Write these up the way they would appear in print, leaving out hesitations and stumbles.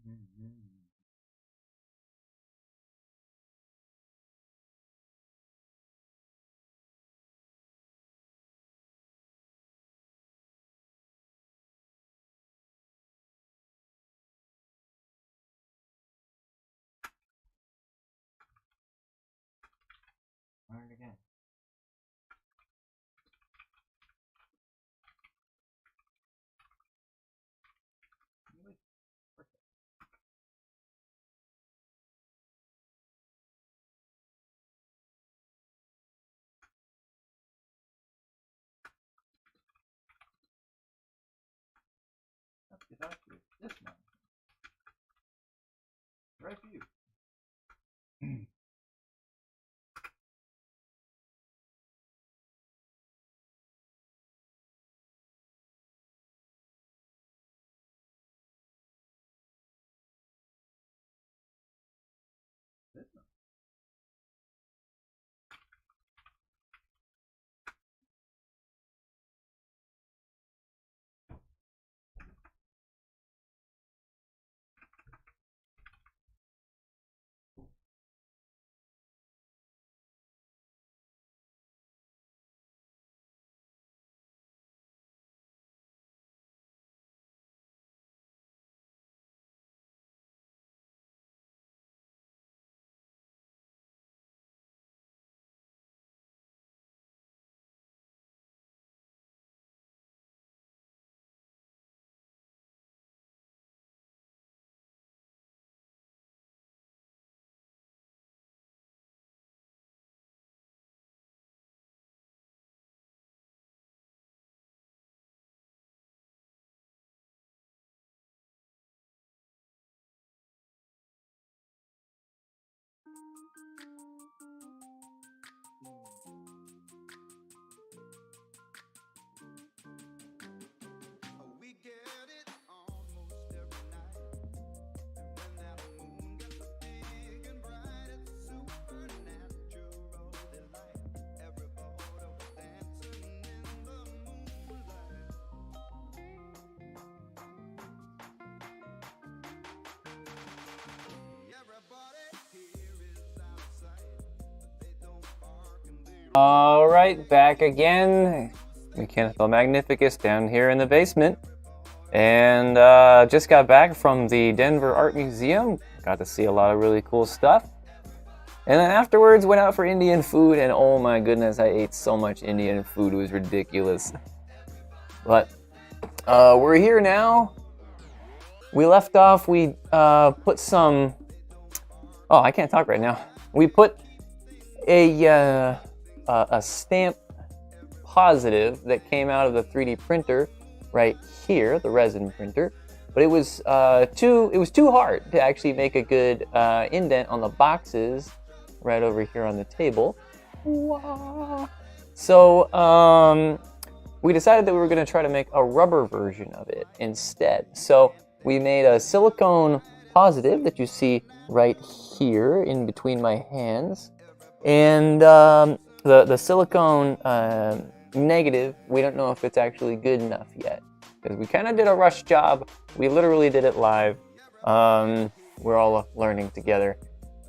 Learn it again. Let's get out here. This one. Right for you. This one. We get it almost every night. And when that moon gets so big and bright, it's a supernatural delight. Everybody was dancing in the moonlight. Everybody here is out of sight, but they don't bark and they All right, back again. Mechanical Magnificus down here in the basement. And just got back from the Denver Art Museum. Got to see a lot of really cool stuff. And then afterwards went out for Indian food, and oh my goodness, I ate so much Indian food, it was ridiculous. But we're here now. We left off, we put some... Oh, I can't talk right now. We put a stamp positive that came out of the 3D printer right here, the resin printer, but it was too hard to actually make a good indent on the boxes right over here on the table. So we decided that we were going to try to make a rubber version of it instead. So we made a silicone positive that you see right here in between my hands, and the silicone negative, we don't know if it's actually good enough yet, because we kind of did a rush job. We literally did it live. We're all learning together,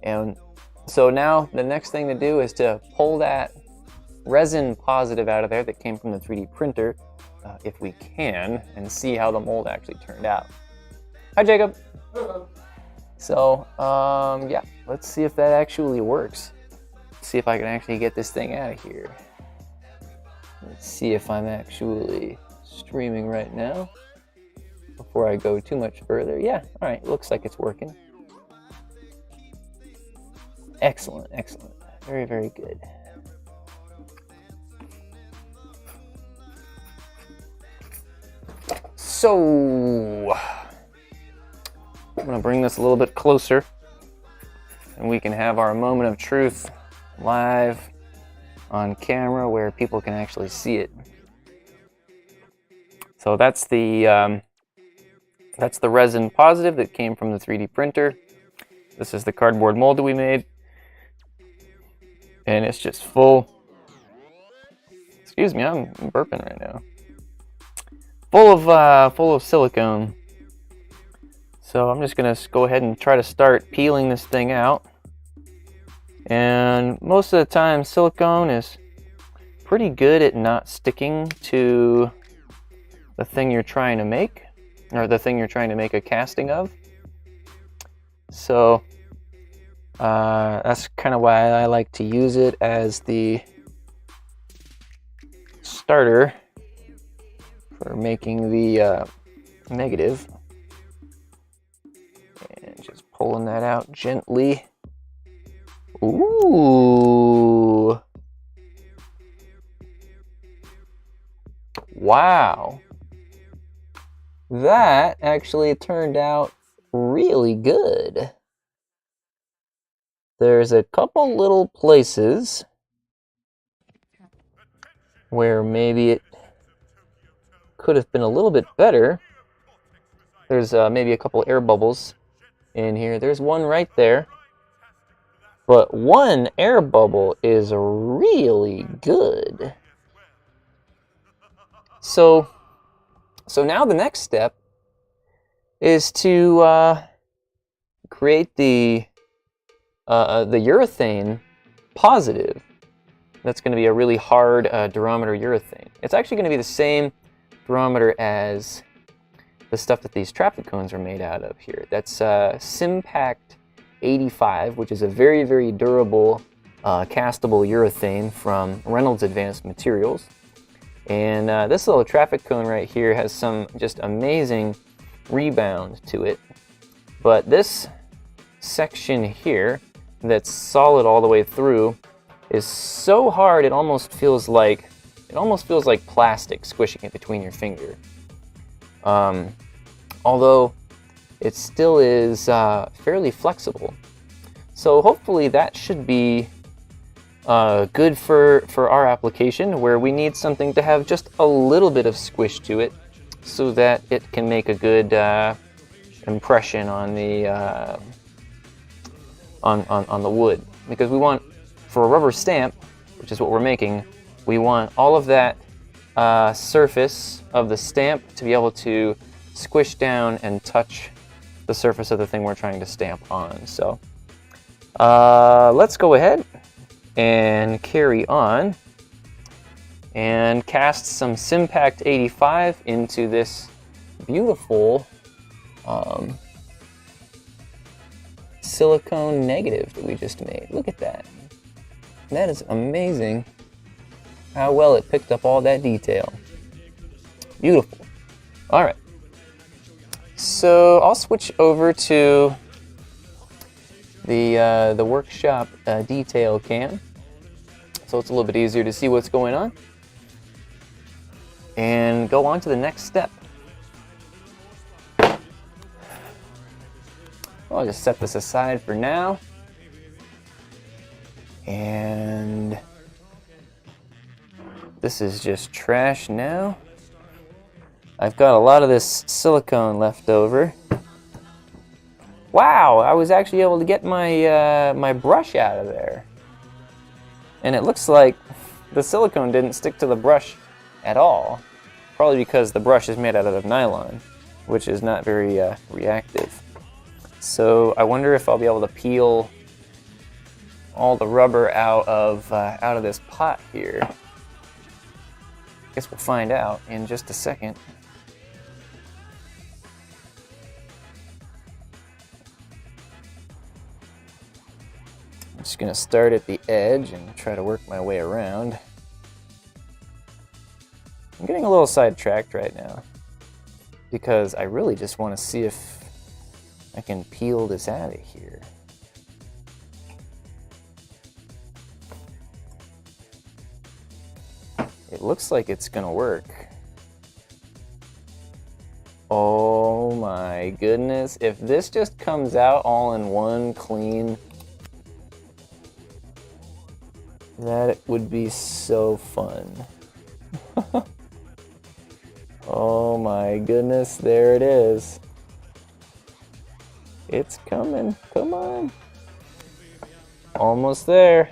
and so now the next thing to do is to pull that resin positive out of there that came from the 3D printer, if we can, and see how the mold actually turned out. Hi, Jacob. Hello. So yeah, let's see if that actually works. See if I can actually get this thing out of here. Let's see if I'm actually streaming right now before I go too much further. Yeah, all right, looks like it's working. Excellent, excellent. Very, very good. So, I'm gonna bring this a little bit closer and we can have our moment of truth live on camera where people can actually see it. So that's the resin positive that came from the 3D printer. This is the cardboard mold that we made, and it's just full. Excuse me, I'm burping right now. Full of silicone. So I'm just gonna go ahead and try to start peeling this thing out. And most of the time silicone is pretty good at not sticking to the thing you're trying to make, or the thing you're trying to make a casting of. So that's kind of why I like to use it as the starter for making the negative. And just pulling that out gently. Ooh. Wow. That actually turned out really good. There's a couple little places where maybe it could have been a little bit better. There's maybe a couple air bubbles in here. There's one right there. But one air bubble is really good. So now the next step is to create the urethane positive. That's going to be a really hard durometer urethane. It's actually going to be the same durometer as the stuff that these traffic cones are made out of here. That's Simpact 85, which is a very, very durable castable urethane from Reynolds Advanced Materials. And this little traffic cone right here has some just amazing rebound to it. But this section here that's solid all the way through is so hard it almost feels like plastic squishing it between your finger. Although it still is fairly flexible. So hopefully that should be good for our application, where we need something to have just a little bit of squish to it so that it can make a good impression on the on the wood. Because we want, for a rubber stamp, which is what we're making, we want all of that surface of the stamp to be able to squish down and touch the surface of the thing we're trying to stamp on. So let's go ahead and carry on and cast some Simpact 85 into this beautiful silicone negative that we just made. Look at that. That is amazing how well it picked up all that detail. Beautiful. All right. So I'll switch over to the workshop detail cam, so it's a little bit easier to see what's going on, and go on to the next step. I'll just set this aside for now, and this is just trash now. I've got a lot of this silicone left over. Wow, I was actually able to get my my brush out of there. And it looks like the silicone didn't stick to the brush at all. Probably because the brush is made out of nylon, which is not very reactive. So I wonder if I'll be able to peel all the rubber out of this pot here. Guess we'll find out in just a second. I'm just going to start at the edge and try to work my way around. I'm getting a little sidetracked right now because I really just want to see if I can peel this out of here. It looks like it's going to work. Oh my goodness. If this just comes out all in one clean, that would be so fun. Oh my goodness, there it is. It's coming, come on. Almost there.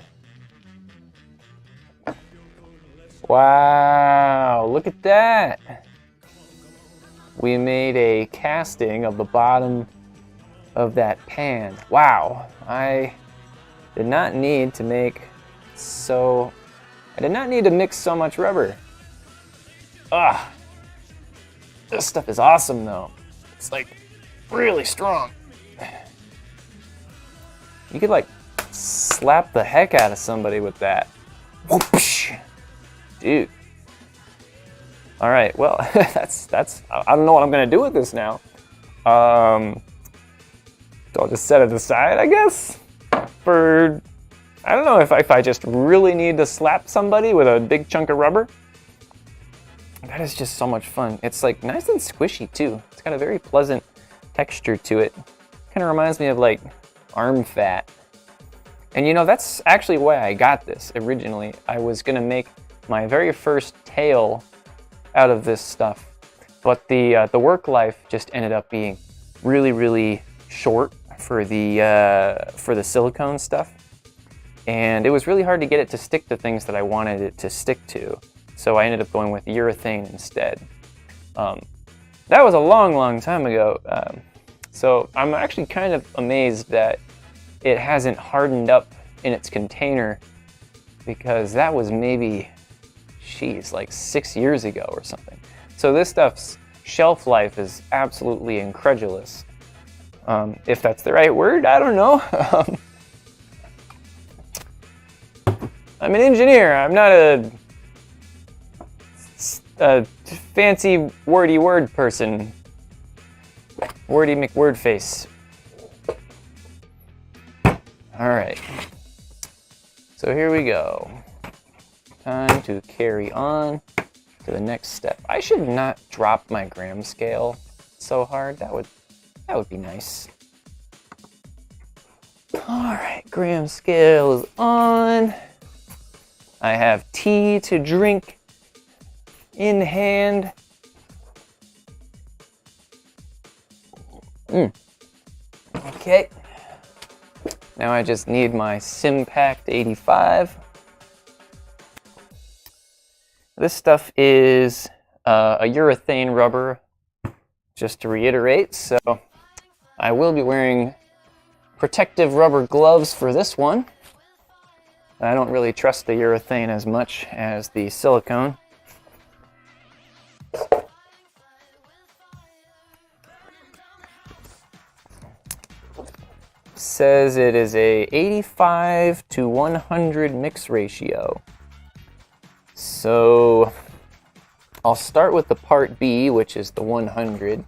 Wow, look at that. We made a casting of the bottom of that pan. Wow, I did not need to mix so much rubber. Ah, this stuff is awesome though. It's like really strong. You could like slap the heck out of somebody with that. Whoosh. Dude. All right, well, that's. I don't know what I'm gonna do with this now. So I'll just set it aside, I guess. For, I don't know if I just really need to slap somebody with a big chunk of rubber. That is just so much fun. It's like nice and squishy too. It's got a very pleasant texture to it. Kind of reminds me of like arm fat. And you know, that's actually why I got this originally. I was gonna make my very first tail out of this stuff, but the work life just ended up being really short for the silicone stuff, and it was really hard to get it to stick to things that I wanted it to stick to. So I ended up going with urethane instead. That was a long time ago. So I'm actually kind of amazed that it hasn't hardened up in its container, because that was maybe, geez, like 6 years ago or something. So this stuff's shelf life is absolutely incredulous. If that's the right word, I don't know. I'm an engineer. I'm not a fancy wordy word person. Wordy McWordface. All right. So here we go. Time to carry on to the next step. I should not drop my gram scale so hard. That would be nice. All right, gram scale is on. I have tea to drink in hand. Okay. Now I just need my Simpact 85. This stuff is a urethane rubber, just to reiterate, so I will be wearing protective rubber gloves for this one. I don't really trust the urethane as much as the silicone. Says it is a 85 to 100 mix ratio. So I'll start with the part B, which is the 100,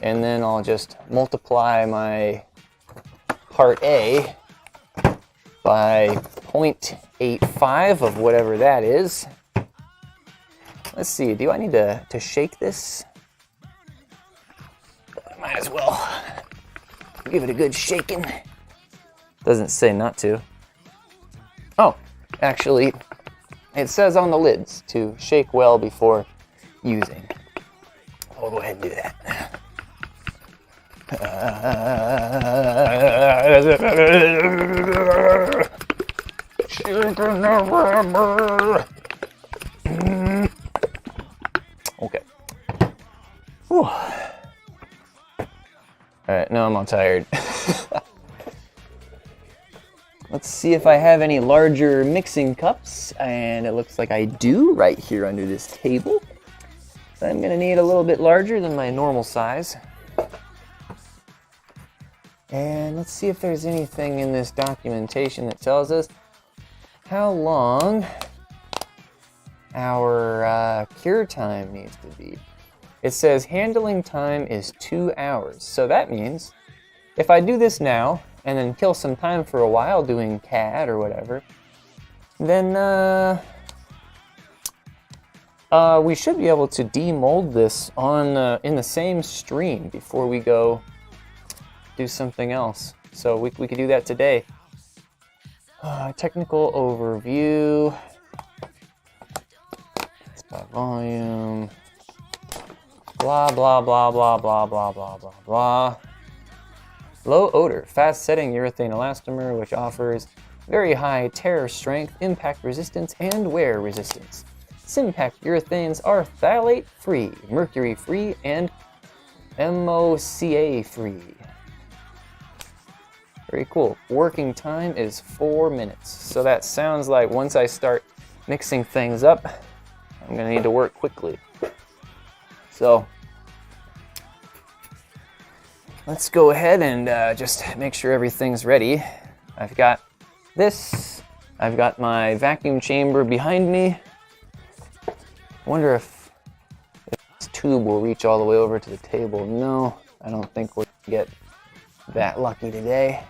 and then I'll just multiply my part A by 0.85 of whatever that is. Let's see, do I need to shake this? Might as well give it a good shaking. Doesn't say not to. Oh, actually, it says on the lids to shake well before using. I'll go ahead and do that. Okay. Whew. Alright, now I'm all tired. Let's see if I have any larger mixing cups, and it looks like I do right here under this table. I'm gonna need a little bit larger than my normal size. And let's see if there's anything in this documentation that tells us how long our cure time needs to be. It says handling time is 2 hours. So that means if I do this now and then kill some time for a while doing CAD or whatever, then we should be able to demold this on in the same stream before we go do something else. So we could do that today. Technical overview. It's by volume. Blah, blah, blah, blah, blah, blah, blah, blah, blah. Low odor, fast setting urethane elastomer, which offers very high tear strength, impact resistance, and wear resistance. Simpact urethanes are phthalate-free, mercury-free, and MOCA-free. Very cool. Working time is 4 minutes. So that sounds like once I start mixing things up, I'm gonna need to work quickly. So let's go ahead and just make sure everything's ready. I've got this. I've got my vacuum chamber behind me. Wonder if this tube will reach all the way over to the table. No, I don't think we'll get that lucky today.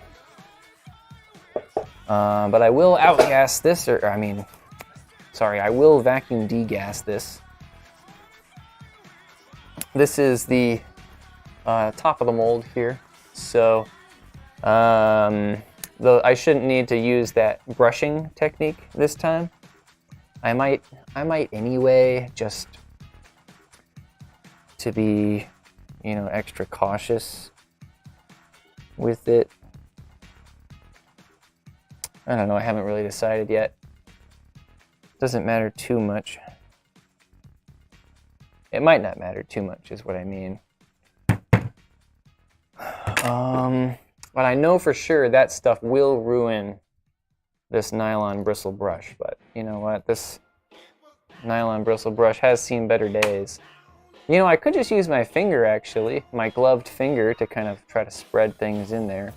But I will outgas this, I will vacuum degas this. This is the top of the mold here, so I shouldn't need to use that brushing technique this time. I might anyway, just to be, extra cautious with it. I don't know, I haven't really decided yet. Doesn't matter too much. It might not matter too much is what I mean. But I know for sure that stuff will ruin this nylon bristle brush. But you know what? This nylon bristle brush has seen better days. I could just use my finger actually, my gloved finger, to kind of try to spread things in there.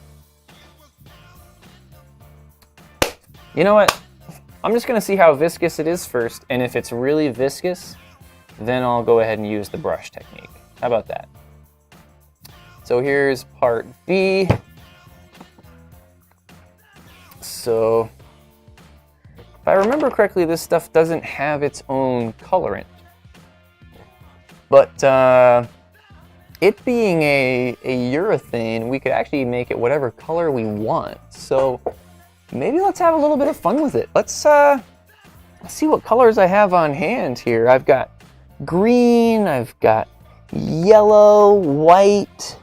You know what? I'm just gonna see how viscous it is first, and if it's really viscous, then I'll go ahead and use the brush technique. How about that? So here's part B. So, if I remember correctly, this stuff doesn't have its own colorant. But it being a urethane, we could actually make it whatever color we want. So maybe let's have a little bit of fun with it. Let's see what colors I have on hand here. I've got green, I've got yellow, white,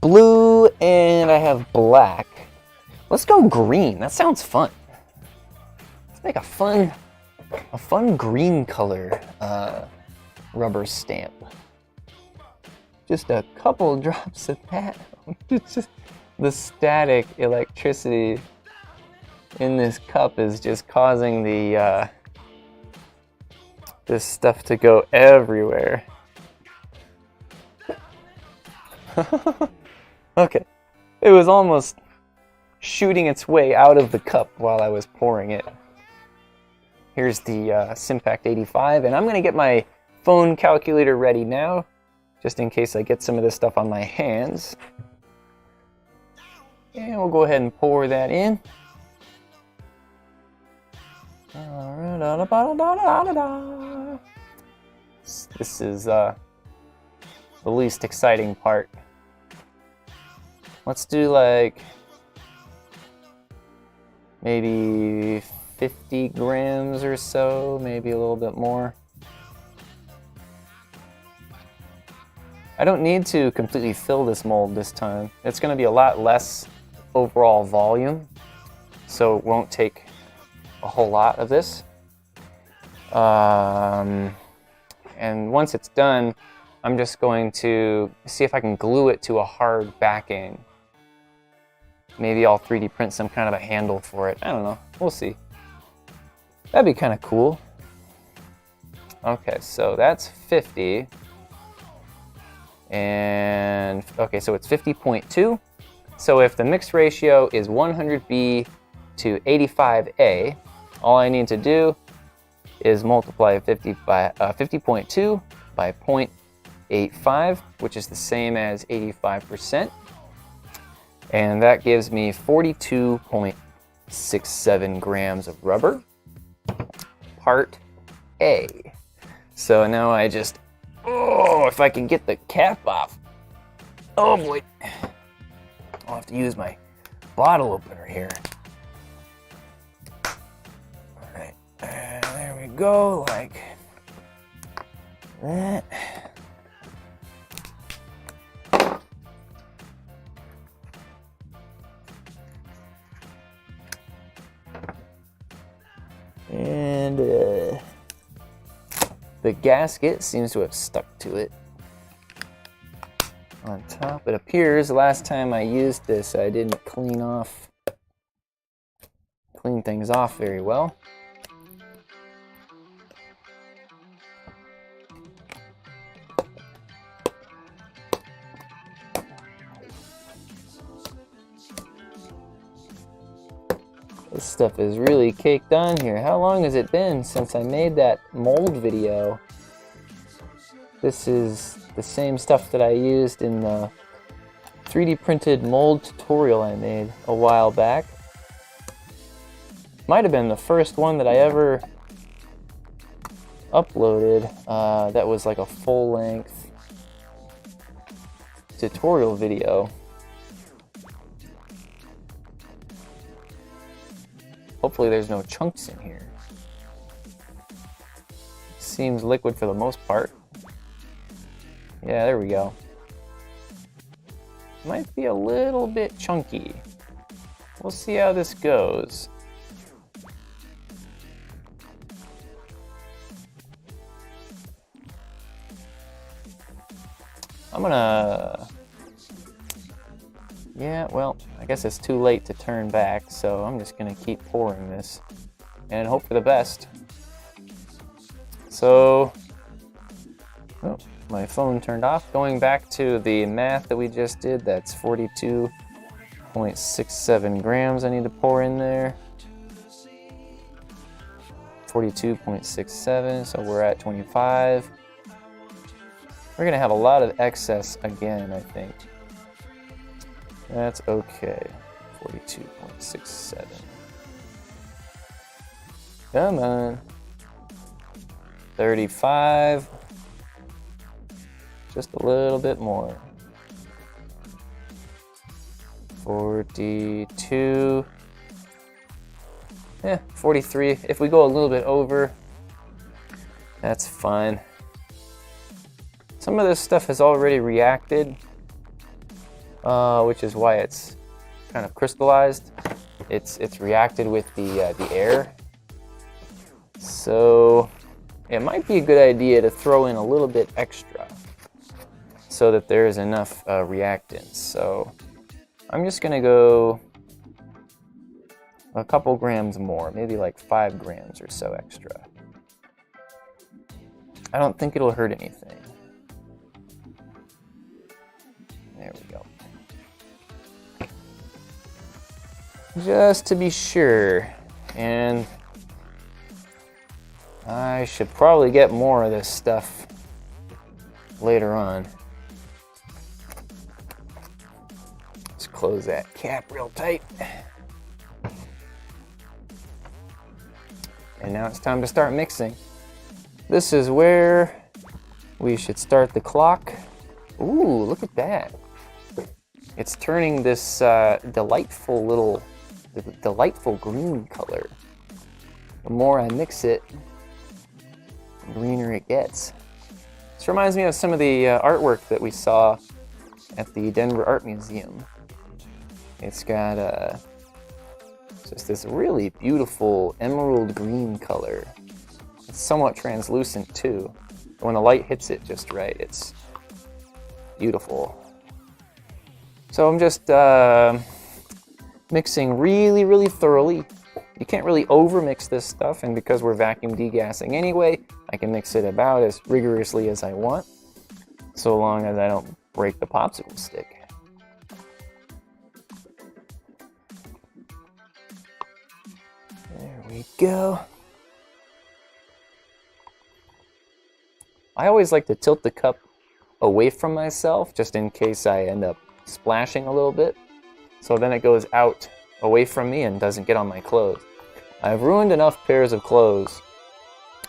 blue, and I have black. Let's go green. That sounds fun. Let's make a fun green color rubber stamp. Just a couple drops of that. Just the static electricity in this cup is just causing the this stuff to go everywhere. Okay, it was almost shooting its way out of the cup while I was pouring it. Here's the Simpact 85, and I'm gonna get my phone calculator ready now, just in case I get some of this stuff on my hands. And we'll go ahead and pour that in. This is the least exciting part. Let's do like maybe 50 grams or so, maybe a little bit more. I don't need to completely fill this mold this time. It's going to be a lot less overall volume, so it won't take a whole lot of this. And once it's done, I'm just going to see if I can glue it to a hard backing. Maybe I'll 3D print some kind of a handle for it. I don't know. We'll see. That'd be kind of cool. Okay, so that's 50. And, okay, so it's 50.2. So if the mix ratio is 100B to 85A, all I need to do is multiply 50.2 by 0.85, which is the same as 85%. And that gives me 42.67 grams of rubber. Part A. So now I just, if I can get the cap off. Oh boy. I'll have to use my bottle opener here. All right, there we go, like that. And the gasket seems to have stuck to it. on top. It appears the last time I used this, I didn't clean things off very well. This stuff is really caked on here. How long has it been since I made that mold video? This is the same stuff that I used in the 3D printed mold tutorial I made a while back. Might have been the first one that I ever uploaded that was like a full-length tutorial video. Hopefully there's no chunks in here. Seems liquid for the most part. Yeah, there we go. Might be a little bit chunky. We'll see how this goes. I'm gonna... Yeah, well, I guess it's too late to turn back, so I'm just gonna keep pouring this and hope for the best. So, oh, my phone turned off. Going back to the math that we just did, that's 42.67 grams I need to pour in there. 42.67, so we're at 25. We're gonna have a lot of excess again, I think. That's okay. 42.67. Come on. 35. Just a little bit more. 42. Yeah, 43. If we go a little bit over, that's fine. Some of this stuff has already reacted, which is why it's kind of crystallized. It's reacted with the air. So it might be a good idea to throw in a little bit extra so that there is enough reactants. So I'm just gonna go a couple grams more, maybe like 5 grams or so extra. I don't think it'll hurt anything. There we go. Just to be sure. And I should probably get more of this stuff later on. Let's close that cap real tight. And now it's time to start mixing. This is where we should start the clock. Ooh, look at that. It's turning this delightful green color. The more I mix it, the greener it gets. This reminds me of some of the artwork that we saw at the Denver Art Museum. It's got just this really beautiful emerald green color. It's somewhat translucent too. When the light hits it just right, it's beautiful. So I'm just mixing really, really thoroughly. You can't really over-mix this stuff, and because we're vacuum degassing anyway, I can mix it about as rigorously as I want, so long as I don't break the popsicle stick. There we go. I always like to tilt the cup away from myself, just in case I end up splashing a little bit. So then it goes out away from me and doesn't get on my clothes. I've ruined enough pairs of clothes.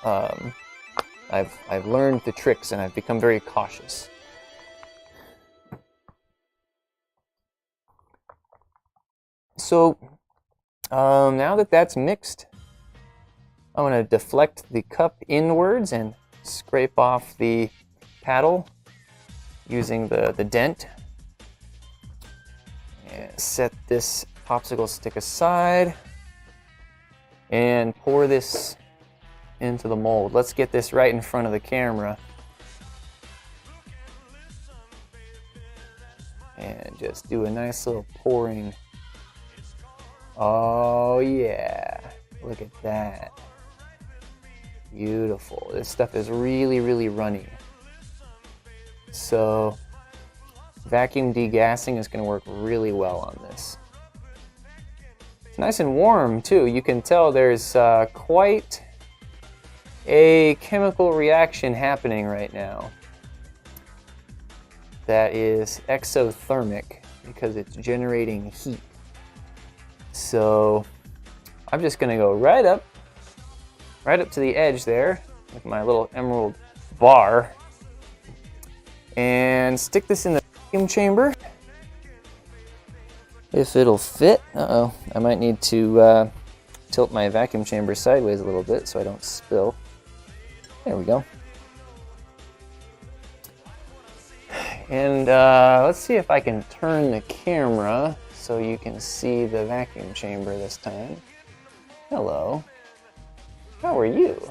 I've learned the tricks and I've become very cautious. So now that that's mixed, I'm going to deflect the cup inwards and scrape off the paddle using the dent. And set this popsicle stick aside and pour this into the mold. Let's get this right in front of the camera. and just do a nice little pouring. Oh yeah, look at that. Beautiful. This stuff is really, really runny. So vacuum degassing is going to work really well on this. It's nice and warm too. You can tell there's quite a chemical reaction happening right now that is exothermic because it's generating heat. So I'm just going to go right up to the edge there with my little emerald bar and stick this in the vacuum chamber. If it'll fit. Uh-oh, I might need to tilt my vacuum chamber sideways a little bit so I don't spill. There we go. And let's see if I can turn the camera so you can see the vacuum chamber this time. Hello. How are you?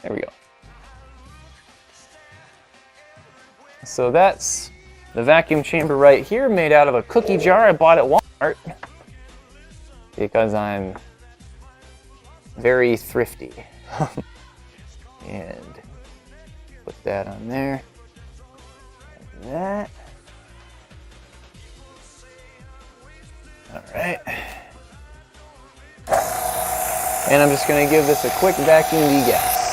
There we go. So that's the vacuum chamber right here, made out of a cookie jar I bought at Walmart because I'm very thrifty. And put that on there. Like that. All right. And I'm just going to give this a quick vacuum degas.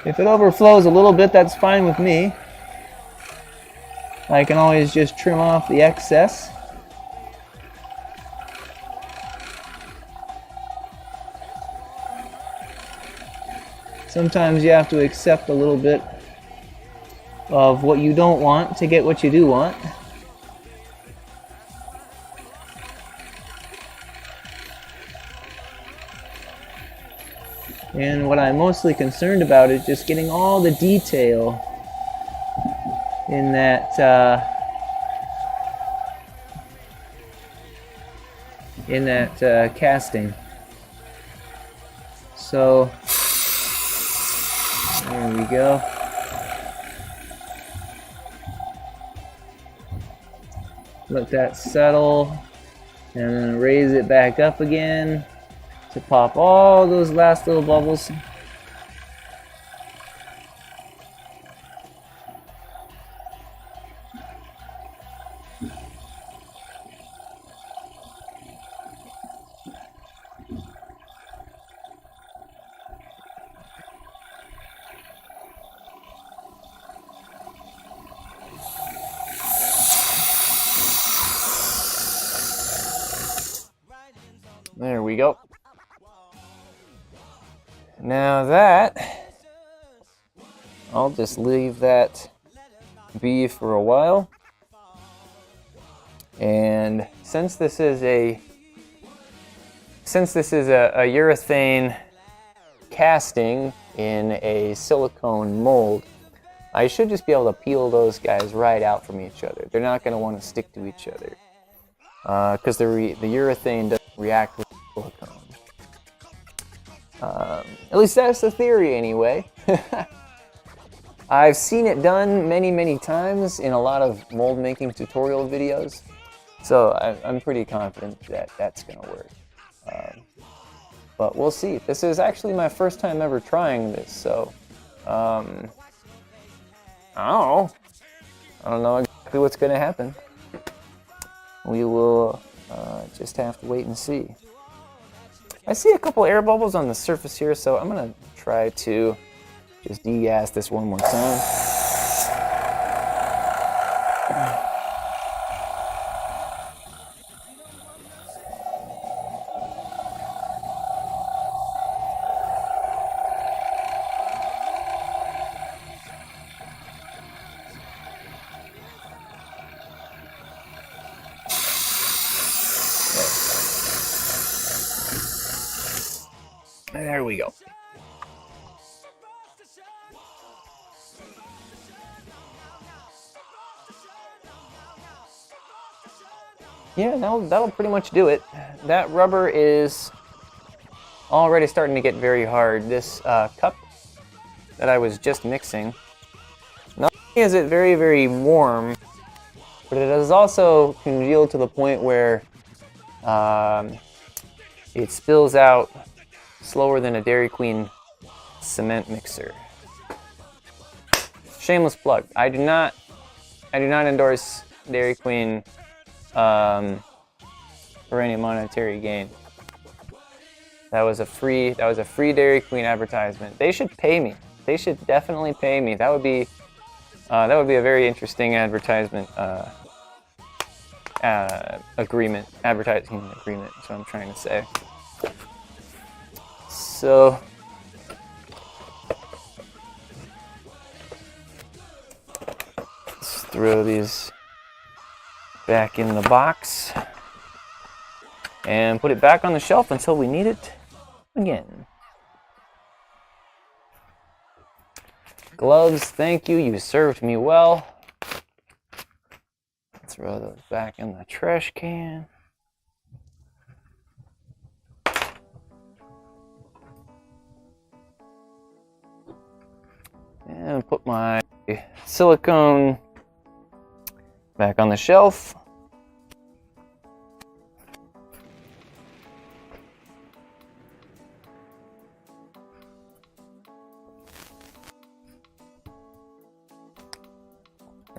If it overflows a little bit, that's fine with me. I can always just trim off the excess. Sometimes you have to accept a little bit of what you don't want to get what you do want. And what I'm mostly concerned about is just getting all the detail in that casting. So there we go. Let that settle and then raise it back up again to pop all those last little bubbles. There we go. Now that, I'll just leave that be for a while. And since this is a urethane casting in a silicone mold, I should just be able to peel those guys right out from each other. They're not going to want to stick to each other because the urethane doesn't react with silicone. At least that's the theory anyway. I've seen it done many, many times in a lot of mold making tutorial videos, so I'm pretty confident that that's going to work. But we'll see. This is actually my first time ever trying this, so I don't know exactly what's going to happen. We will just have to wait and see. I see a couple air bubbles on the surface here, so I'm going to try to just degas this one more time. There we go. yeah, that'll pretty much do it. That rubber is already starting to get very hard. This cup that I was just mixing, not only is it very, very warm, but it is also congealed to the point where it spills out slower than a Dairy Queen cement mixer. Shameless plug. I do not endorse Dairy Queen for any monetary gain. That was a free Dairy Queen advertisement. They should pay me. They should definitely pay me. That would be a very interesting advertisement advertising agreement. That's what I'm trying to say. So let's throw these back in the box and put it back on the shelf until we need it again. Gloves, thank you. You served me well. Let's throw those back in the trash can. And put my silicone back on the shelf.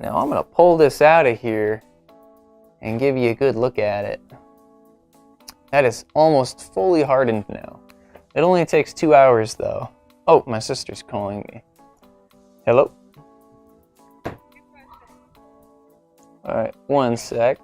Now I'm going to pull this out of here and give you a good look at it. That is almost fully hardened now. It only takes 2 hours though. Oh, my sister's calling me. Hello? Alright, one sec.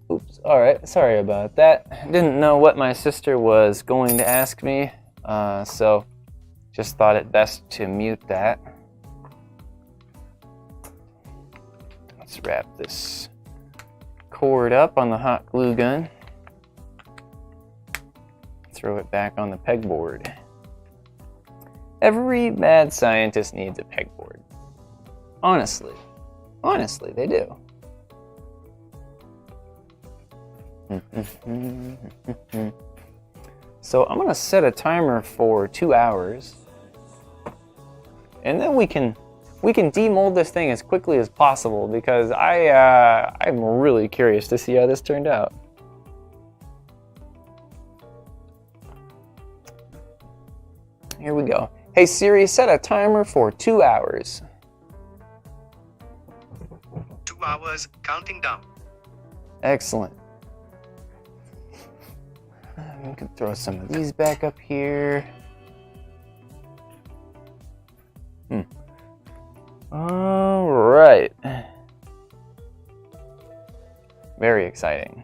Oops, alright, sorry about that. Didn't know what my sister was going to ask me, so just thought it best to mute that. Let's wrap this cord up on the hot glue gun. Throw it back on the pegboard. Every mad scientist needs a pegboard. Honestly, they do. So I'm gonna set a timer for 2 hours, and then we can demold this thing as quickly as possible because I'm really curious to see how this turned out. Here we go. Hey Siri, set a timer for 2 hours. 2 hours, counting down. Excellent. We can throw some of these back up here. All right. Very exciting.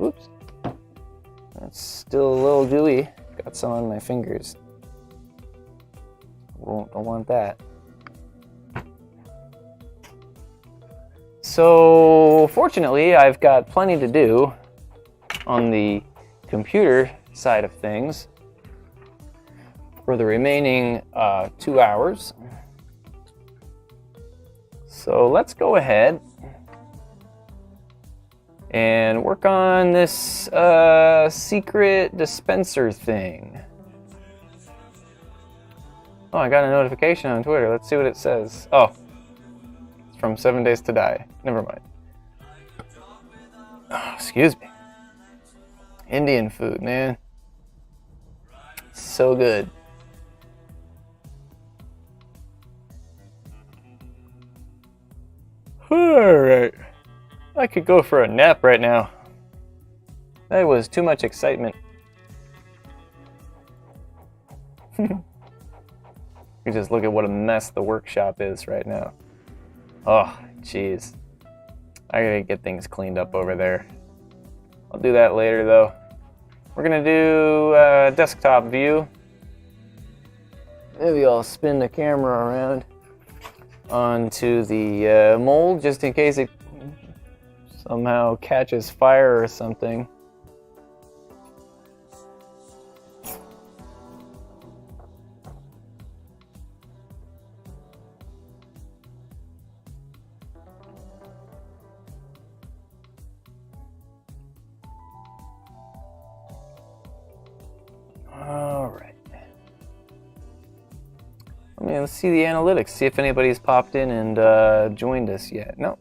Oops. That's still a little gooey. Got some on my fingers. Don't want that. So fortunately, I've got plenty to do on the computer side of things for the remaining 2 hours. So let's go ahead and work on this secret dispenser thing. Oh, I got a notification on Twitter. Let's see what it says. Oh. From 7 Days to Die. Never mind. Oh, excuse me. Indian food, man. so good. Alright. I could go for a nap right now. That was too much excitement. You just look at what a mess the workshop is right now. Oh, jeez. I gotta get things cleaned up over there. I'll do that later though. We're gonna do desktop view. Maybe I'll spin the camera around onto the mold just in case it somehow catches fire or something. Let's see the analytics, see if anybody's popped in and joined us yet. No,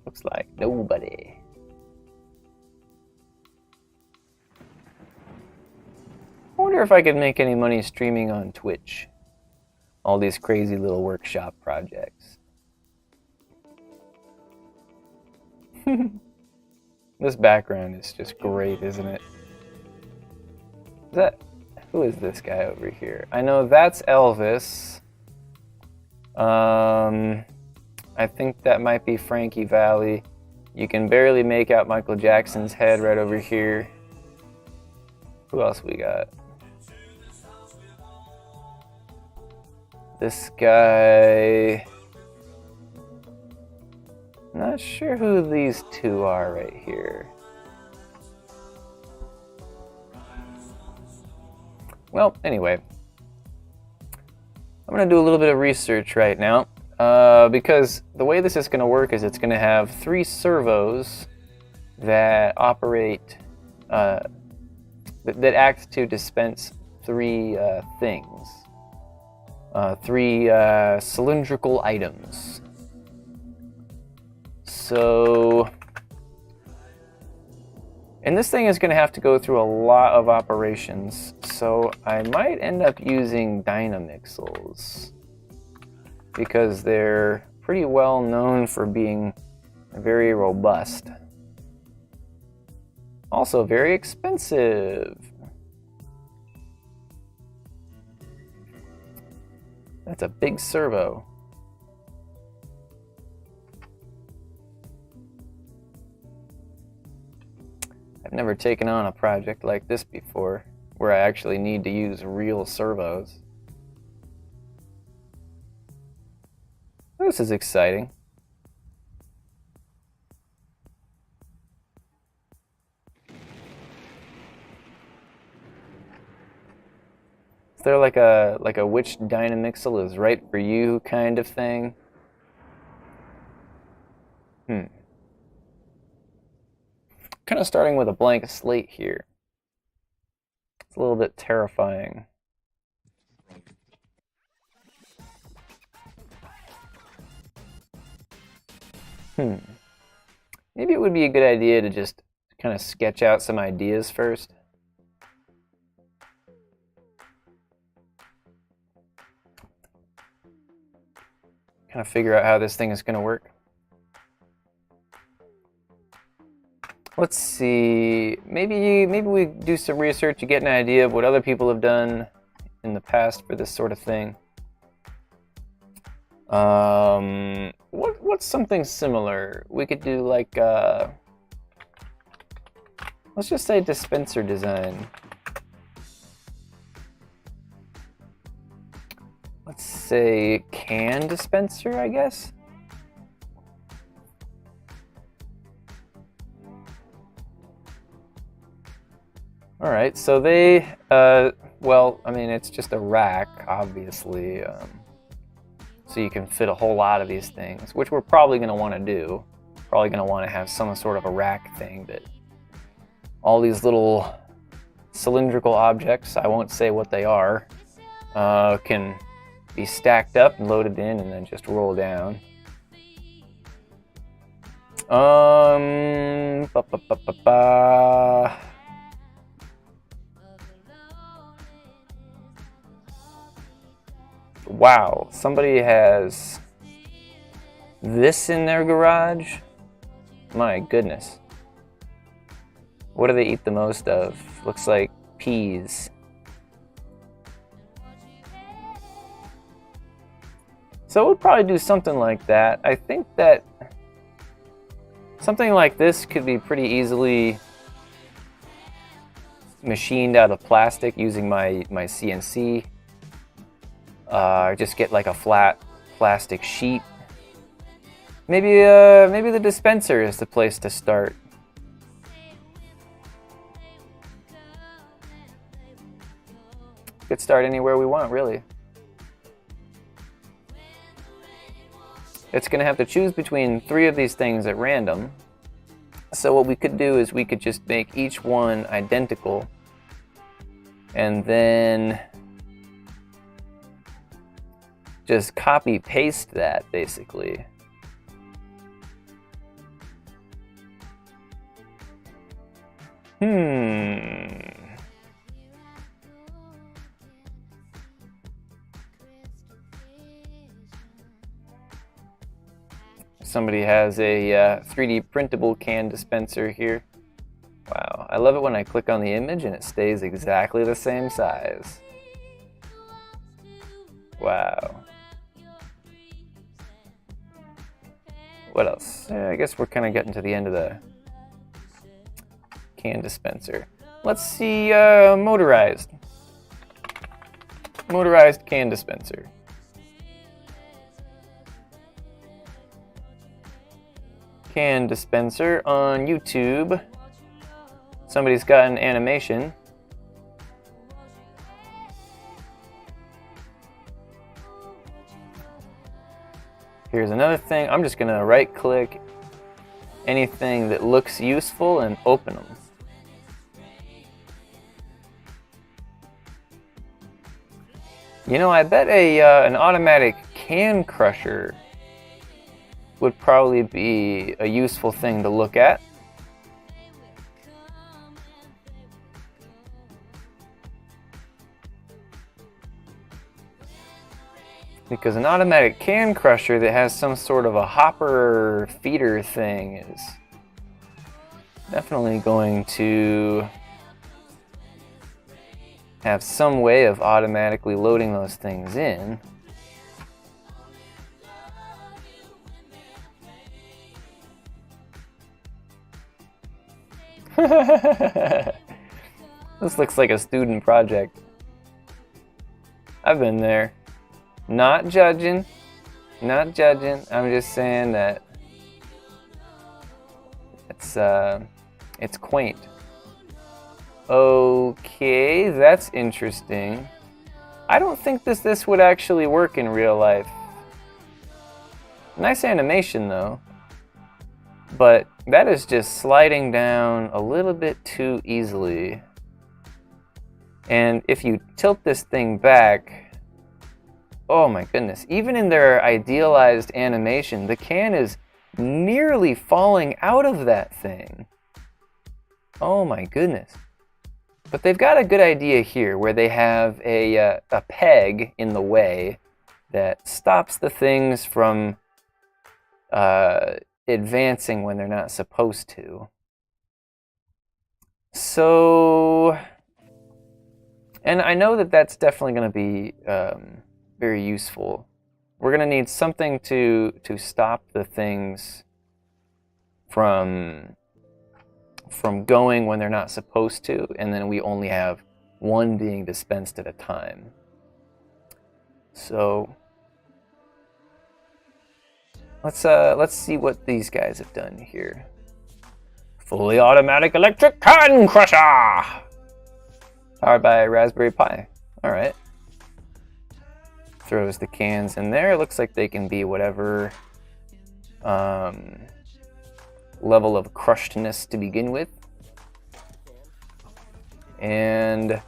looks like nobody. I wonder if I could make any money streaming on Twitch. All these crazy little workshop projects. This background is just great, isn't it? Who is this guy over here? I know that's Elvis. I think that might be Frankie Valli. You can barely make out Michael Jackson's head right over here. Who else we got? This guy. Not sure who these two are right here. Well, anyway. I'm going to do a little bit of research right now, because the way this is going to work is it's going to have 3 servos that operate, that act to dispense 3 things, 3 cylindrical items. So, and this thing is going to have to go through a lot of operations, so I might end up using Dynamixels because they're pretty well known for being very robust. Also very expensive. That's a big servo. I've never taken on a project like this before, where I actually need to use real servos. This is exciting. Is there like a which Dynamixel is right for you kind of thing? Kind of starting with a blank slate here. It's a little bit terrifying. Maybe it would be a good idea to just kind of sketch out some ideas first. Kind of figure out how this thing is going to work. Let's see, maybe we do some research to get an idea of what other people have done in the past for this sort of thing. What's something similar? We could do like, let's just say dispenser design. Let's say can dispenser, I guess. All right, so they, well, I mean, it's just a rack, obviously, so you can fit a whole lot of these things, which we're probably going to want to do. Probably going to want to have some sort of a rack thing that all these little cylindrical objects, I won't say what they are, can be stacked up and loaded in and then just roll down. Wow, somebody has this in their garage? My goodness. What do they eat the most of? Looks like peas. So we'll probably do something like that. I think that something like this could be pretty easily machined out of plastic using my CNC. Just get like a flat plastic sheet. Maybe the dispenser is the place to start. Could start anywhere we want, really. It's going to have to choose between 3 of these things at random. So what we could do is we could just make each one identical and then just copy paste that basically. Somebody has a 3D printable can dispenser here. Wow, I love it when I click on the image and it stays exactly the same size. Wow. What else? I guess we're kind of getting to the end of the can dispenser. Let's see, motorized. Motorized can dispenser. Can dispenser on YouTube. Somebody's got an animation. Here's another thing. I'm just gonna right click anything that looks useful and open them. You know, I bet an automatic can crusher would probably be a useful thing to look at. Because an automatic can crusher that has some sort of a hopper feeder thing is definitely going to have some way of automatically loading those things in. This looks like a student project. I've been there. Not judging. Not judging. I'm just saying that it's quaint. Okay, that's interesting. I don't think this would actually work in real life. Nice animation though. But that is just sliding down a little bit too easily. And if you tilt this thing back, oh my goodness, even in their idealized animation, the can is nearly falling out of that thing. Oh my goodness. But they've got a good idea here where they have a peg in the way that stops the things from advancing when they're not supposed to. So, and I know that that's definitely going to be very useful. We're going to need something to stop the things from going when they're not supposed to, and then we only have one being dispensed at a time. So let's see what these guys have done here. Fully automatic electric can crusher, powered by Raspberry Pi. All right. Throws the cans in there. It looks like they can be whatever level of crushedness to begin with. And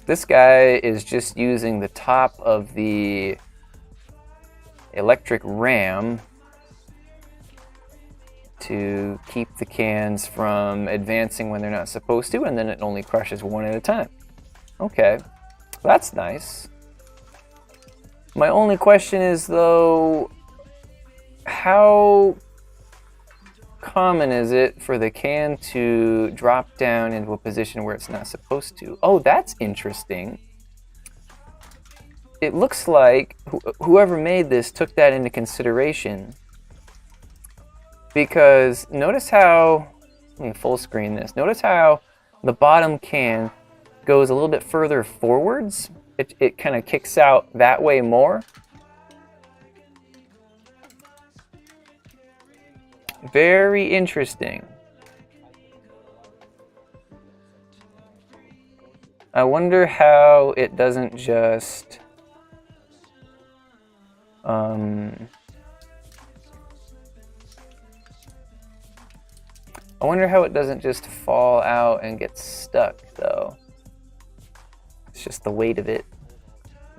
this guy is just using the top of the electric ram to keep the cans from advancing when they're not supposed to, and then it only crushes one at a time. Okay, that's nice. My only question is, though, how common is it for the can to drop down into a position where it's not supposed to? Oh, that's interesting. It looks like whoever made this took that into consideration. Because notice how, let me full screen this. Notice how the bottom can goes a little bit further forwards. It kind of kicks out that way more. Very interesting. I wonder how it doesn't just I wonder how it doesn't just fall out and get stuck, though. It's just the weight of it.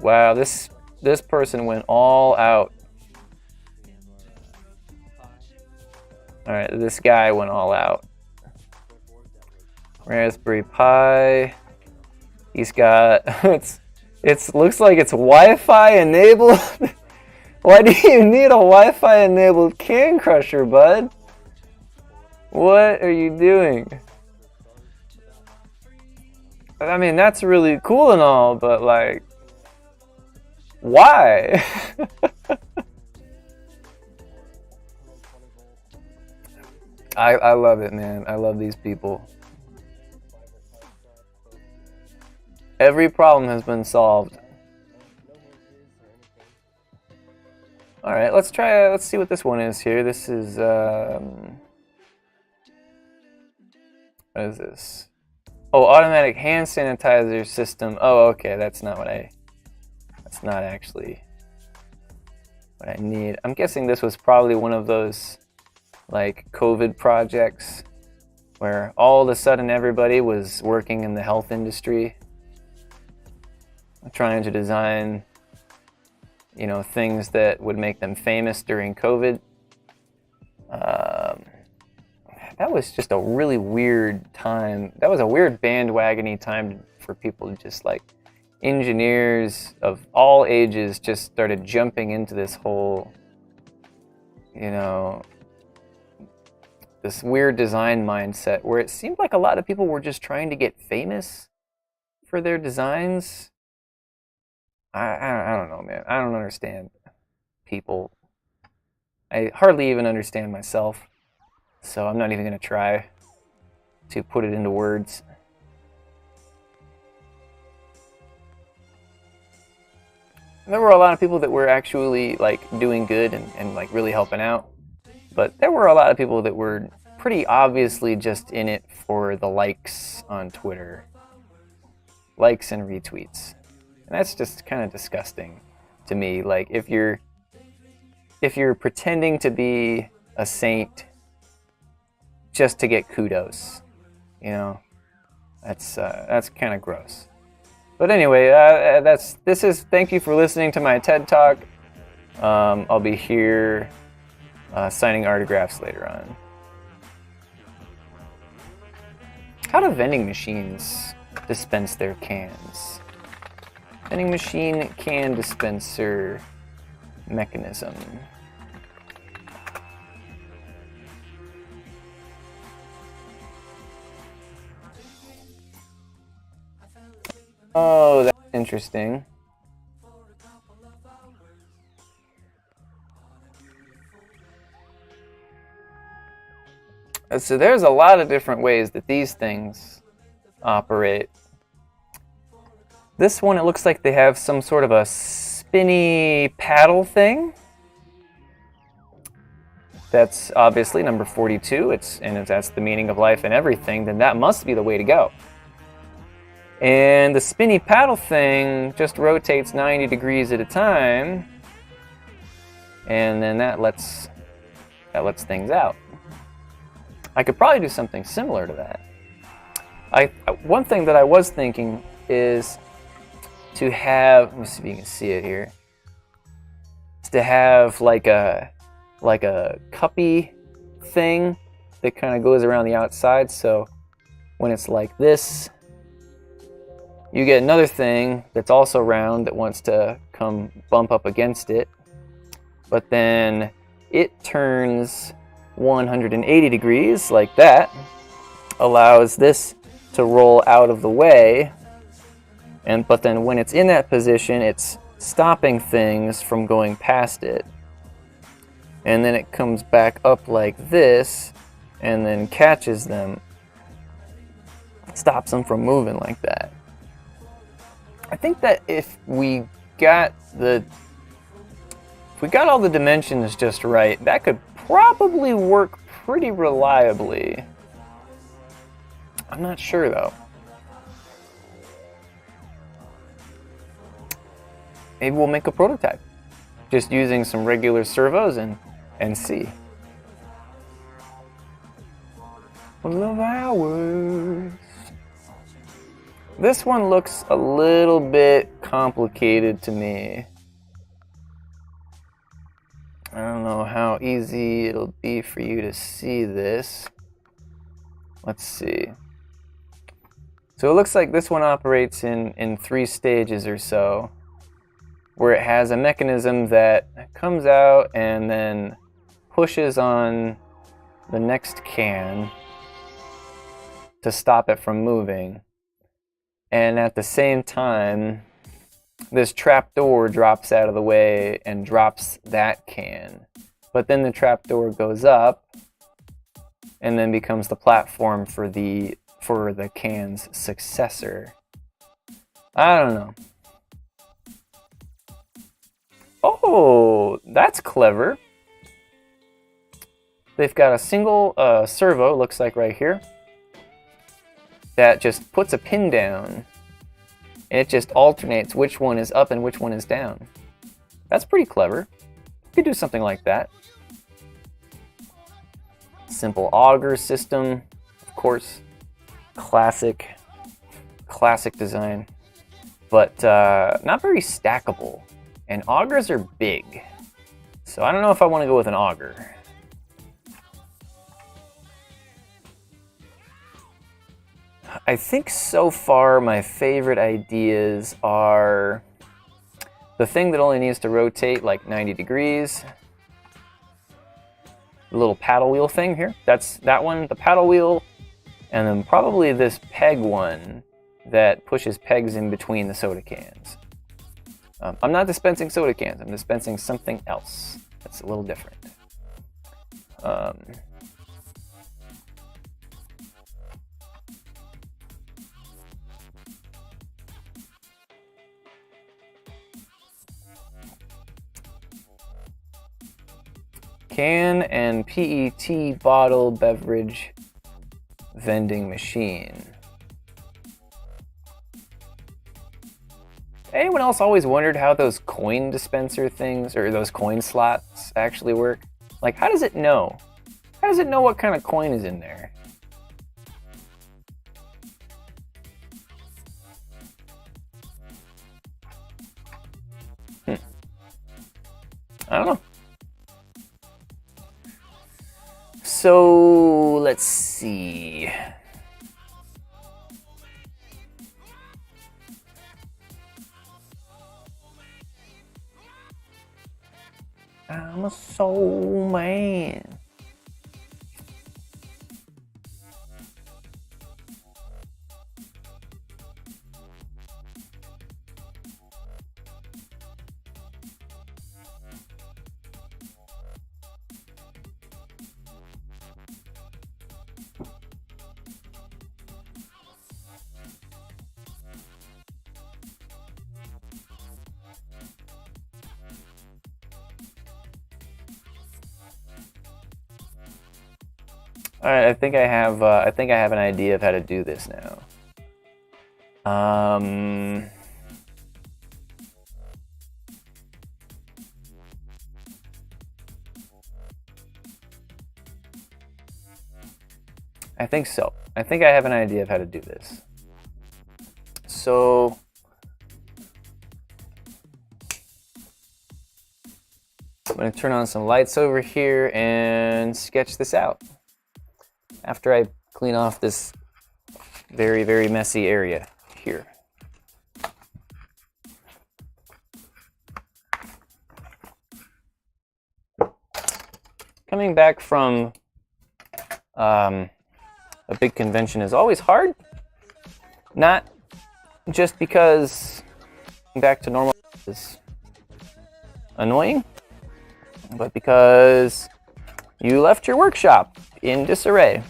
Wow, this person went all out. All right, this guy went all out. Raspberry Pi. He's got it looks like it's Wi-Fi enabled. Why do you need a Wi-Fi enabled can crusher, bud? What are you doing? I mean, that's really cool and all, but like, why? I love it, man. I love these people. Every problem has been solved. All right, let's see what this one is here. This is, what is this? Oh, automatic hand sanitizer system. Oh, okay, that's not actually what I need. I'm guessing this was probably one of those like COVID projects where all of a sudden everybody was working in the health industry, trying to design, things that would make them famous during COVID. That was just a really weird time. That was a weird bandwagon-y time for people to just like, engineers of all ages just started jumping into this whole, this weird design mindset where it seemed like a lot of people were just trying to get famous for their designs. I don't know, man. I don't understand people. I hardly even understand myself. So I'm not even going to try to put it into words. There were a lot of people that were actually like doing good and like really helping out. But there were a lot of people that were pretty obviously just in it for the likes on Twitter. Likes and retweets. And that's just kind of disgusting to me. Like if you're pretending to be a saint just to get kudos, that's kind of gross. But anyway, thank you for listening to my TED Talk. I'll be here signing autographs later on. How do vending machines dispense their cans? Vending machine can dispenser mechanism. Oh, that's interesting. So there's a lot of different ways that these things operate. This one, it looks like they have some sort of a spinny paddle thing. That's obviously number 42. If that's the meaning of life and everything, then that must be the way to go. And the spinny paddle thing just rotates 90 degrees at a time, and then that lets things out. I could probably do something similar to that. One thing that I was thinking is to have, let me see if you can see it here, is to have like a cuppy thing that kind of goes around the outside, so when it's like this, you get another thing that's also round that wants to come bump up against it, but then it turns 180 degrees like that, allows this to roll out of the way, but then when it's in that position, it's stopping things from going past it. And then it comes back up like this and then catches them, stops them from moving like that. I think that if we got all the dimensions just right, that could probably work pretty reliably. I'm not sure though. Maybe we'll make a prototype just using some regular servos and see. Love hours. This one looks a little bit complicated to me. I don't know how easy it'll be for you to see this. Let's see. So it looks like this one operates in 3 stages or so, where it has a mechanism that comes out and then pushes on the next can to stop it from moving. And at the same time, this trapdoor drops out of the way and drops that can. But then the trapdoor goes up and then becomes the platform for the can's successor. I don't know. Oh, that's clever. They've got a single servo, looks like right here, that just puts a pin down, and it just alternates which one is up and which one is down. That's pretty clever. You could do something like that. Simple auger system, of course. Classic design, but not very stackable. And augers are big, so I don't know if I want to go with an auger. I think so far my favorite ideas are the thing that only needs to rotate like 90 degrees. The little paddle wheel thing here, that's that one, the paddle wheel, and then probably this peg one that pushes pegs in between the soda cans. I'm not dispensing soda cans, I'm dispensing something else that's a little different. Can and PET bottle beverage vending machine. Anyone else always wondered how those coin dispenser things or those coin slots actually work? Like, how does it know? How does it know what kind of coin is in there? I don't know. So, let's see. I'm a soul man. All right, I think I have an idea of how to do this now. I think so. I think I have an idea of how to do this. So I'm going to turn on some lights over here and sketch this out after I clean off this very, very messy area here. coming back from a big convention is always hard. Not just because back to normal is annoying, but because you left your workshop in disarray.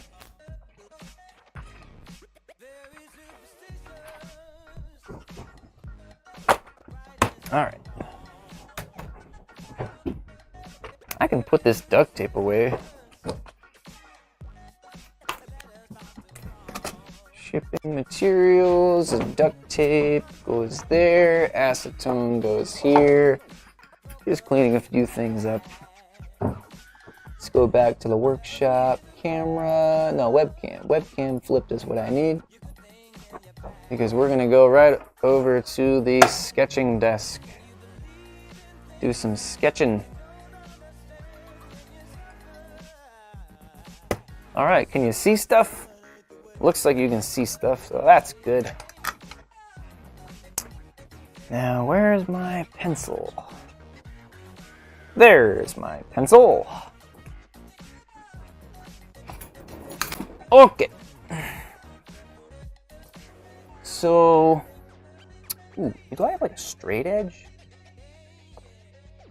All right. I can put this duct tape away. Shipping materials, duct tape goes there, acetone goes here. Just cleaning a few things up. Let's go back to the workshop. Camera, no, webcam. Webcam flipped is what I need. Because we're gonna go right over to the sketching desk. Do some sketching. All right, can you see stuff? Looks like you can see stuff, so that's good. Now, where's my pencil? There's my pencil. Okay. So, ooh, do I have like a straight edge?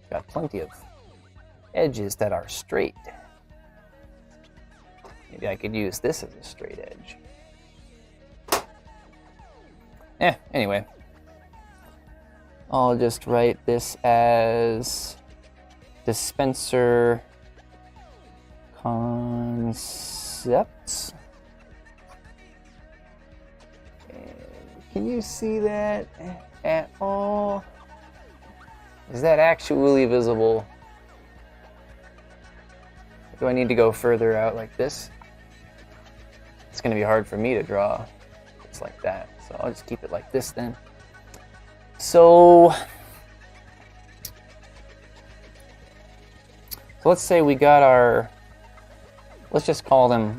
Got plenty of edges that are straight. Maybe I could use this as a straight edge. Anyway. I'll just write this as dispenser concepts. Can you see that at all? Is that actually visible? Do I need to go further out like this? It's going to be hard for me to draw. It's like that. So I'll just keep it like this then. So let's say we got our, let's just call them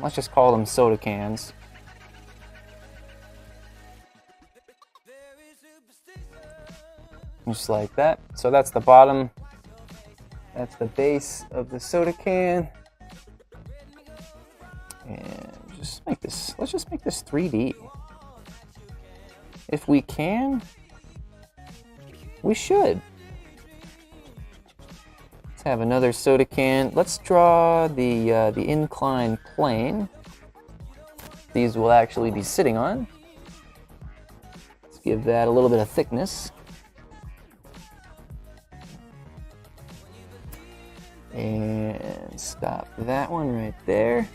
soda cans. Just like that. So that's the bottom. That's the base of the soda can. And just make this, let's just make this 3D. If we can, we should. Let's have another soda can. Let's draw the inclined plane. These will actually be sitting on. Let's give that a little bit of thickness. And stop that one right there.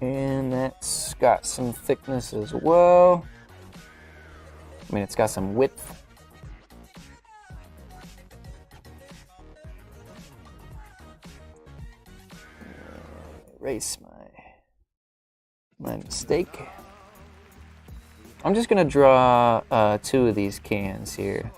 And that's got some thickness as well. I mean, it's got some width. Erase my mistake. I'm just gonna draw 2 of these cans here.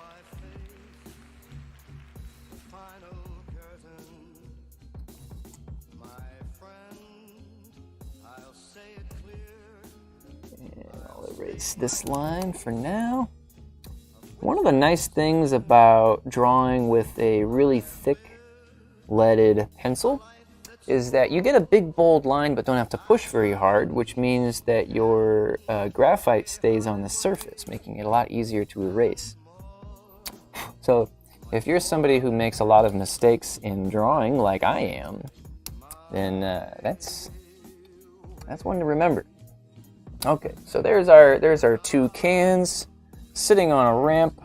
And I'll erase this line for now. One of the nice things about drawing with a really thick leaded pencil is that you get a big bold line but don't have to push very hard, which means that your graphite stays on the surface, making it a lot easier to erase. So if you're somebody who makes a lot of mistakes in drawing like I am, then that's one to remember. Okay, so there's our 2 cans sitting on a ramp.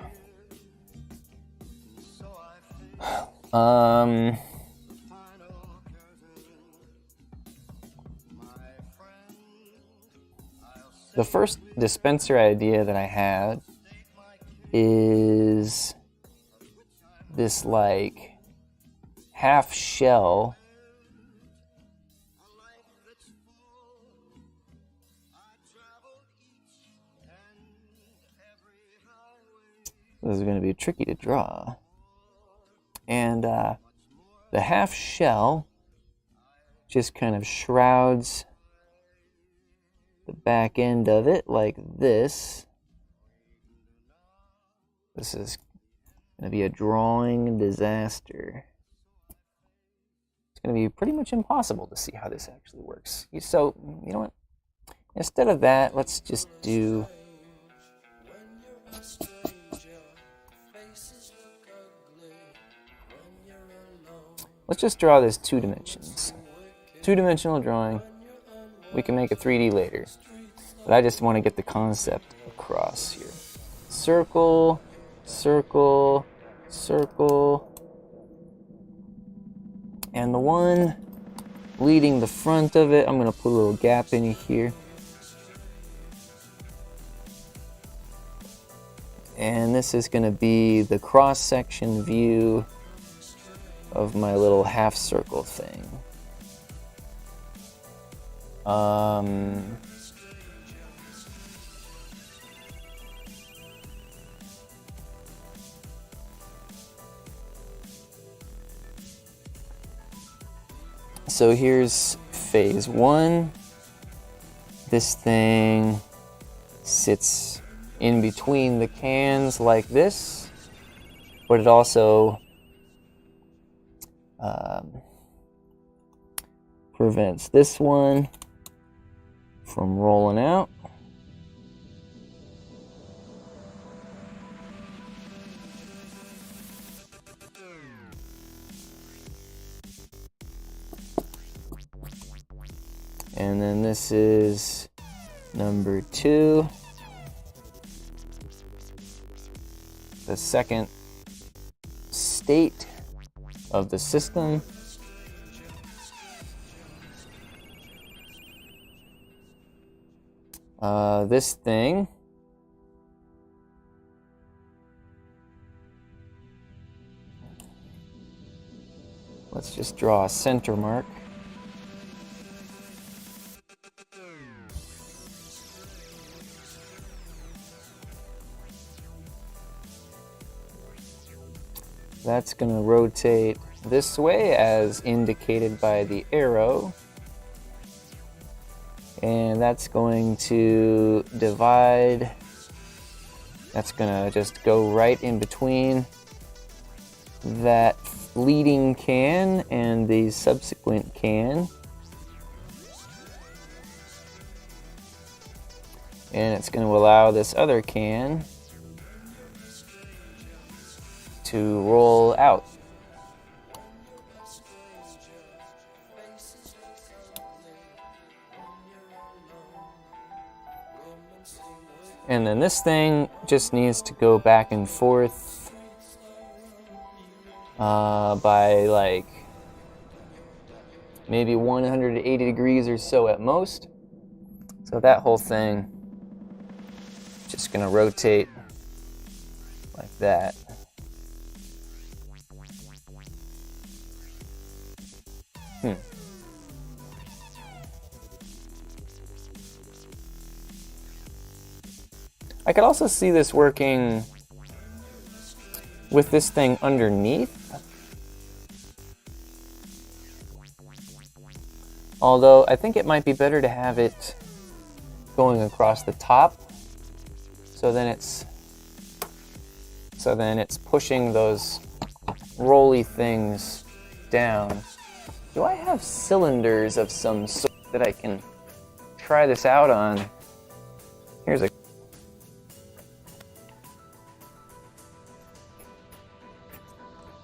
The first dispenser idea that I had is this like half shell This is going to be tricky to draw. And the half shell just kind of shrouds the back end of it like this. This is going to be a drawing disaster. It's going to be pretty much impossible to see how this actually works. So, you know what? Instead of that, let's just do... Let's just draw this 2 dimensions. 2-dimensional drawing. We can make a 3D later. But I just want to get the concept across here. Circle, circle, circle. And the one leading the front of it, I'm going to put a little gap in here. And this is going to be the cross-section view of my little half circle thing. So here's phase 1. This thing sits in between the cans like this, but it also prevents this one from rolling out. And then this is number 2. The second state of the system. This thing let's just draw a center mark. That's going to rotate this way as indicated by the arrow. And that's going to divide. That's going to just go right in between that leading can and the subsequent can. And it's going to allow this other can to roll out. And then this thing just needs to go back and forth by like maybe 180 degrees or so at most. So that whole thing just gonna rotate like that. I could also see this working with this thing underneath. Although I think it might be better to have it going across the top. So then it's pushing those rolly things down. Do I have cylinders of some sort that I can try this out on? Here's a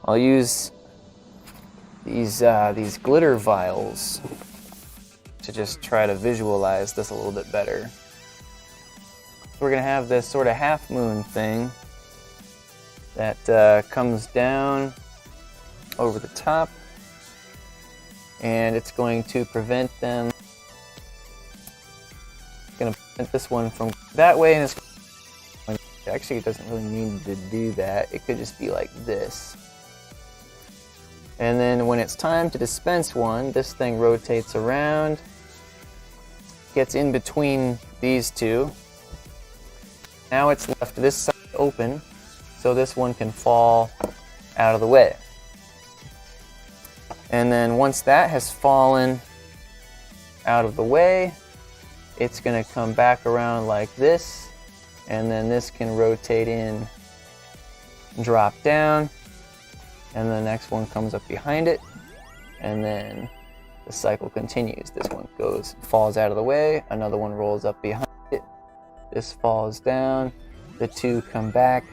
I'll use these glitter vials to just try to visualize this a little bit better. So we're gonna have this sort of half moon thing that comes down over the top, and it's going to prevent them. It's gonna prevent this one from that way, and actually it doesn't really need to do that. It could just be like this. And then when it's time to dispense one, this thing rotates around, gets in between these two. Now it's left this side open, so this one can fall out of the way. And then once that has fallen out of the way, it's going to come back around like this, and then this can rotate in drop down, and the next one comes up behind it, and then the cycle continues. This one falls out of the way, another one rolls up behind it, this falls down, the two come back,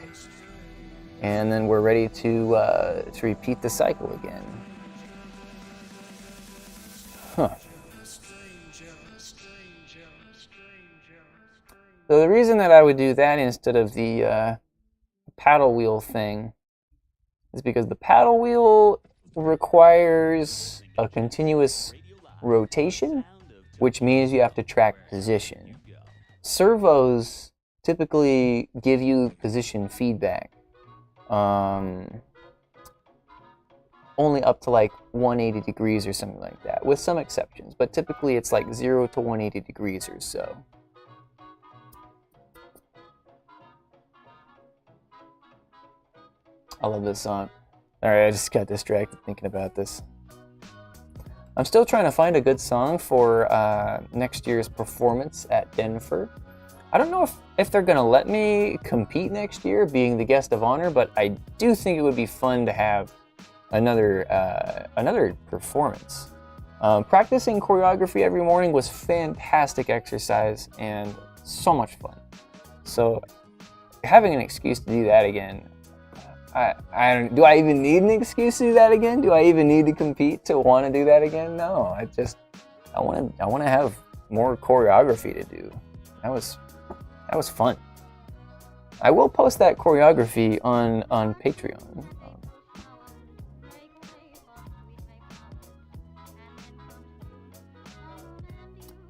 and then we're ready to repeat the cycle again. Huh. So the reason that I would do that instead of the paddle wheel thing is because the paddle wheel requires a continuous rotation, which means you have to track position. Servos typically give you position feedback, only up to like 180 degrees or something like that, with some exceptions, but typically it's like 0 to 180 degrees or so. I love this song. Alright, I just got distracted thinking about this. I'm still trying to find a good song for next year's performance at Denver. I don't know if they're going to let me compete next year, being the guest of honor, but I do think it would be fun to have another performance. Practicing choreography every morning was fantastic exercise and so much fun. So having an excuse to do that again, do I even need an excuse to do that again? Do I even need to compete to want to do that again? No, I want to have more choreography to do. That was fun. I will post that choreography on Patreon.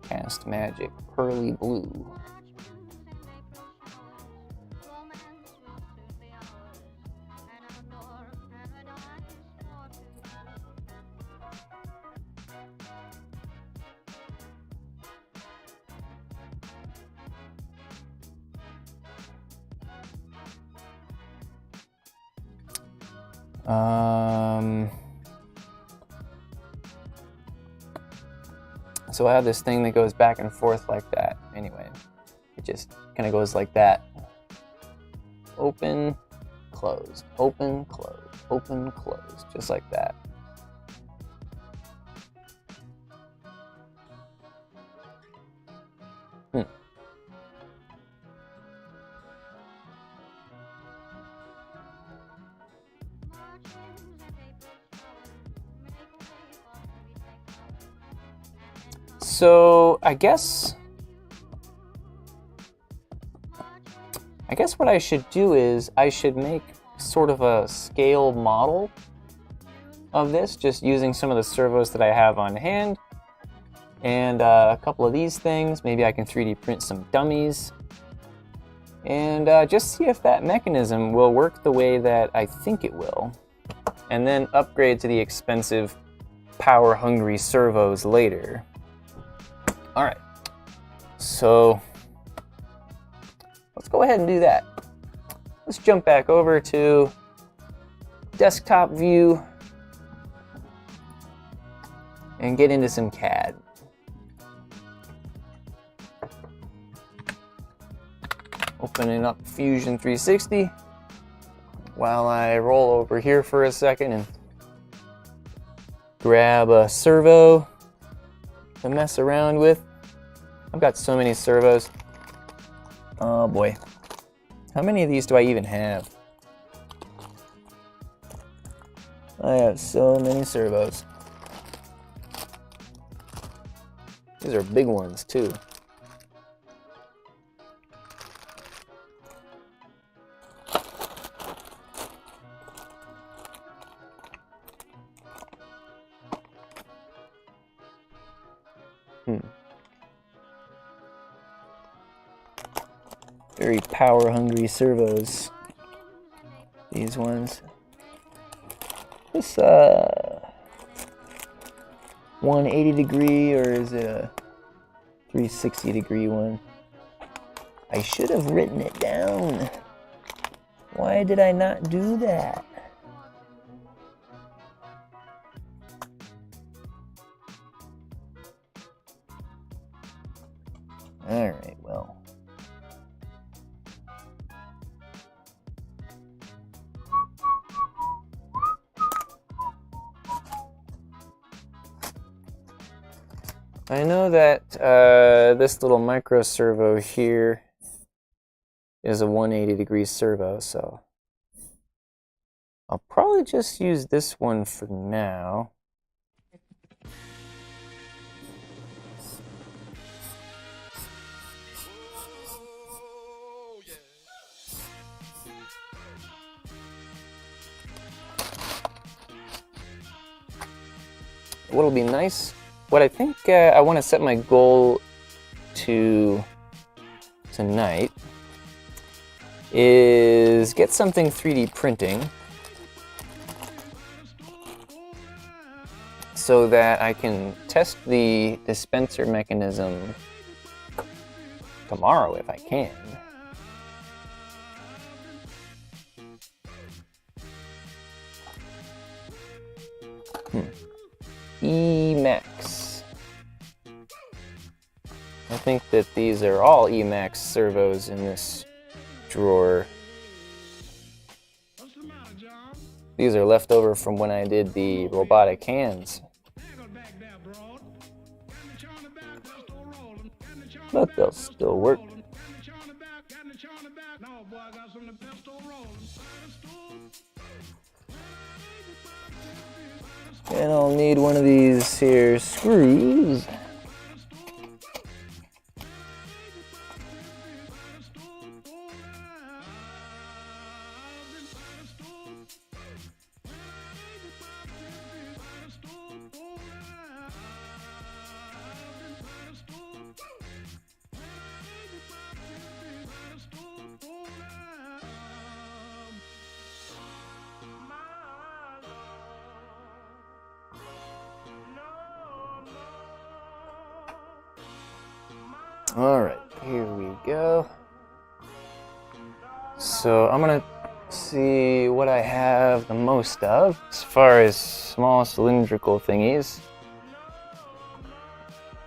Cast Magic Pearly Blue. So I have this thing that goes back and forth like that. Anyway, it just kind of goes like that. Open, close, open, close, open, close, just like that. So I guess what I should do is I should make sort of a scale model of this, just using some of the servos that I have on hand and a couple of these things. Maybe I can 3D print some dummies and just see if that mechanism will work the way that I think it will, and then upgrade to the expensive power-hungry servos later. Alright, so let's go ahead and do that. Let's jump back over to desktop view and get into some CAD. Opening up Fusion 360 while I roll over here for a second and grab a servo to mess around with. I've got so many servos. Oh boy. How many of these do I even have? I have so many servos. These are big ones too. Very power-hungry servos. These ones. This 180 degree, or is it a 360 degree one? I should have written it down. Why did I not do that? Alright, well. I know that this little micro servo here is a 180-degree servo, so I'll probably just use this one for now. What'll be nice, what I think I want to set my goal to tonight is get something 3D printing so that I can test the dispenser mechanism tomorrow if I can. Emax. I think that these are all Emax servos in this drawer. These are left over from when I did the robotic hands. But they'll still work. And I'll need one of these here screws. Alright, here we go. So I'm gonna see what I have the most of as far as small cylindrical thingies.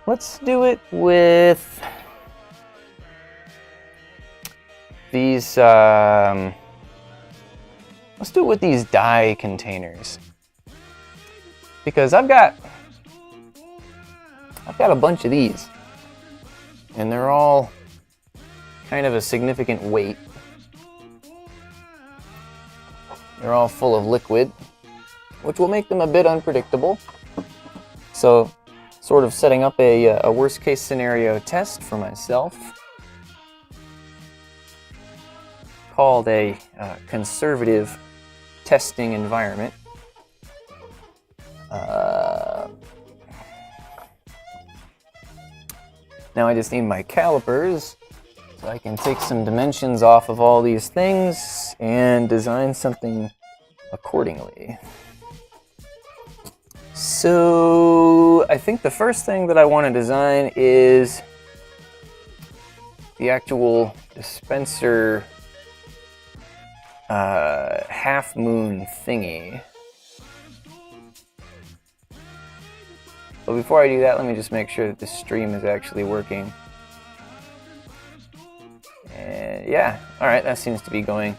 Let's do it with these, let's do it with these die containers. Because I've got a bunch of these. And they're all kind of a significant weight. They're all full of liquid, which will make them a bit unpredictable. So, sort of setting up a worst case scenario test for myself, called a conservative testing environment. Now I just need my calipers so I can take some dimensions off of all these things and design something accordingly. So I think the first thing that I want to design is the actual dispenser half moon thingy. But before I do that, let me just make sure that the stream is actually working. And yeah, alright, that seems to be going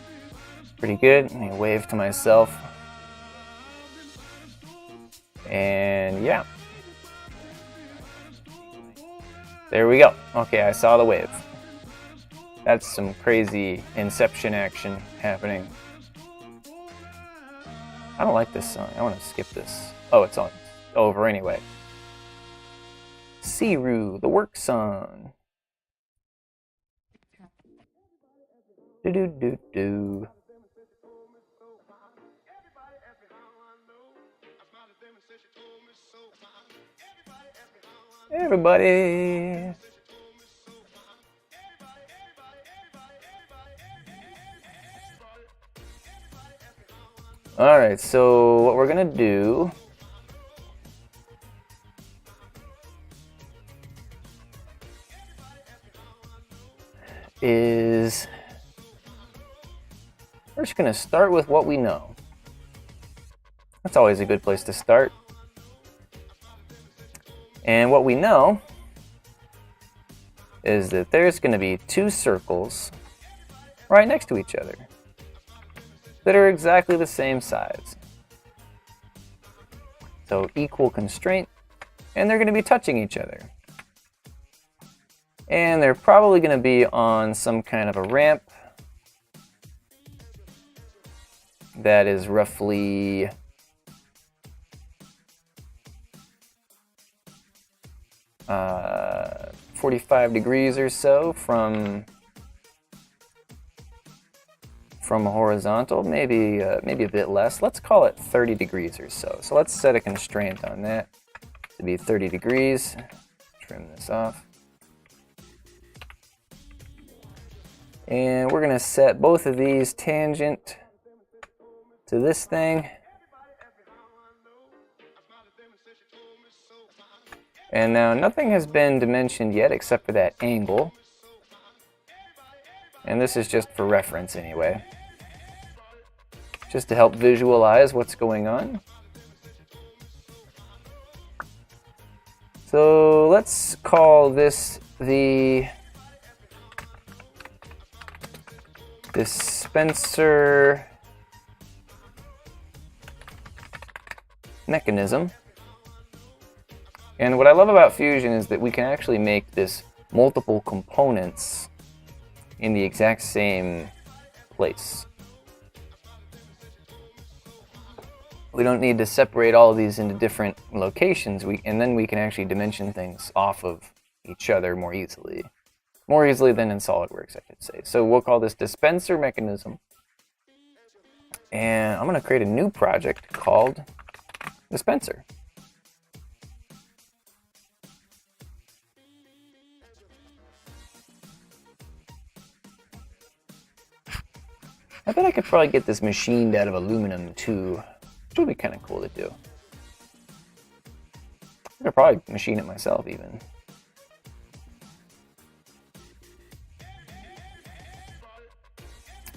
pretty good. Let me wave to myself. And yeah. There we go. Okay, I saw the wave. That's some crazy Inception action happening. I don't like this song. I want to skip this. Oh, it's on. Over anyway. Siru, the work song. Do do do do. Everybody. All right, so what we're gonna do is we're just going to start with what we know. That's always a good place to start. And what we know is that there's going to be two circles right next to each other that are exactly the same size. So equal constraint, and they're going to be touching each other. And they're probably going to be on some kind of a ramp that is roughly 45 degrees or so from a horizontal, maybe a bit less. Let's call it 30 degrees or so. So let's set a constraint on that to be 30 degrees. Trim this off. And we're going to set both of these tangent to this thing. And now nothing has been dimensioned yet except for that angle. And this is just for reference anyway. Just to help visualize what's going on. So let's call this the dispenser mechanism. And what I love about Fusion is that we can actually make this multiple components in the exact same place. We don't need to separate all of these into different locations, and then we can actually dimension things off of each other more easily. More easily than in SolidWorks, I should say. So we'll call this dispenser mechanism. And I'm going to create a new project called dispenser. I bet I could probably get this machined out of aluminum too, which would be kind of cool to do. I could probably machine it myself even.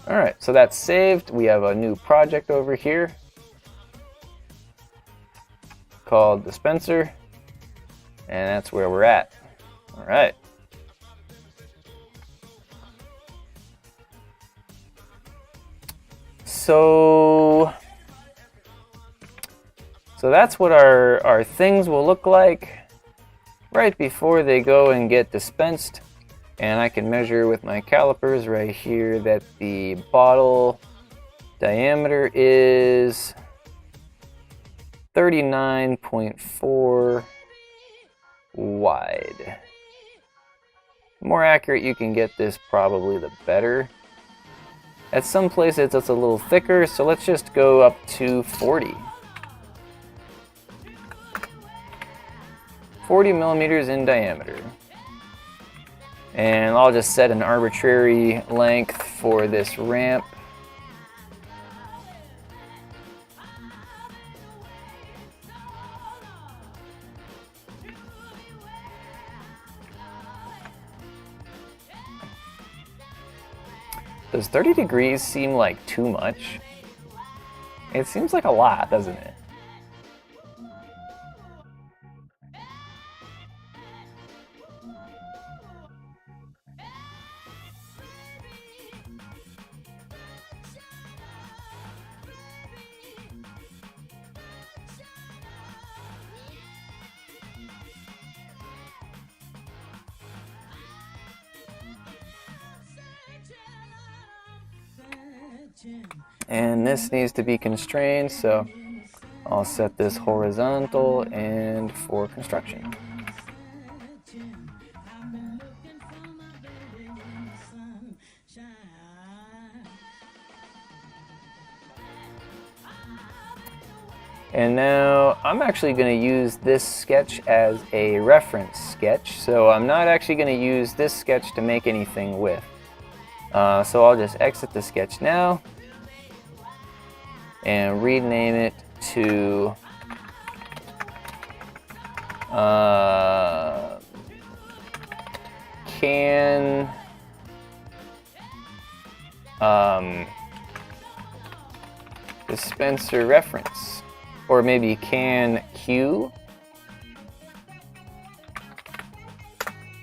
Alright, so that's saved. We have a new project over here called dispenser, and that's where we're at. Alright. So that's what our things will look like right before they go and get dispensed. And I can measure with my calipers right here that the bottle diameter is 39.4 wide. The more accurate you can get this, probably the better. At some places it's a little thicker, so let's just go up to 40. 40 millimeters in diameter. And I'll just set an arbitrary length for this ramp. Does 30 degrees seem like too much? It seems like a lot, doesn't it? And this needs to be constrained, so I'll set this horizontal and for construction. And now I'm actually going to use this sketch as a reference sketch, so I'm not actually going to use this sketch to make anything with. So I'll just exit the sketch now and rename it to can dispenser reference, or maybe can Q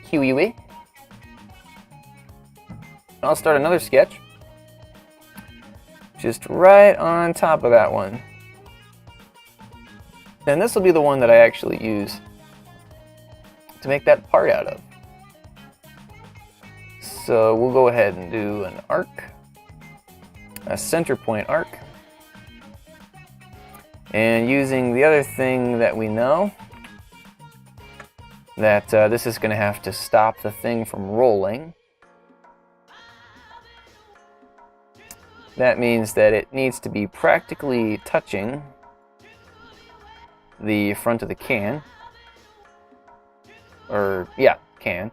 QUE. I'll start another sketch just right on top of that one. And this will be the one that I actually use to make that part out of. So we'll go ahead and do an arc, a center point arc. And using the other thing that we know, that this is going to have to stop the thing from rolling. That means that it needs to be practically touching the front of the can. Or, yeah, can.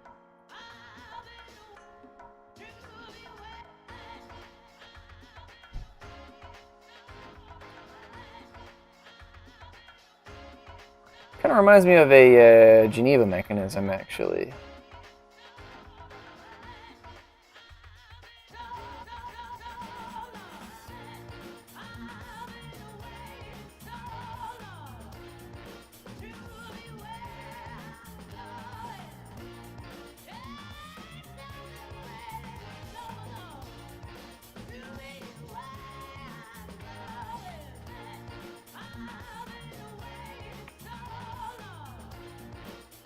Kind of reminds me of a Geneva mechanism, actually.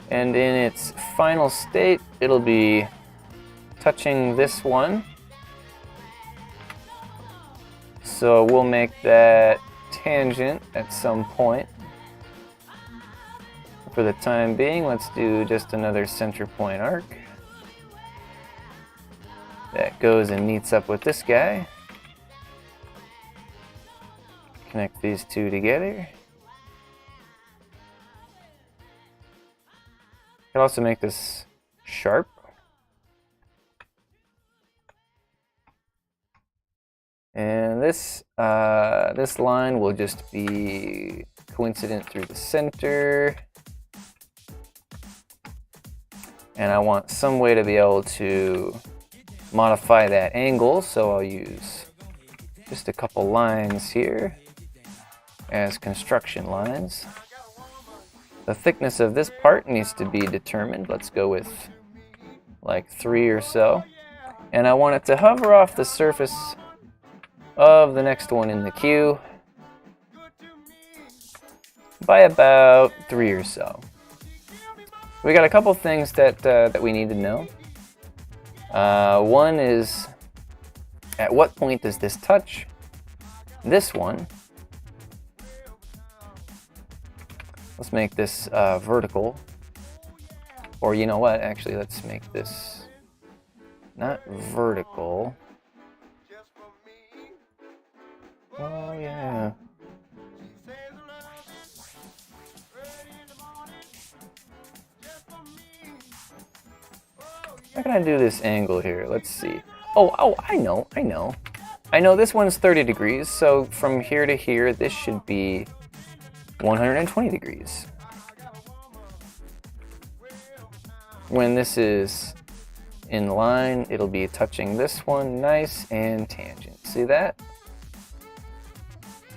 And in its final state, it'll be touching this one. So we'll make that tangent at some point. For the time being, let's do just another center point arc. That goes and meets up with this guy. Connect these two together. Could also make this sharp. And this this line will just be coincident through the center. And I want some way to be able to modify that angle, so I'll use just a couple lines here as construction lines. The thickness of this part needs to be determined. Let's go with like 3 or so. And I want it to hover off the surface of the next one in the queue by about 3 or so. We got a couple things that we need to know. One is, at what point does this touch this one? Let's make this vertical. Or you know what, actually let's make this not vertical. Oh yeah. How can I do this angle here? Let's see. Oh, I know. I know this one's 30 degrees, so from here to here, this should be 120 degrees. When this is in line, it'll be touching this one, nice and tangent. See that?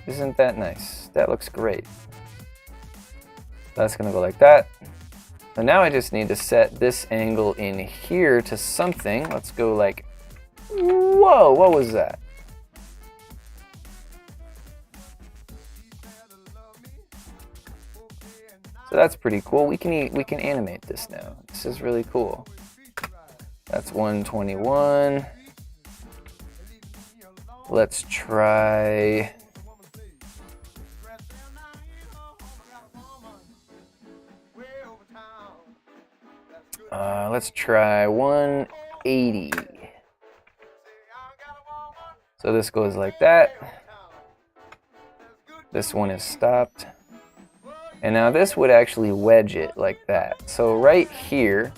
Isn't that nice? That looks great. That's gonna go like that. So now I just need to set this angle in here to something. Let's go like, whoa, what was that? So that's pretty cool. We can animate this now. This is really cool. That's 121. Let's try. Let's try 180. So this goes like that. This one is stopped. And now this would actually wedge it like that. So right here,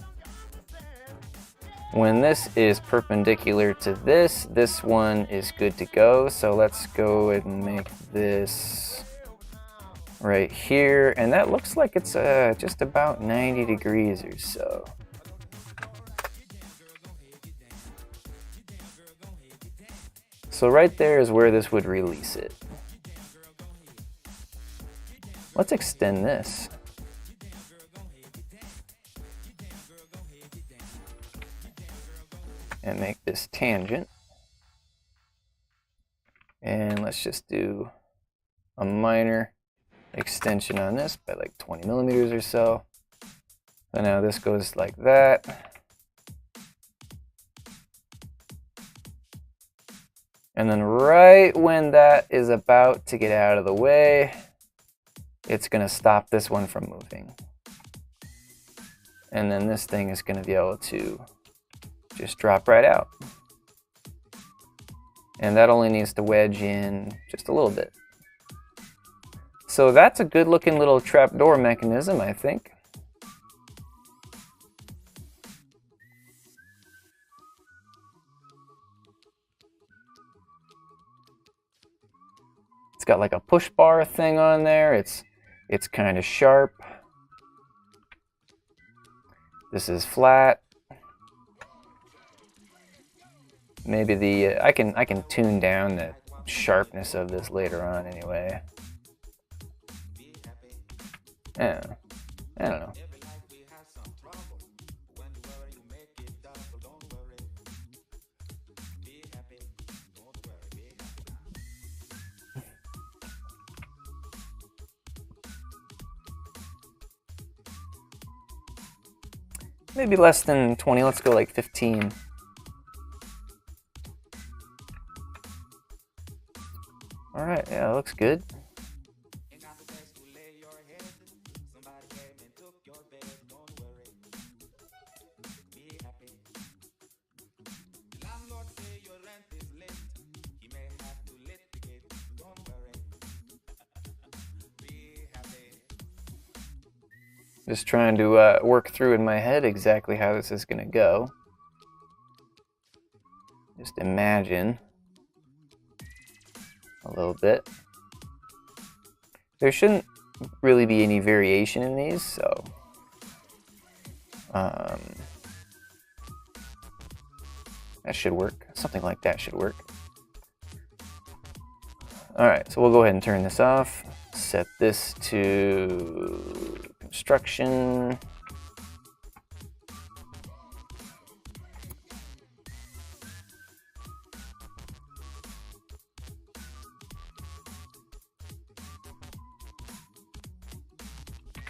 when this is perpendicular to this, this one is good to go. So let's go and make this right here. And that looks like it's just about 90 degrees or so. So right there is where this would release it. Let's extend this. And make this tangent. And let's just do a minor extension on this by like 20 millimeters or so. So now this goes like that. And then right when that is about to get out of the way, it's going to stop this one from moving. And then this thing is going to be able to just drop right out. And that only needs to wedge in just a little bit. So that's a good looking little trapdoor mechanism, I think. It's got like a push bar thing on there. It's kind of sharp. This is flat. Maybe the I can tune down the sharpness of this later on anyway. Yeah, I don't know. Maybe less than 20, let's go like 15. All right, yeah, that looks good. Just trying to work through in my head exactly how this is going to go. Just imagine a little bit. There shouldn't really be any variation in these, so that should work. Something like that should work. Alright, so we'll go ahead and turn this off. Set this to construction.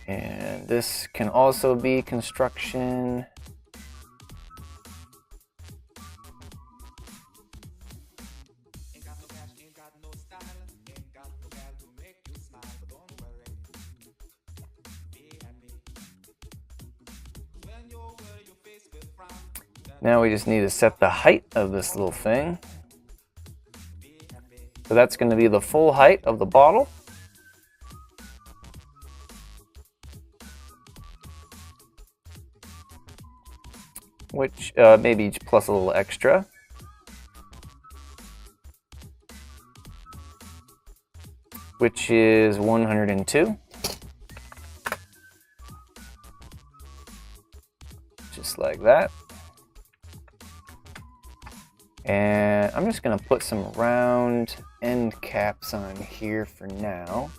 And this can also be construction. Now we just need to set the height of this little thing. So that's going to be the full height of the bottle. Which maybe plus a little extra. Which is 102. Just like that. And I'm just going to put some round end caps on here for now.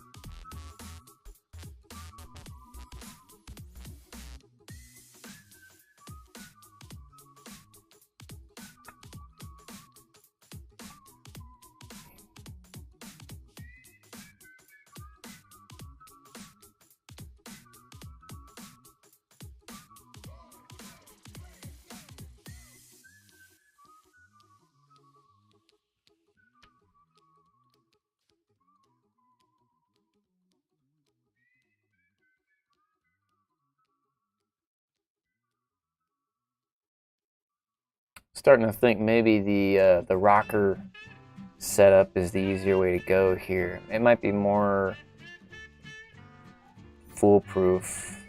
Starting to think maybe the rocker setup is the easier way to go here. It might be more foolproof.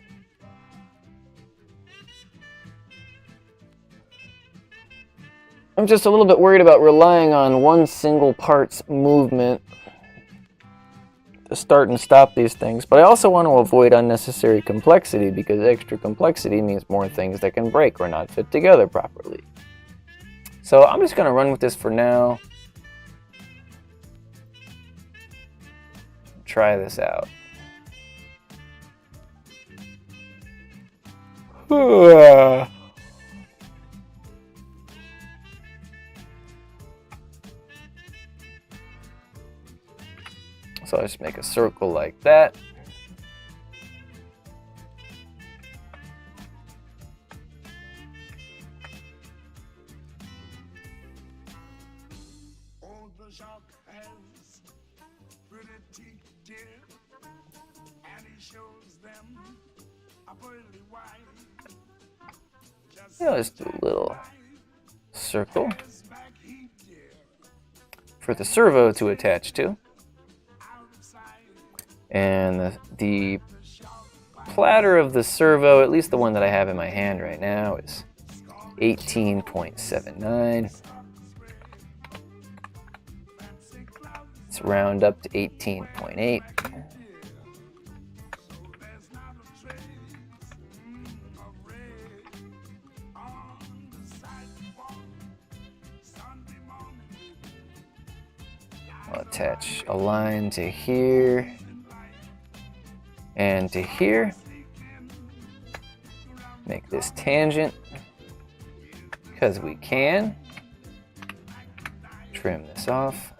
I'm just a little bit worried about relying on one single part's movement to start and stop these things, but I also want to avoid unnecessary complexity because extra complexity means more things that can break or not fit together properly. So I'm just going to run with this for now. Try this out. So I just make a circle like that. Yeah, let's do a little circle for the servo to attach to. And the platter of the servo, at least the one that I have in my hand right now, is 18.79. Let's round up to 18.8. I'll attach a line to here and to here. Make this tangent because we can. Trim this off.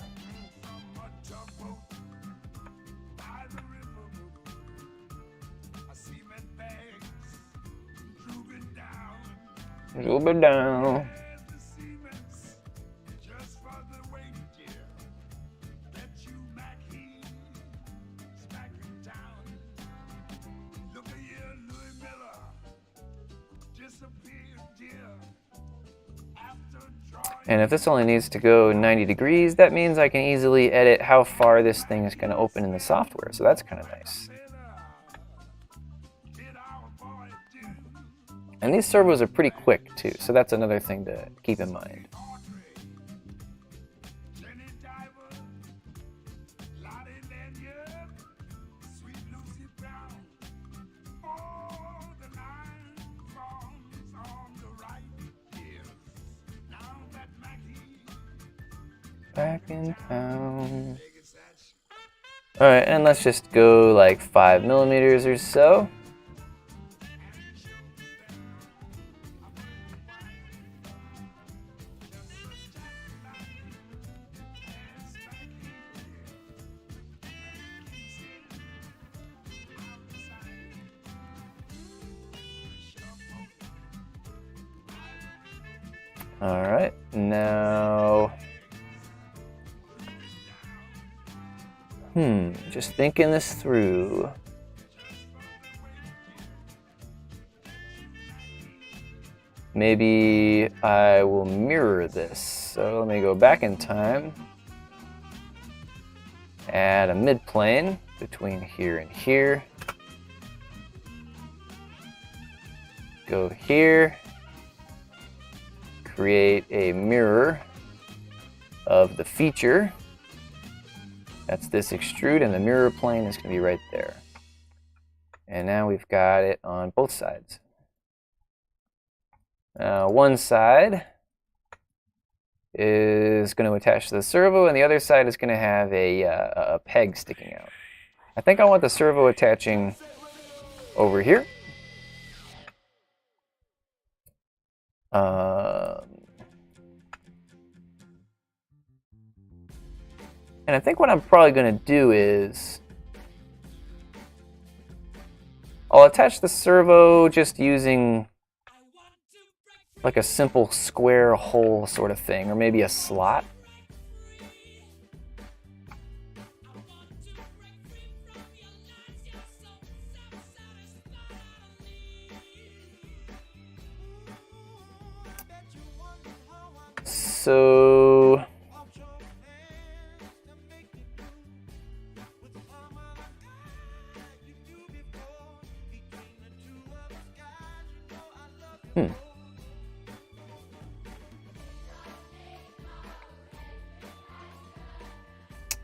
Drop it down. And if this only needs to go 90 degrees, that means I can easily edit how far this thing is going to open in the software. So that's kind of nice. And these servos are pretty quick too, so that's another thing to keep in mind. Back in town. Alright, and let's just go like 5 millimeters or so. Alright, now... just thinking this through. Maybe I will mirror this. So let me go back in time. Add a midplane between here and here. Go here. Create a mirror of the feature. That's this extrude, and the mirror plane is going to be right there. And now we've got it on both sides. One side is going to attach to the servo, and the other side is going to have a peg sticking out. I think I want the servo attaching over here. And I think what I'm probably going to do is I'll attach the servo just using like a simple square hole sort of thing, or maybe a slot. So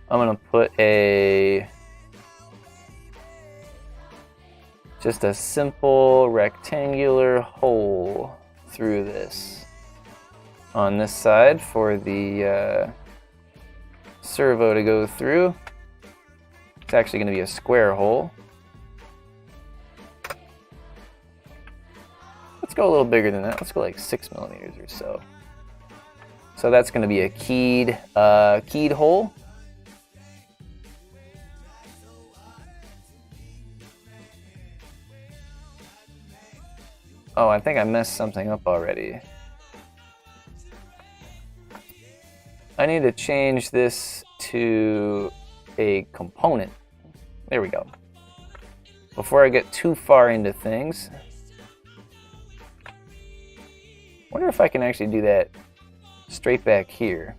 I'm gonna put just a simple rectangular hole through this on this side for the servo to go through. It's actually going to be a square hole. Let's go a little bigger than that. Let's go like 6 millimeters or so. So that's going to be a keyed hole. Oh, I think I messed something up already. I need to change this to a component. There we go. before I get too far into things, wonder if I can actually do that straight back here.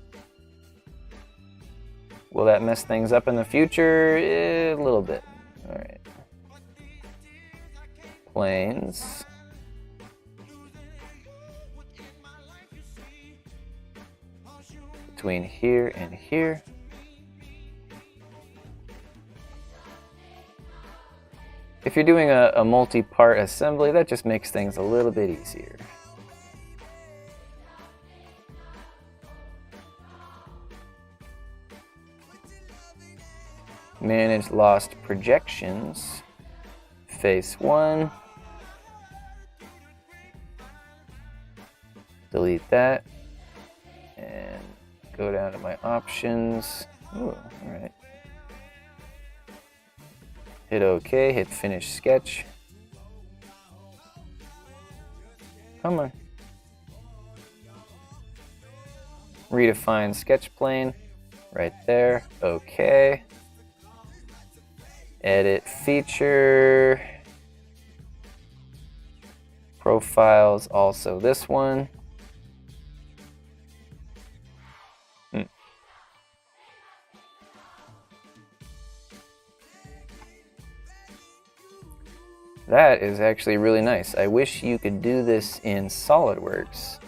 Will that mess things up in the future? A little bit. All right. Planes. Between here and here. If you're doing a multi-part assembly, that just makes things a little bit easier. Manage lost projections. Face 1. Delete that. And go down to my options. Ooh, alright. Hit OK, hit finish sketch. Come on. Redefine sketch plane. Right there. OK. Edit feature. Profiles, also this one. That is actually really nice. I wish you could do this in SolidWorks.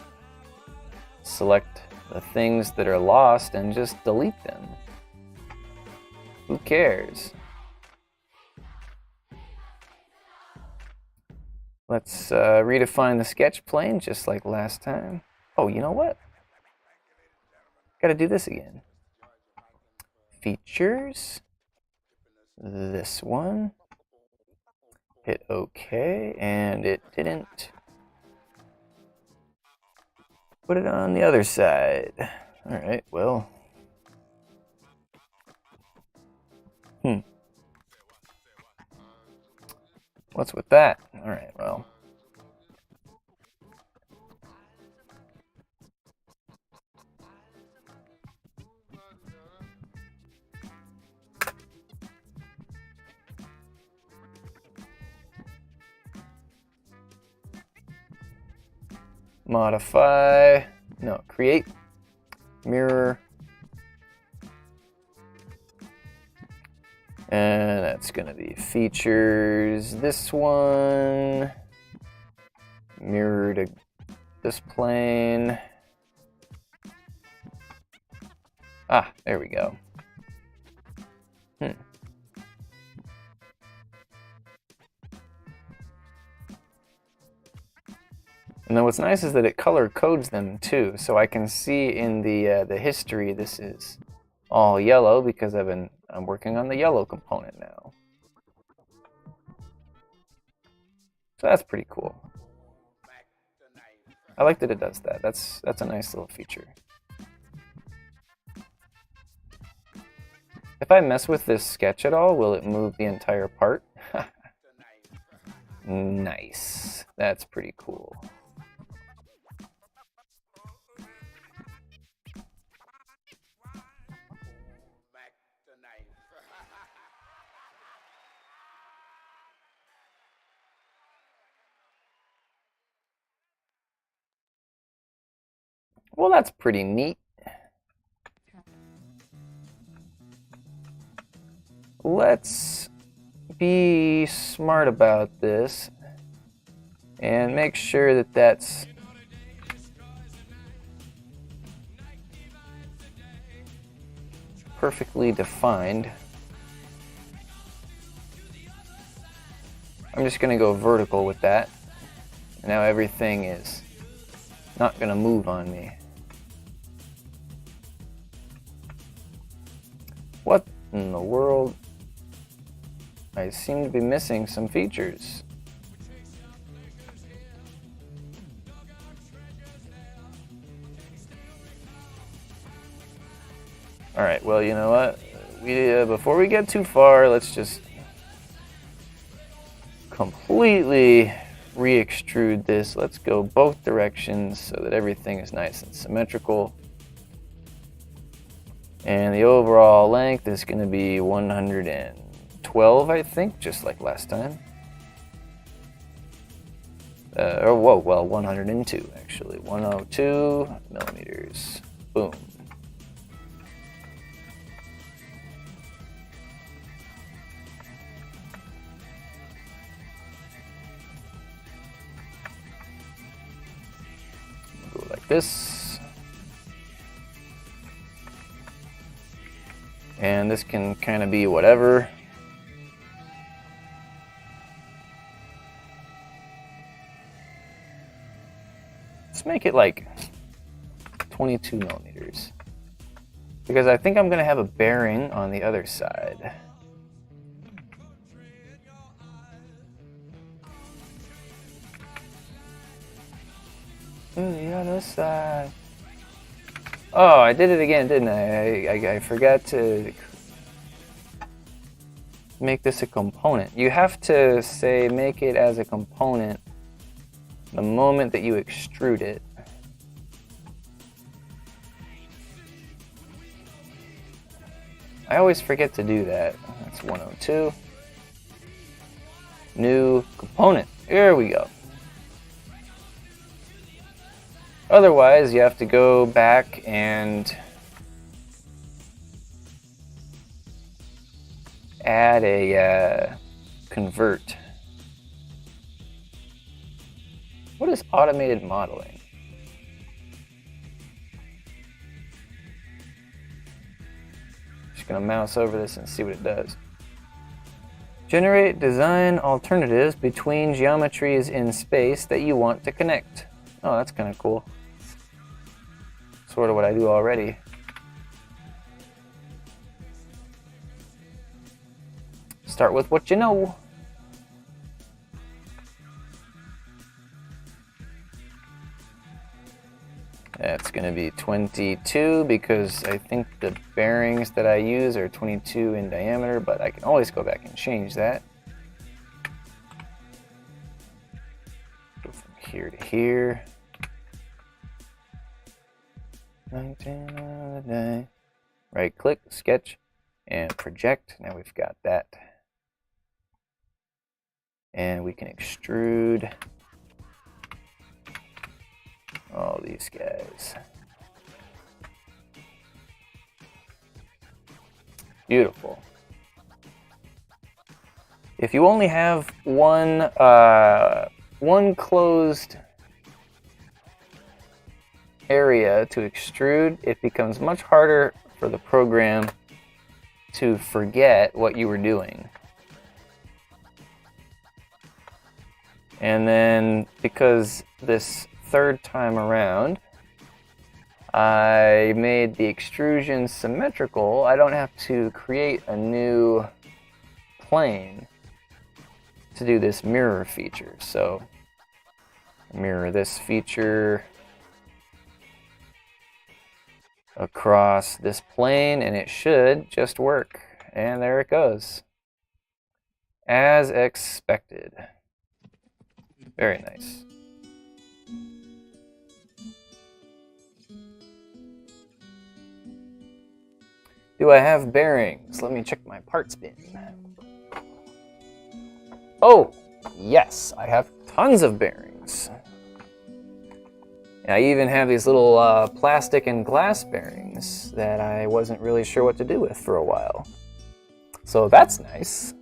Select the things that are lost and just delete them. Who cares? Let's redefine the sketch plane just like last time. Oh, you know what? Gotta do this again. Features. This one. Hit OK, and it didn't. Put it on the other side. All right, well. What's with that? All right, well. Modify, no, create, mirror, and that's going to be features, this one, mirror to this plane. Ah, there we go. And then what's nice is that it color codes them too, so I can see in the history this is all yellow because I'm working on the yellow component now. So that's pretty cool. I like that it does that. That's a nice little feature. If I mess with this sketch at all, will it move the entire part? Nice. That's pretty cool. Well, that's pretty neat. Let's be smart about this and make sure that that's perfectly defined. I'm just going to go vertical with that. Now everything is not going to move on me. What in the world? I seem to be missing some features. Alright, well, you know what? Before we get too far, let's just completely re-extrude this. Let's go both directions so that everything is nice and symmetrical. And the overall length is going to be 120 12, I think, just like last time. Oh, whoa, well, 102 actually. 102 millimeters. Boom. Go like this. And this can kind of be whatever. Let's make it like 22 millimeters. Because I think I'm going to have a bearing on the other side. The other side. Oh, I did it again, didn't I? I forgot to make this a component. You have to say make it as a component the moment that you extrude it. I always forget to do that. That's 102. New component. Here we go. Otherwise, you have to go back and add a convert. What is automated modeling? Just gonna mouse over this and see what it does. Generate design alternatives between geometries in space that you want to connect. Oh, that's kind of cool. Sort of what I do already. Start with what you know. That's going to be 22 because I think the bearings that I use are 22 in diameter, but I can always go back and change that. Go from here to here. 19 of the day. Right click, sketch, and project. Now we've got that. And we can extrude all these guys. Beautiful. If you only have one closed area to extrude, it becomes much harder for the program to forget what you were doing. And then because this third time around I made the extrusion symmetrical, I don't have to create a new plane to do this mirror feature. So mirror this feature across this plane and it should just work. And there it goes. As expected. Very nice. Do I have bearings? Let me check my parts bin. Oh, yes, I have tons of bearings. And I even have these little plastic and glass bearings that I wasn't really sure what to do with for a while. So that's nice.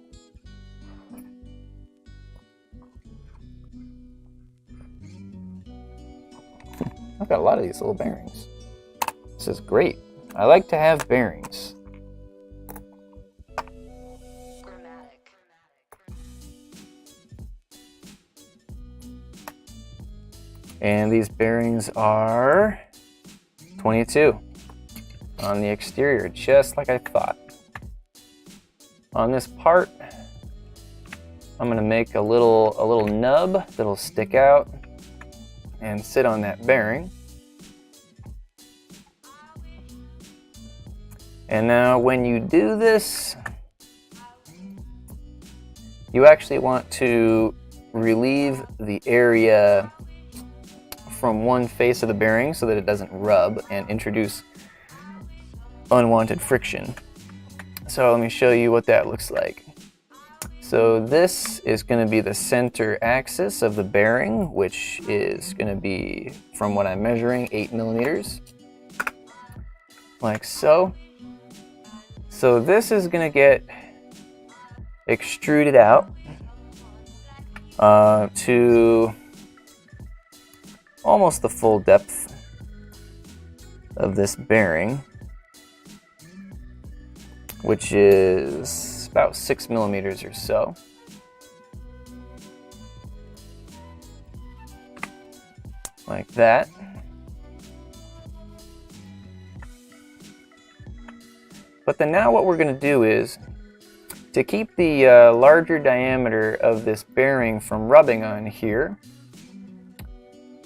I've got a lot of these little bearings. This is great. I like to have bearings. And these bearings are 22 on the exterior, just like I thought. On this part, I'm gonna make a little nub that'll stick out and sit on that bearing. And now when you do this, you actually want to relieve the area from one face of the bearing so that it doesn't rub and introduce unwanted friction. So let me show you what that looks like. So this is going to be the center axis of the bearing, which is going to be, from what I'm measuring, 8 millimeters. Like so. So this is going to get extruded out to almost the full depth of this bearing, which is about 6 millimeters or so. Like that. But then now what we're going to do is, to keep the larger diameter of this bearing from rubbing on here,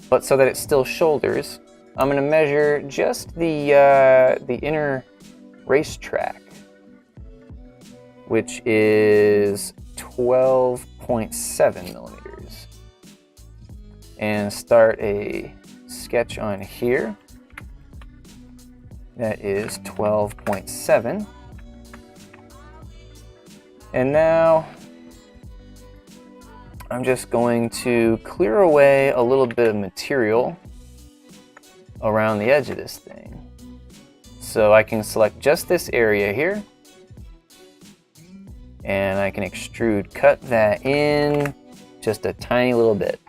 but so that it still shoulders, I'm going to measure just the inner racetrack, which is 12.7 millimeters, and start a sketch on here. That is 12.7. And now I'm just going to clear away a little bit of material around the edge of this thing. So I can select just this area here, and I can extrude cut that in just a tiny little bit.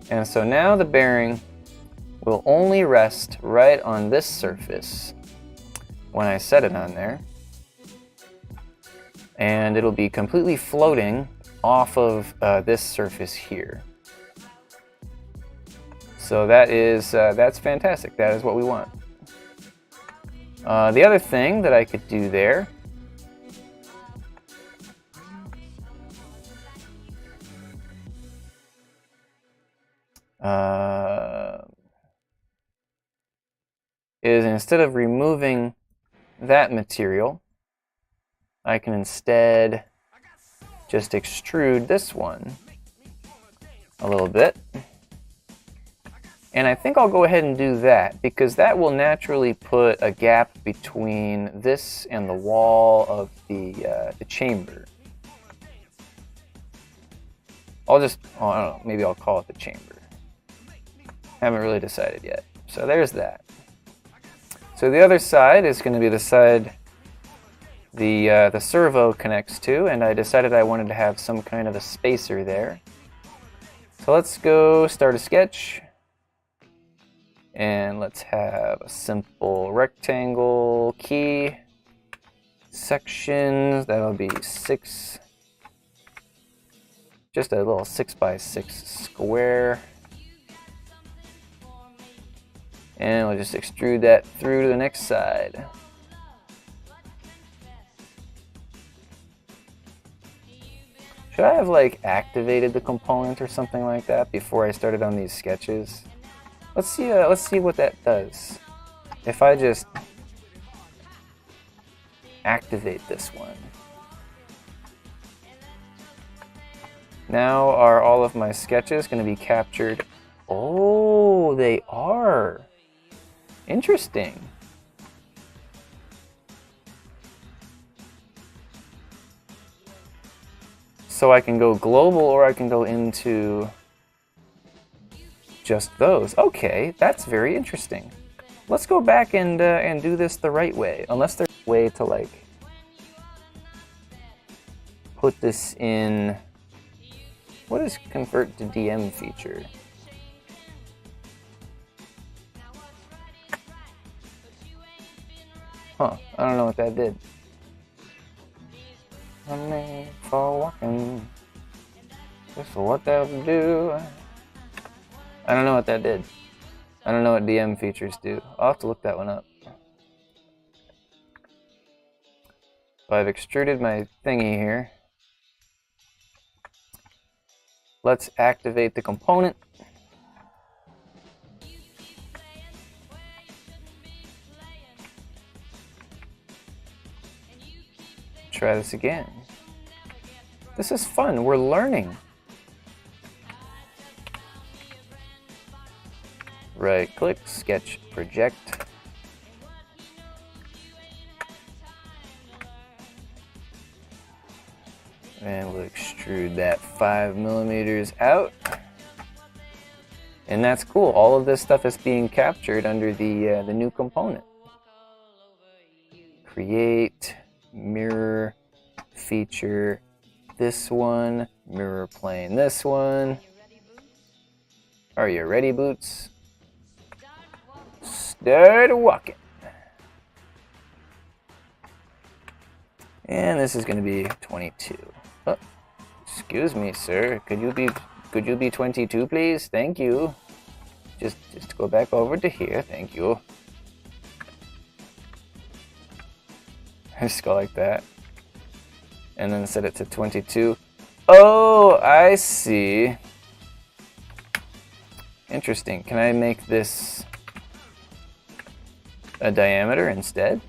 And so now the bearing will only rest right on this surface when I set it on there, and it'll be completely floating off of this surface here. So that is that's fantastic. That is what we want. The other thing that I could do there is, instead of removing that material, I can instead just extrude this one a little bit. And I think I'll go ahead and do that, because that will naturally put a gap between this and the wall of the chamber. I don't know, maybe I'll call it the chamber. Haven't really decided yet. So there's that. So the other side is going to be the side the servo connects to, and I decided I wanted to have some kind of a spacer there. So let's go start a sketch, and let's have a simple rectangle key sections. That'll be 6, just a little 6x6 square. And we'll just extrude that through to the next side. Should I have like activated the component or something like that before I started on these sketches? Let's see what that does. If I just activate this one. Now are all of my sketches going to be captured? Oh, they are. Interesting. So I can go global, or I can go into just those. Okay, that's very interesting. Let's go back and do this the right way. Unless there's a way to like put this in. What is convert to DM feature? Huh, I don't know what that did. I'm made for walking. Just what that would do. I don't know what that did. I don't know what DM features do. I'll have to look that one up. So I've extruded my thingy here. Let's activate the component. Try this again. This is fun. We're learning. Right click, sketch, project. And extrude that 5 millimeters out. And that's cool. All of this stuff is being captured under the new component. Create, mirror, feature this one, mirror plane this one. Are you ready, Boots? Start walking. And this is going to be 22. Oh, excuse me, sir. Could you be 22, please? Thank you. Just go back over to here. Thank you. Just go like that. And then set it to 22. Oh, I see. Interesting. Can I make this a diameter instead?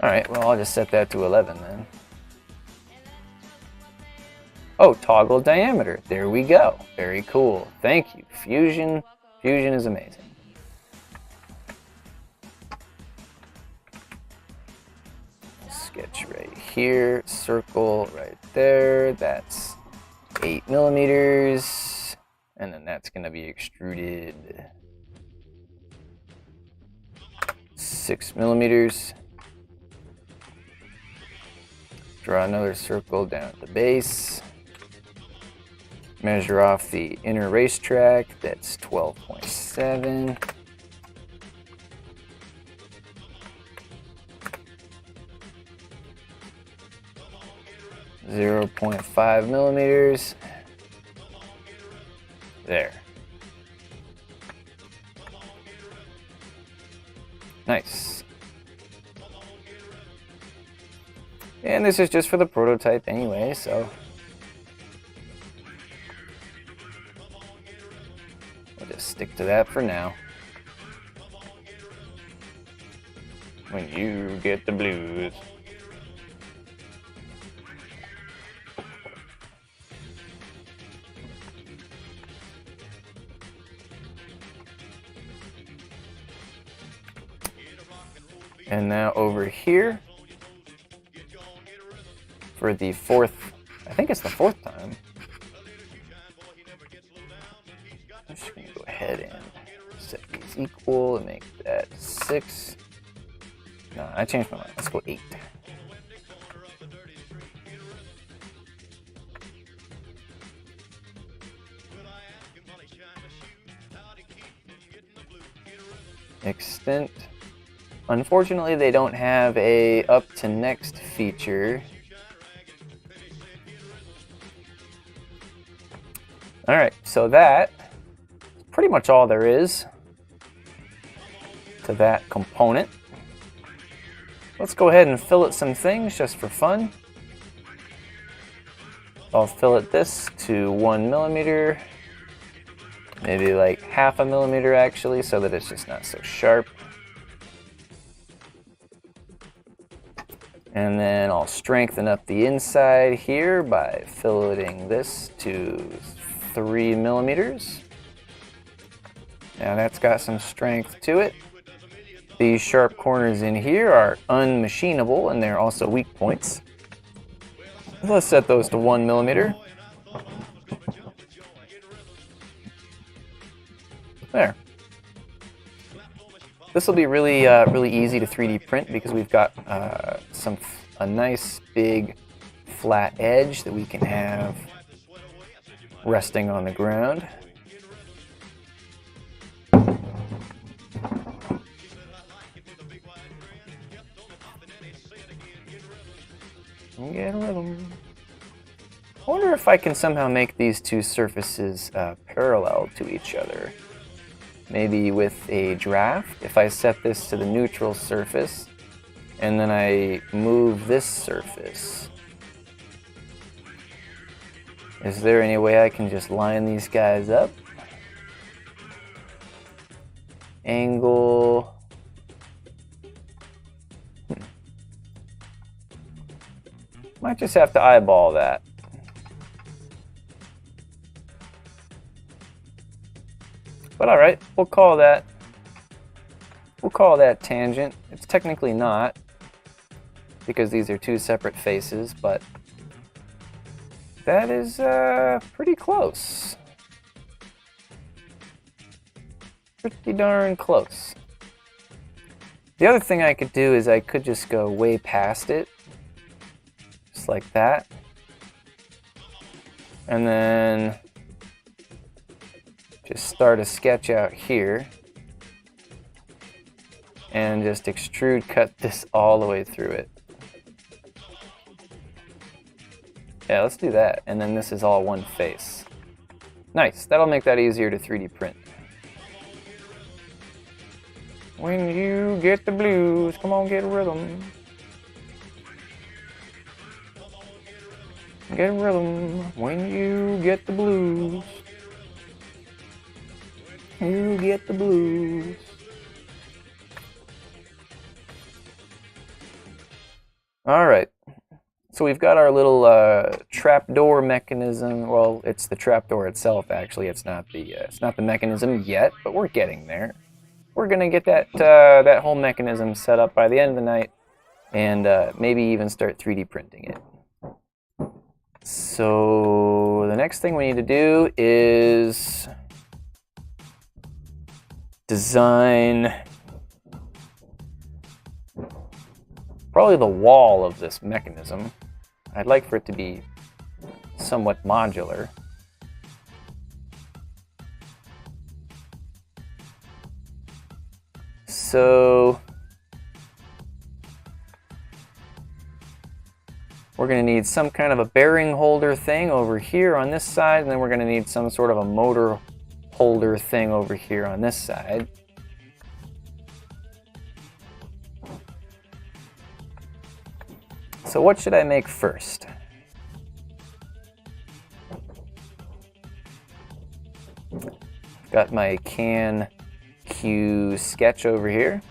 Alright, well, I'll just set that to 11 then. Oh, toggle diameter. There we go. Very cool. Thank you. Fusion. Fusion is amazing. Sketch right here. Circle right there. That's 8 millimeters. And then that's going to be extruded 6 millimeters. Draw another circle down at the base. Measure off the inner racetrack. That's 12.7. .5 millimeters. There. Nice. And this is just for the prototype anyway, so we'll just stick to that for now. When you get the blues. And now over here, for the fourth, I think it's the fourth time, I'm just going to go ahead and set these equal and make that 6. No, I changed my mind. Let's go 8. Extent. Unfortunately, they don't have a up to next feature. Alright, so that is pretty much all there is to that component. Let's go ahead and fillet some things just for fun. I'll fillet this to 1 millimeter, maybe like 1/2 millimeter actually, so that it's just not so sharp. And then I'll strengthen up the inside here by filleting this to 3 millimeters. Now that's got some strength to it. These sharp corners in here are unmachinable and they're also weak points. Let's set those to 1 millimeter. There. This will be really easy to 3D print because we've got a nice big flat edge that we can have resting on the ground. Get a rhythm. I wonder if I can somehow make these two surfaces parallel to each other. Maybe with a draft, if I set this to the neutral surface, and then I move this surface. Is there any way I can just line these guys up? Angle. Might just have to eyeball that. But alright, we'll call that tangent. It's technically not, because these are two separate faces, but that is pretty close. Pretty darn close. The other thing I could do is I could just go way past it, just like that. And then just start a sketch out here and just extrude cut this all the way through it. Yeah, let's do that. And then this is all one face. Nice, that'll make that easier to 3D print. When you get the blues, come on, get a rhythm. Get a rhythm when you get the blues. You get the blues. All right. So we've got our little trapdoor mechanism. Well, it's the trapdoor itself. Actually, it's not the mechanism yet, but we're getting there. We're gonna get that that whole mechanism set up by the end of the night, and maybe even start 3D printing it. So the next thing we need to do is design probably the wall of this mechanism. I'd like for it to be somewhat modular. So we're going to need some kind of a bearing holder thing over here on this side, and then we're going to need some sort of a motor holder thing over here on this side. So what should I make first? Got my CanQ sketch over here.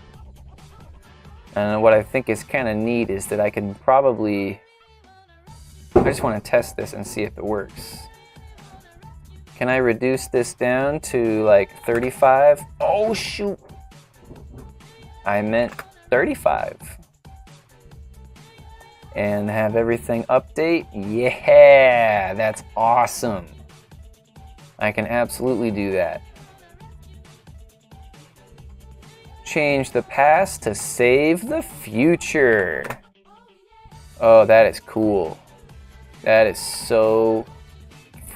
And what I think is kind of neat is that I can probably, I just want to test this and see if it works. Can I reduce this down to like 35? Oh shoot! I meant 35. And have everything update? Yeah, that's awesome. I can absolutely do that. Change the past to save the future. Oh, that is cool. That is so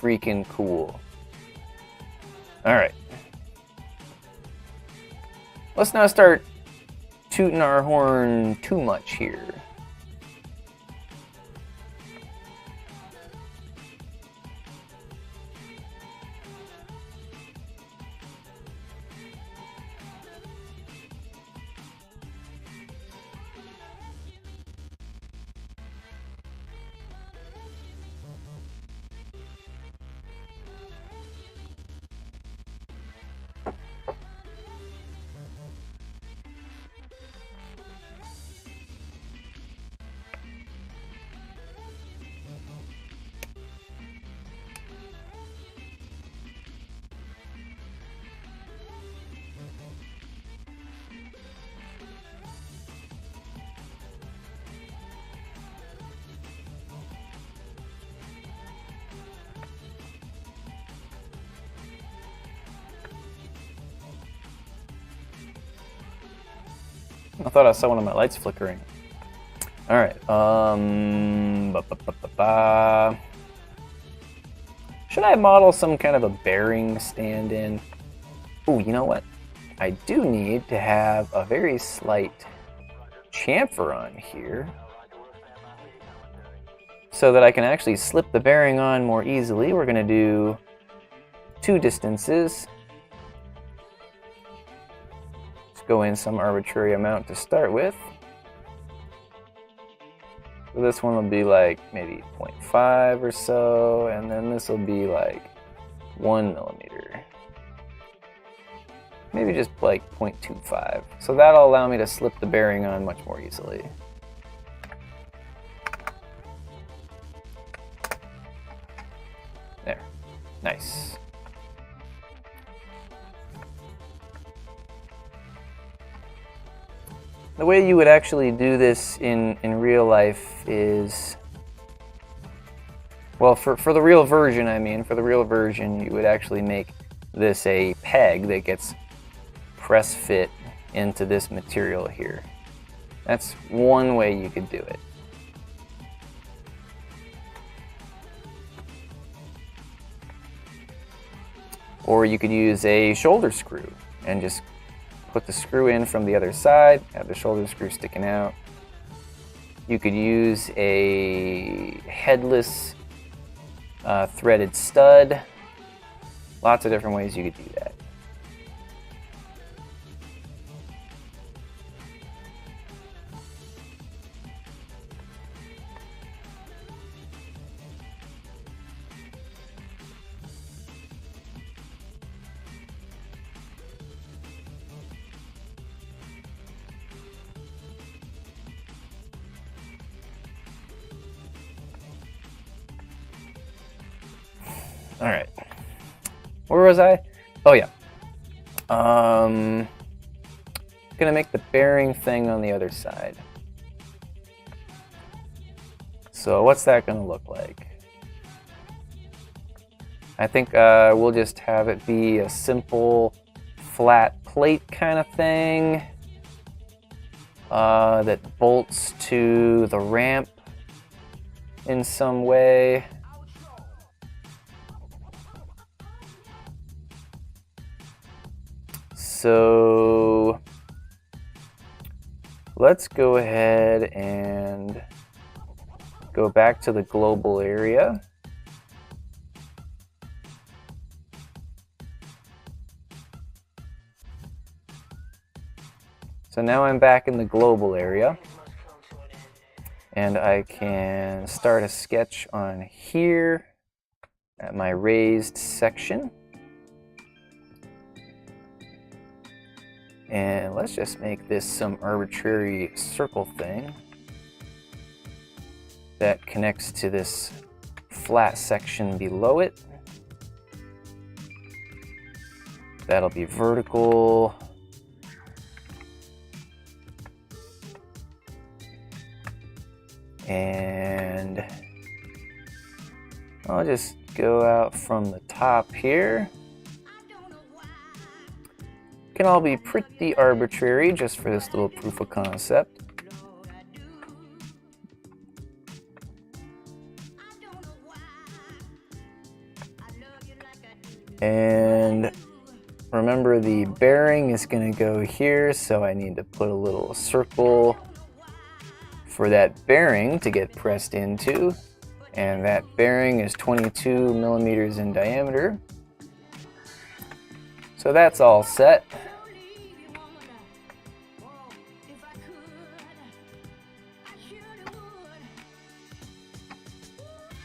freaking cool. All right. Let's not start tooting our horn too much here. I thought I saw one of my lights flickering. All right. Should I model some kind of a bearing stand-in? Oh, you know what? I do need to have a very slight chamfer on here so that I can actually slip the bearing on more easily. We're going to do 2 distances. Go in some arbitrary amount to start with. So this one will be like maybe 0.5 or so, and then this will be like 1 millimeter. Maybe just like 0.25. So that'll allow me to slip the bearing on much more easily. There. Nice. the way you would actually do this in real life is, well, for the real version, for the real version, you would actually make this a peg that gets press fit into this material here. That's one way you could do it. Or you could use a shoulder screw and just put the screw in from the other side, have the shoulder screw sticking out. You could use a headless threaded stud. Lots of different ways you could do that. All right, where was I? Oh yeah, gonna make the bearing thing on the other side. So what's that gonna look like? I think we'll just have it be a simple flat plate kind of thing that bolts to the ramp in some way. So let's go ahead and go back to the global area. So now I'm back in the global area, and I can start a sketch on here at my raised section. And let's just make this some arbitrary circle thing that connects to this flat section below it. That'll be vertical. And I'll just go out from the top here. Can all be pretty arbitrary just for this little proof of concept. And remember, the bearing is going to go here, so I need to put a little circle for that bearing to get pressed into. And that bearing is 22 millimeters in diameter. So that's all set.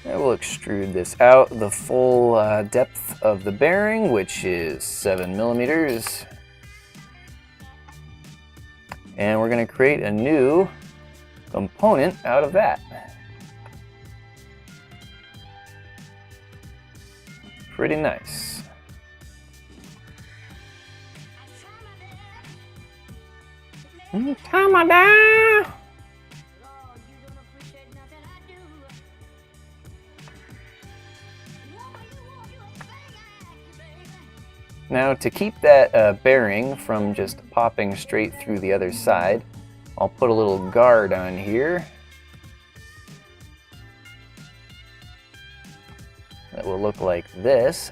And we'll extrude this out the full depth of the bearing, which is 7 millimeters. And we're going to create a new component out of that. Pretty nice. Tamada! Now, to keep that bearing from just popping straight through the other side, I'll put a little guard on here that will look like this.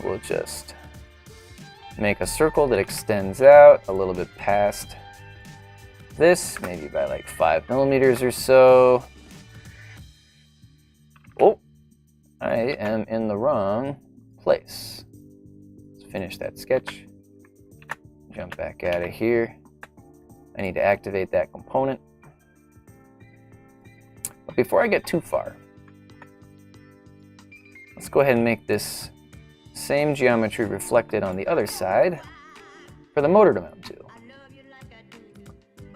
We'll just make a circle that extends out a little bit past this, maybe by like 5 millimeters or so. Oh, I am in the wrong place. Let's finish that sketch. Jump back out of here. I need to activate that component. But before I get too far, let's go ahead and make this same geometry reflected on the other side for the motor to mount to.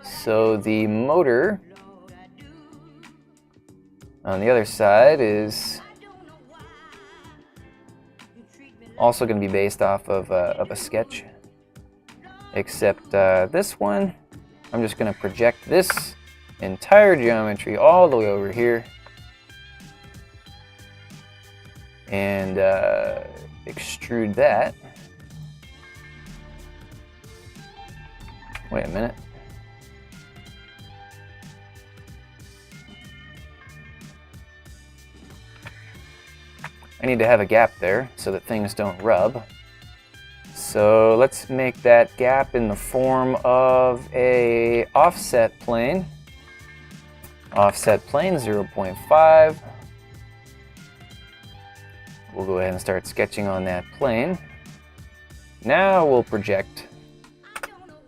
So the motor on the other side is also going to be based off of a sketch except this one, I'm just going to project this entire geometry all the way over here and extrude that. Wait a minute. I need to have a gap there so that things don't rub. So let's make that gap in the form of a offset plane. Offset plane 0.5. We'll go ahead and start sketching on that plane. Now we'll project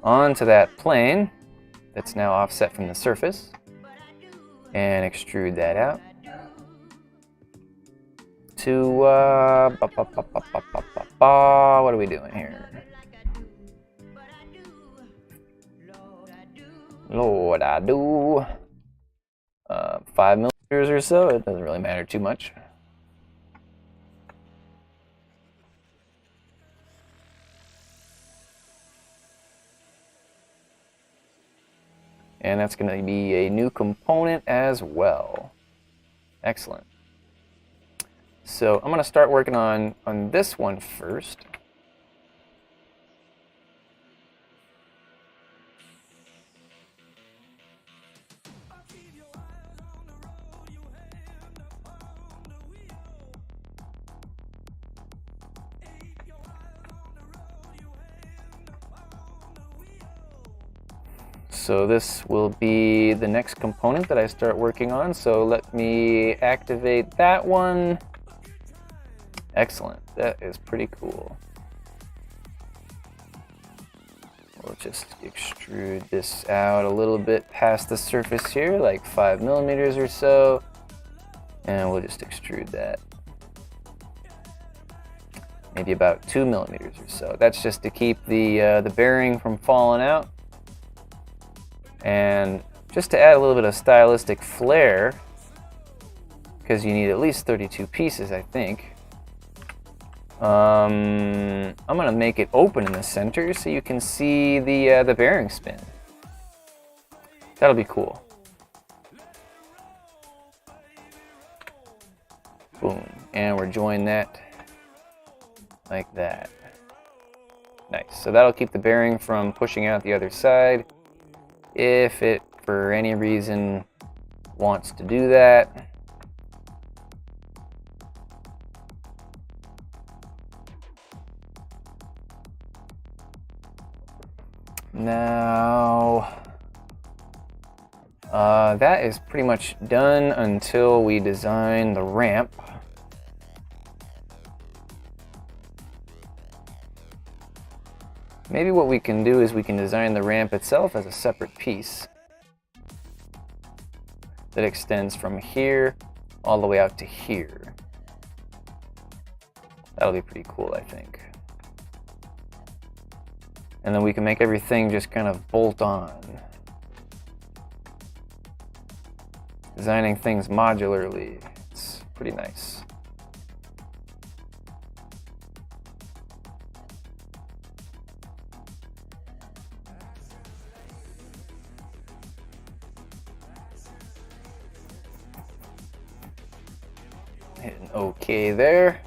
onto that plane that's now offset from the surface and extrude that out to what are we doing here? Lord, I do 5 millimeters or so. It doesn't really matter too much. And that's going to be a new component as well. Excellent. So I'm going to start working on this one first. So this will be the next component that I start working on. So let me activate that one. Excellent. That is pretty cool. We'll just extrude this out a little bit past the surface here, like 5 millimeters or so. And we'll just extrude that. Maybe about 2 millimeters or so. That's just to keep the bearing from falling out. And just to add a little bit of stylistic flair, because you need at least 32 pieces, I think. I'm going to make it open in the center so you can see the bearing spin. That'll be cool. Boom. And we're joining that like that. Nice. So that'll keep the bearing from pushing out the other side. If it, for any reason, wants to do that. Now, that is pretty much done until we design the ramp. Maybe what we can do is we can design the ramp itself as a separate piece that extends from here all the way out to here. That'll be pretty cool, I think. And then we can make everything just kind of bolt on. Designing things modularly, it's pretty nice. Hitting OK there.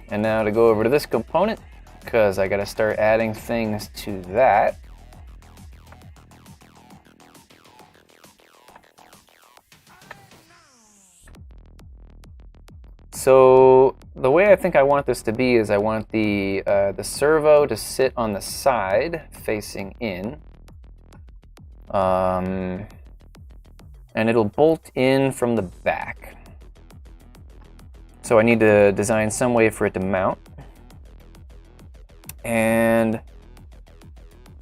And now to go over to this component, because I got to start adding things to that. So the way I think I want this to be is I want the servo to sit on the side facing in. And it'll bolt in from the back. So I need to design some way for it to mount. And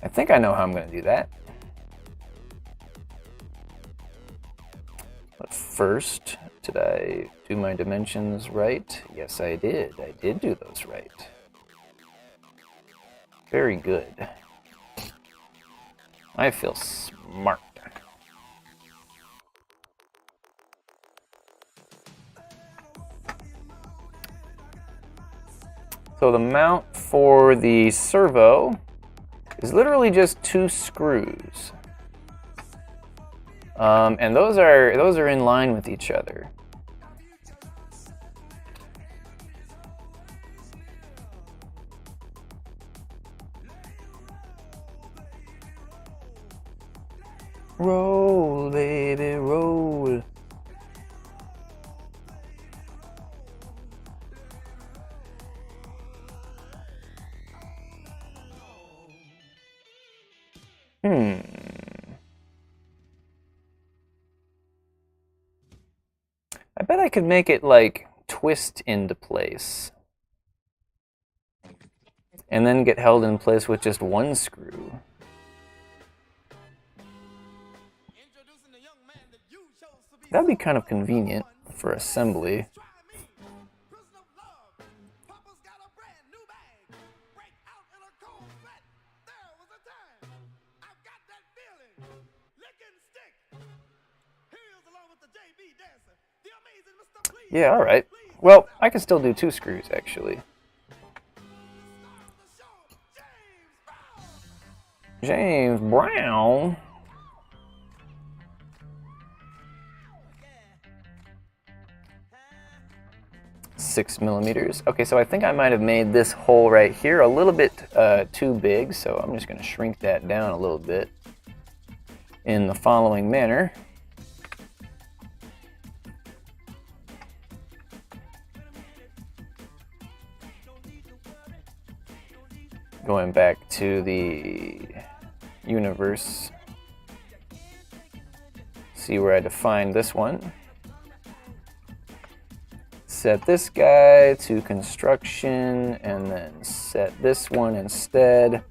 I think I know how I'm going to do that. But first, did I do my dimensions right? Yes, I did. I did do those right. Very good. I feel smart. So the mount for the servo is literally just 2 screws. And those are in line with each other. Roll, baby, roll. I bet I could make it like twist into place. And then get held in place with just 1 screw. That'd be kind of convenient for assembly. Yeah, alright. Well, I can still do 2 screws, actually. James Brown? $6mm. Okay, so I think I might have made this hole right here a little bit too big, so I'm just going to shrink that down a little bit in the following manner. Going back to the universe, see where I defined this one. Set this guy to construction, and then set this one instead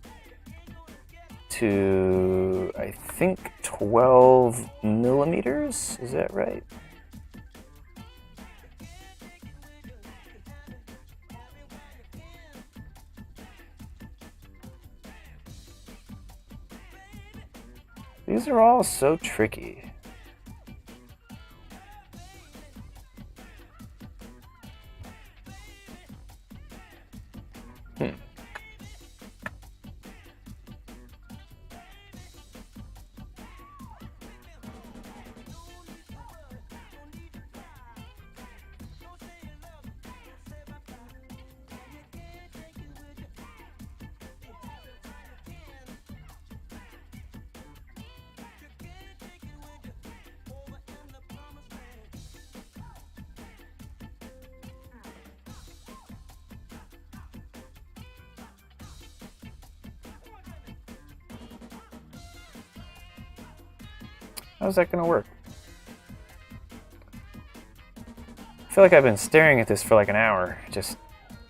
to, I think, 12mm. Is that right? These are all so tricky. How's that gonna work? I feel like I've been staring at this for like an hour, just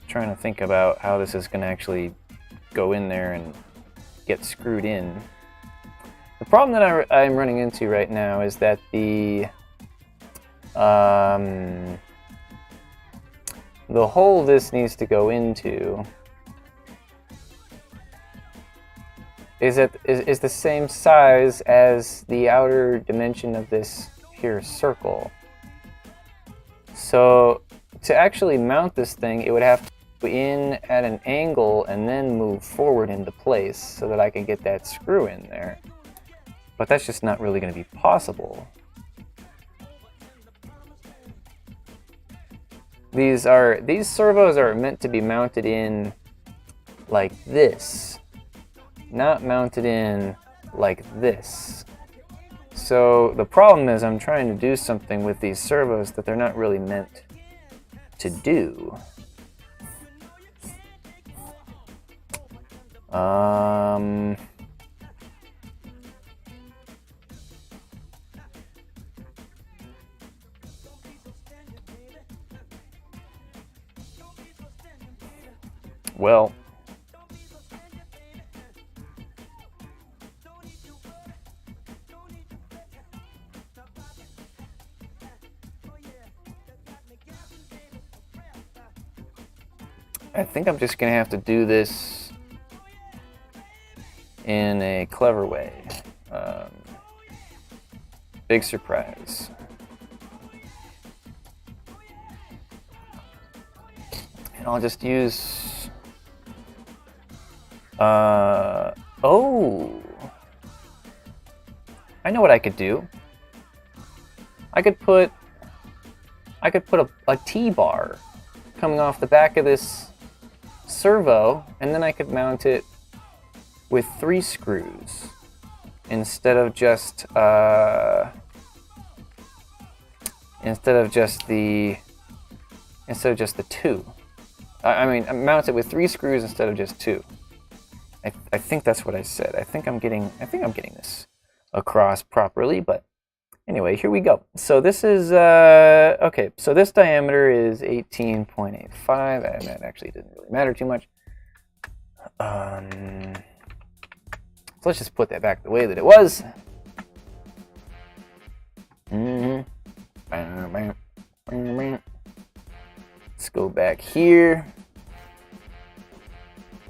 trying to think about how this is gonna actually go in there and get screwed in. The problem that I'm running into right now is that the hole this needs to go into is the same size as the outer dimension of this here circle. So to actually mount this thing, it would have to go in at an angle and then move forward into place so that I can get that screw in there. But that's just not really going to be possible. These servos are meant to be mounted in like this, not mounted in like this. So the problem is I'm trying to do something with these servos that they're not really meant to do. Well, I think I'm just gonna have to do this in a clever way. Big surprise. And I'll just use Oh. I know what I could do. I could put a T-bar coming off the back of this servo, and then I could mount it with 3 screws instead of just the two. I mean, mount it with 3 screws instead of just 2. I think that's what I said. I think I'm getting this across properly, but anyway, here we go. So this is okay. So this diameter is 18.85, and that actually didn't really matter too much. So let's just put that back the way that it was. Let's go back here.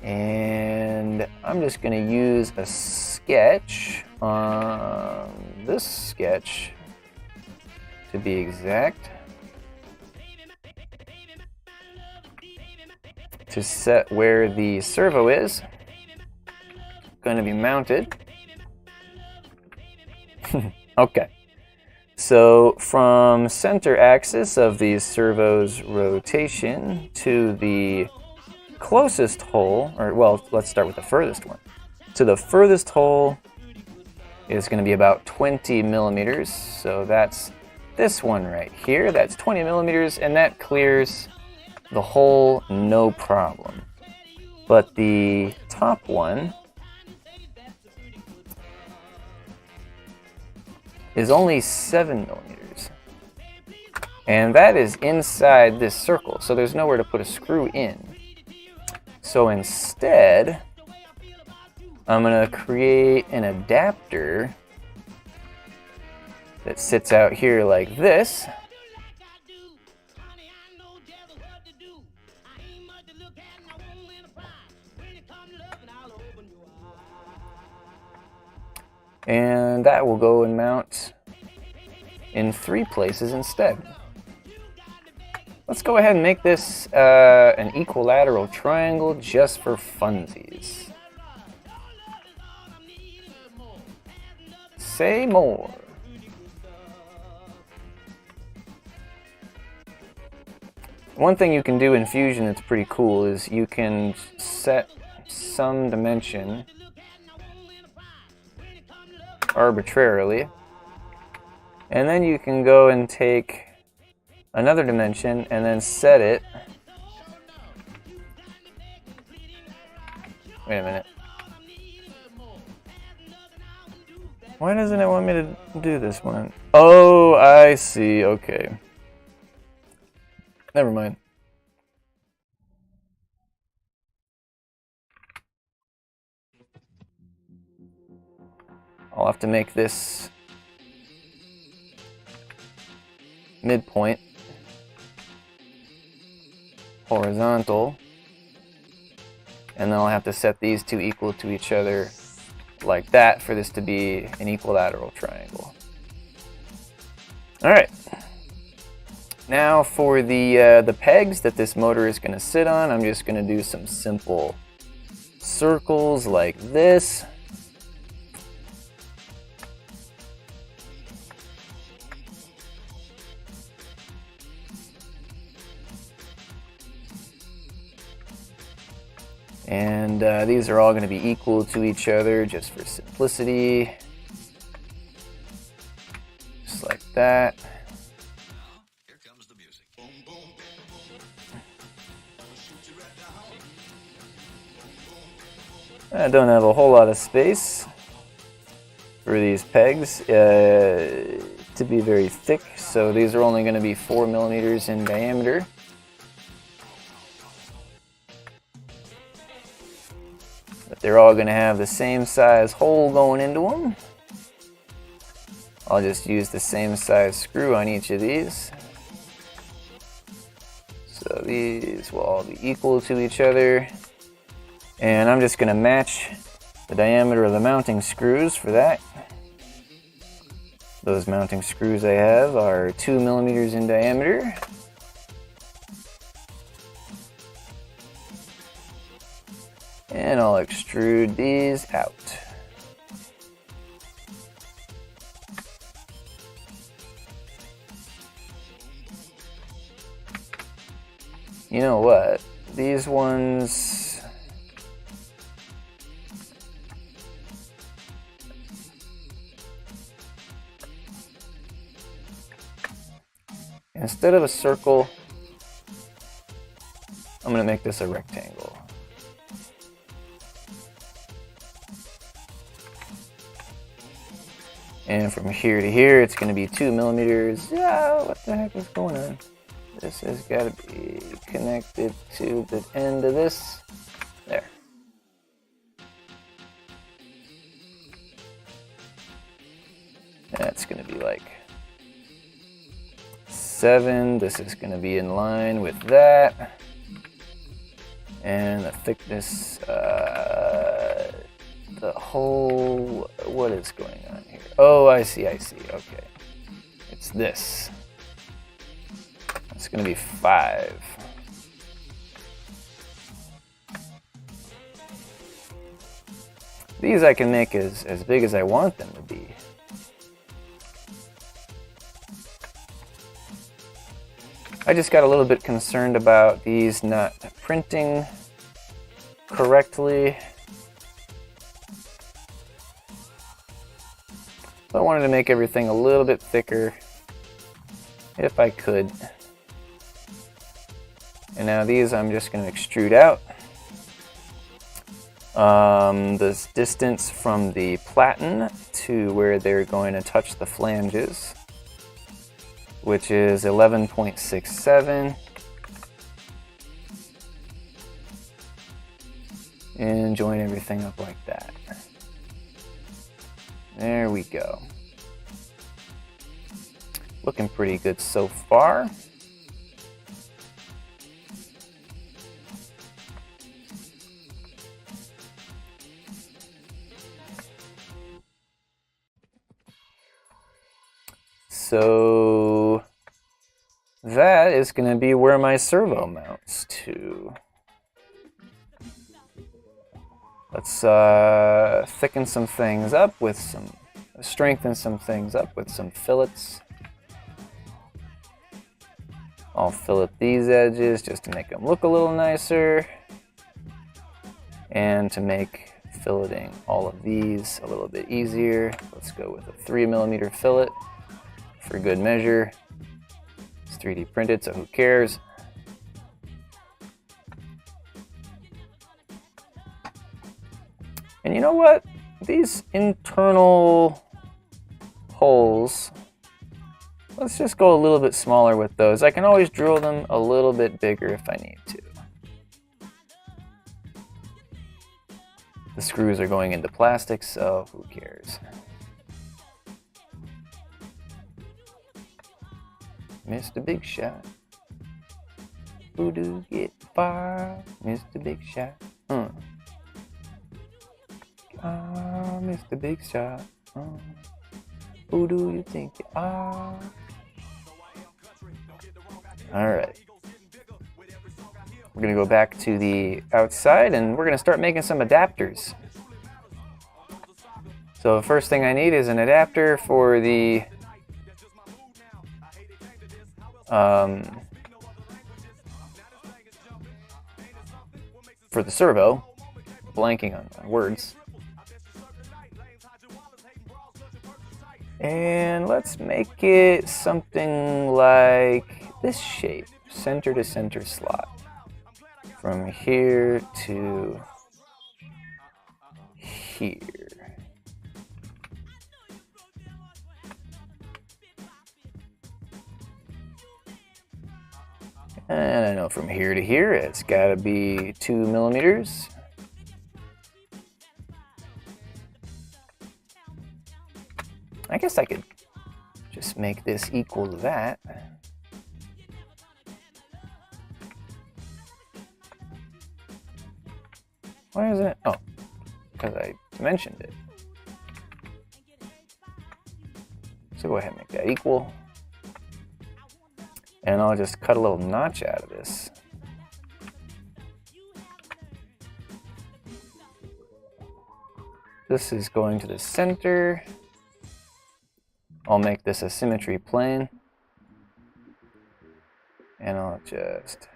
And I'm just going to use a sketch on this sketch to be exact to set where the servo is going to be mounted. Okay. So from center axis of the servo's rotation to the closest hole, or well, let's start with the furthest one. So the furthest hole is going to be about 20 millimeters. So that's this one right here. That's 20 millimeters, and that clears the hole no problem. But the top one is only 7 millimeters. And that is inside this circle, so there's nowhere to put a screw in. So instead, I'm going to create an adapter that sits out here like this. And that will go and mount in 3 places instead. Let's go ahead and make this an equilateral triangle just for funsies. Say more. One thing you can do in Fusion that's pretty cool is you can set some dimension arbitrarily, and then you can go and take another dimension and then set it. Wait a minute. Why doesn't it want me to do this one? Oh, I see. Okay. Never mind. I'll have to make this midpoint horizontal, and then I'll have to set these two equal to each other like that for this to be an equilateral triangle. All right. Now for the pegs that this motor is going to sit on, I'm just going to do some simple circles like this. And these are all going to be equal to each other just for simplicity. Just like that. Here comes the music. I don't have a whole lot of space for these pegs to be very thick, so these are only going to be 4 millimeters in diameter. But they're all going to have the same size hole going into them. I'll just use the same size screw on each of these. So these will all be equal to each other. And I'm just going to match the diameter of the mounting screws for that. Those mounting screws I have are 2 millimeters in diameter. And I'll extrude these out. You know what? These ones... Instead of a circle, I'm going to make this a rectangle. And from here to here, it's going to be 2 millimeters. Yeah, what the heck is going on? This has got to be connected to the end of this. There. That's going to be like 7. This is going to be in line with that. And the thickness, the whole, what is going on here? Oh, I see, okay. It's this. It's going to be 5. These I can make as big as I want them to be. I just got a little bit concerned about these not printing correctly. So I wanted to make everything a little bit thicker if I could. And now these I'm just going to extrude out. The distance from the platen to where they're going to touch the flanges, which is 11.67. And join everything up like that. There we go. Looking pretty good so far. So that is going to be where my servo mounts to. Let's thicken some things up with some, strengthen some things up with some fillets. I'll fillet these edges just to make them look a little nicer. And to make filleting all of these a little bit easier, let's go with a 3mm fillet for good measure. It's 3D printed, so who cares? And you know what? These internal holes, let's just go a little bit smaller with those. I can always drill them a little bit bigger if I need to. The screws are going into plastic, so who cares? Mr. Big Shot. Who do get far? Mr. Big Shot. Mr. Big Shot. Who do you think you are? Alright. We're going to go back to the outside and we're going to start making some adapters. So the first thing I need is an adapter for the servo. Blanking on words. And let's make it something like this shape, center to center slot. From here to here. And I know from here to here, it's gotta be 2mm. I guess I could just make this equal to that. Why is it? Oh, because I dimensioned it. So go ahead and make that equal. And I'll just cut a little notch out of this. This is going to the center. I'll make this a symmetry plane. And I'll just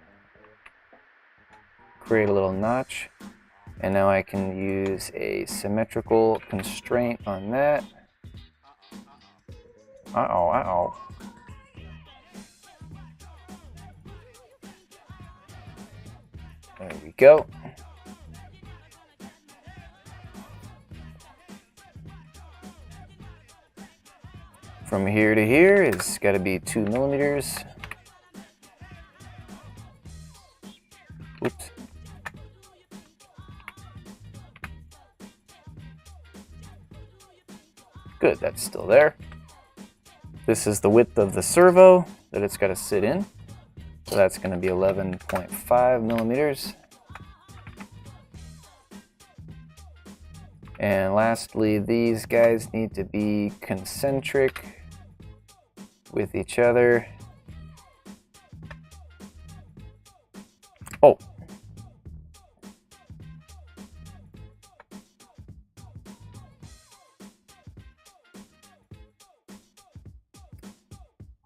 create a little notch. And now I can use a symmetrical constraint on that. Uh-oh, uh-oh. There we go. From here to here is got to be 2 millimeters. Oops. Good, that's still there. This is the width of the servo that it's got to sit in. So that's going to be 11.5 millimeters. And lastly, these guys need to be concentric with each other. Oh.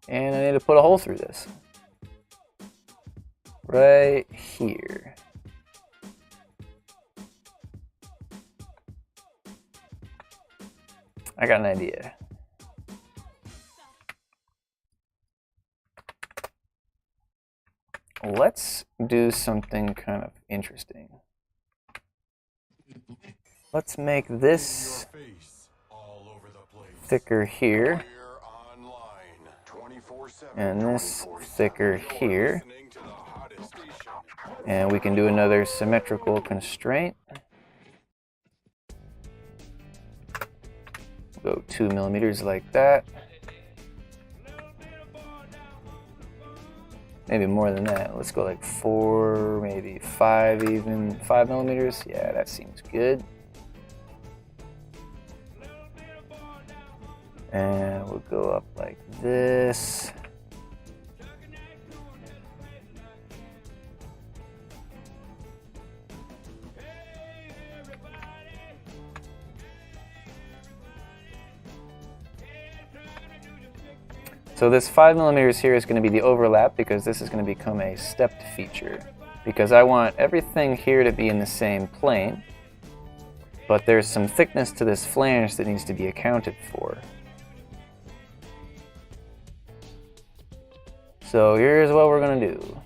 And I need to put a hole through this. Right here. I got an idea. Let's do something kind of interesting. Let's make this thicker here, and this thicker here. And we can do another symmetrical constraint. Go 2 millimeters like that. Maybe more than that. Let's go like 4, maybe 5 even. 5 millimeters. Yeah, that seems good. And we'll go up like this. So this 5 millimeters here is going to be the overlap, because this is going to become a stepped feature. Because I want everything here to be in the same plane, but there's some thickness to this flange that needs to be accounted for. So here's what we're going to do.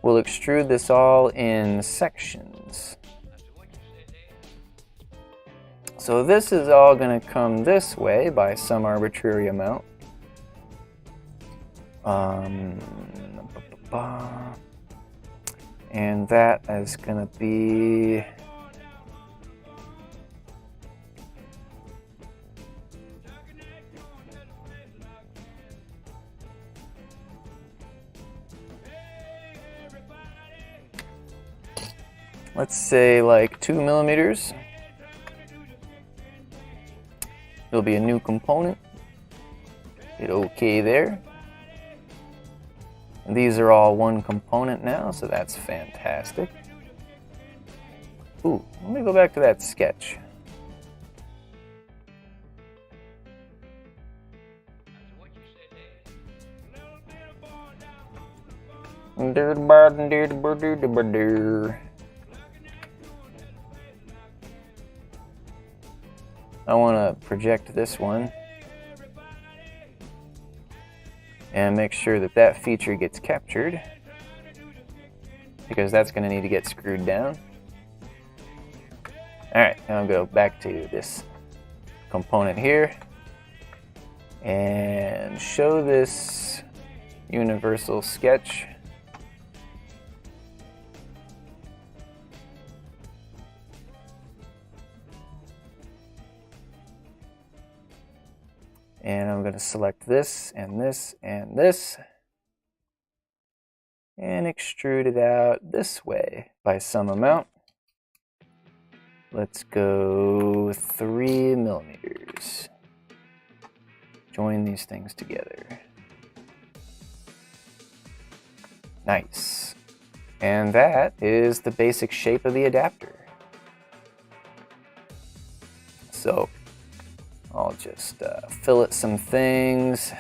We'll extrude this all in sections. So this is all going to come this way by some arbitrary amount. And that is going to be let's say like 2 millimeters. It'll be a new component. Hit OK there. And these are all one component now, so that's fantastic. Ooh, let me go back to that sketch. I want to project this one and make sure that that feature gets captured, because that's going to need to get screwed down. Alright, now I'll go back to this component here and show this universal sketch. And I'm going to select this and this and this and extrude it out this way by some amount. Let's go 3 millimeters. Join these things together. Nice. And that is the basic shape of the adapter. So I'll just fillet some things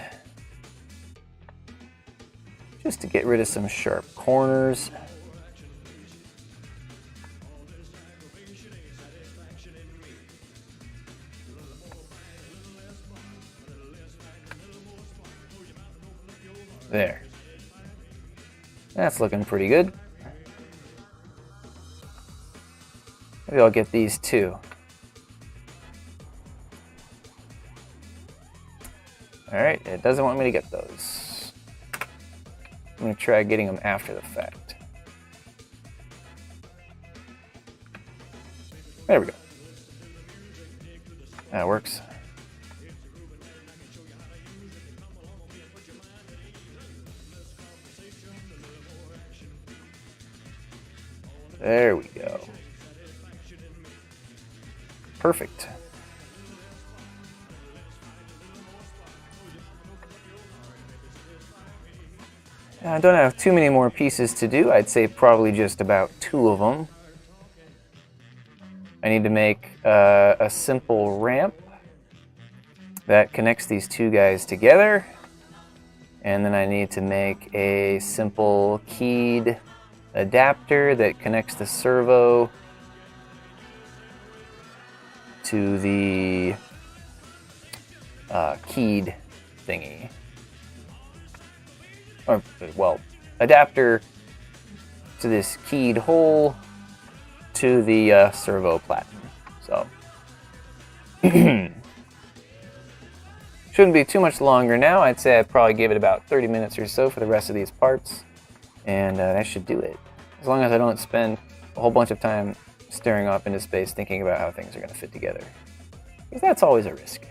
just to get rid of some sharp corners. There. That's looking pretty good. Maybe I'll get these too. Alright, it doesn't want me to get those. I'm going to try getting them after the fact. There we go. That works. There we go. Perfect. I don't have too many more pieces to do. I'd say probably just about 2 of them. I need to make a simple ramp that connects these 2 guys together. And then I need to make a simple keyed adapter that connects the servo to the keyed thingy. Or, well, adapter to this keyed hole to the servo platen. So, shouldn't be too much longer now. I'd say I'd probably give it about 30 minutes or so for the rest of these parts. And that should do it. As long as I don't spend a whole bunch of time staring off into space thinking about how things are going to fit together. Because that's always a risk.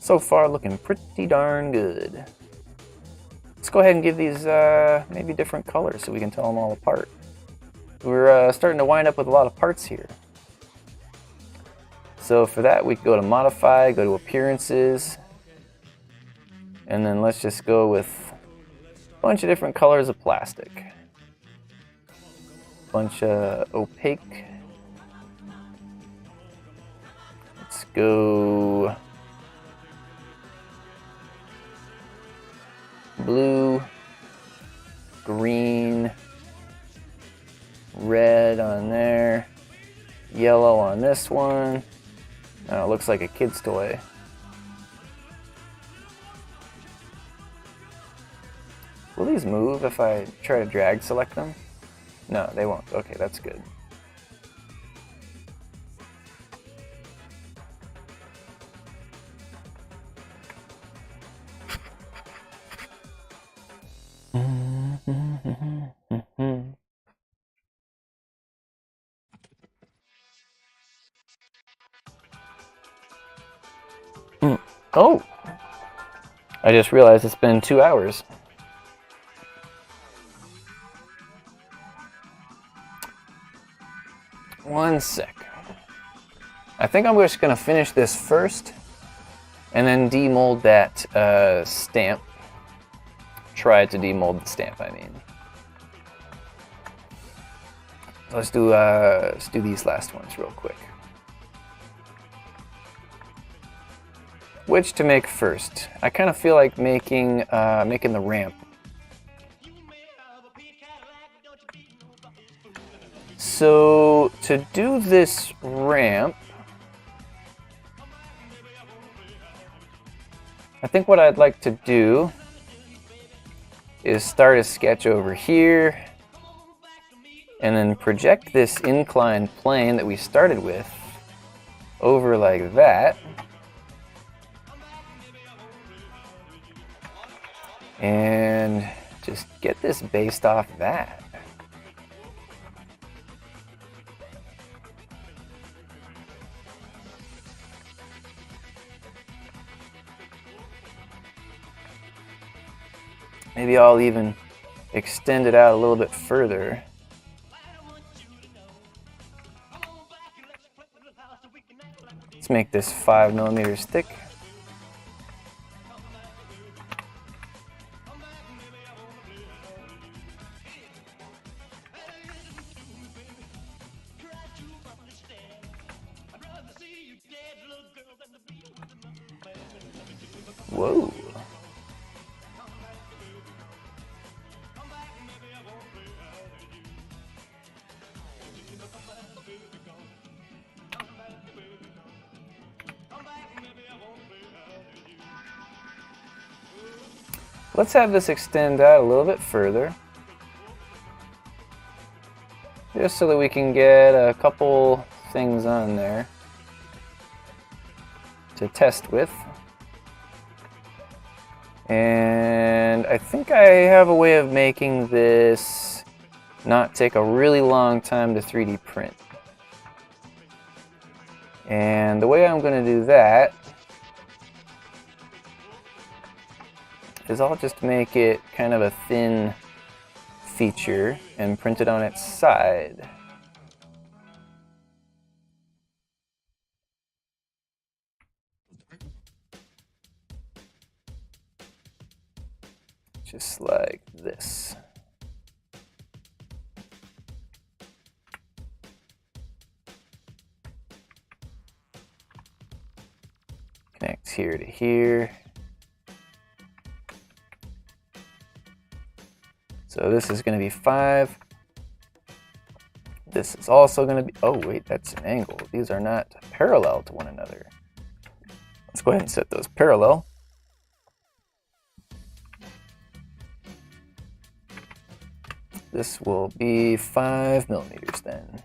So far looking pretty darn good. Let's go ahead and give these maybe different colors so we can tell them all apart. We're starting to wind up with a lot of parts here. So for that we can go to Modify, go to Appearances, and then let's just go with a bunch of different colors of plastic. Bunch of opaque. Let's go blue, green, red on there, yellow on this one. Oh, it looks like a kid's toy. Will these move if I try to drag select them? No, they won't. Okay, that's good. Oh! I just realized it's been 2 hours. One sec. I think I'm just going to finish this first and then demold that stamp. Try to demold the stamp, I mean. Let's do these last ones real quick. Which to make first? I kind of feel like making the ramp. So to do this ramp, I think what I'd like to do is start a sketch over here and then project this inclined plane that we started with over like that. And just get this based off that. Maybe I'll even extend it out a little bit further. Let's make this 5 millimeters thick. Whoa. Let's have this extend out a little bit further, just so that we can get a couple things on there to test with. And I think I have a way of making this not take a really long time to 3D print. And the way I'm going to do that is I'll just make it kind of a thin feature and print it on its side. Just like this. Connects here to here. So this is going to be 5. This is also going to be, oh wait, that's an angle. These are not parallel to one another. Let's go ahead and set those parallel. This will be 5 millimeters then.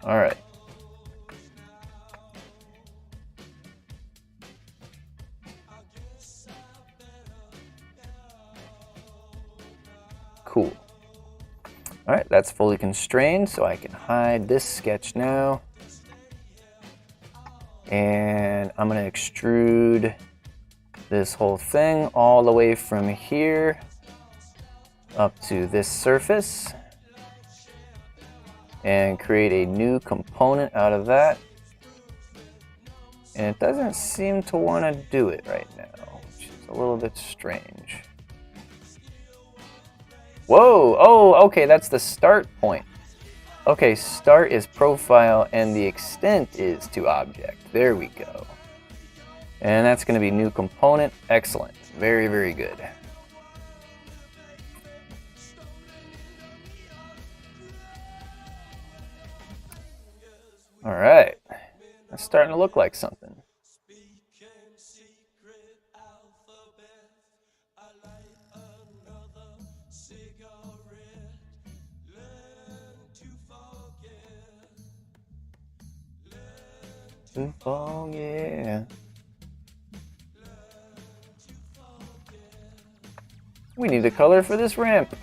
All right. Cool. All right, that's fully constrained, so I can hide this sketch now. And I'm going to extrude this whole thing all the way from here up to this surface and create a new component out of that. And it doesn't seem to want to do it right now, which is a little bit strange. Whoa, oh, okay, that's the start point. Okay, start is profile and the extent is to object. There we go. And that's going to be new component. Excellent. Very, very good. All right. That's starting to look like something. Oh yeah. We need a color for this ramp,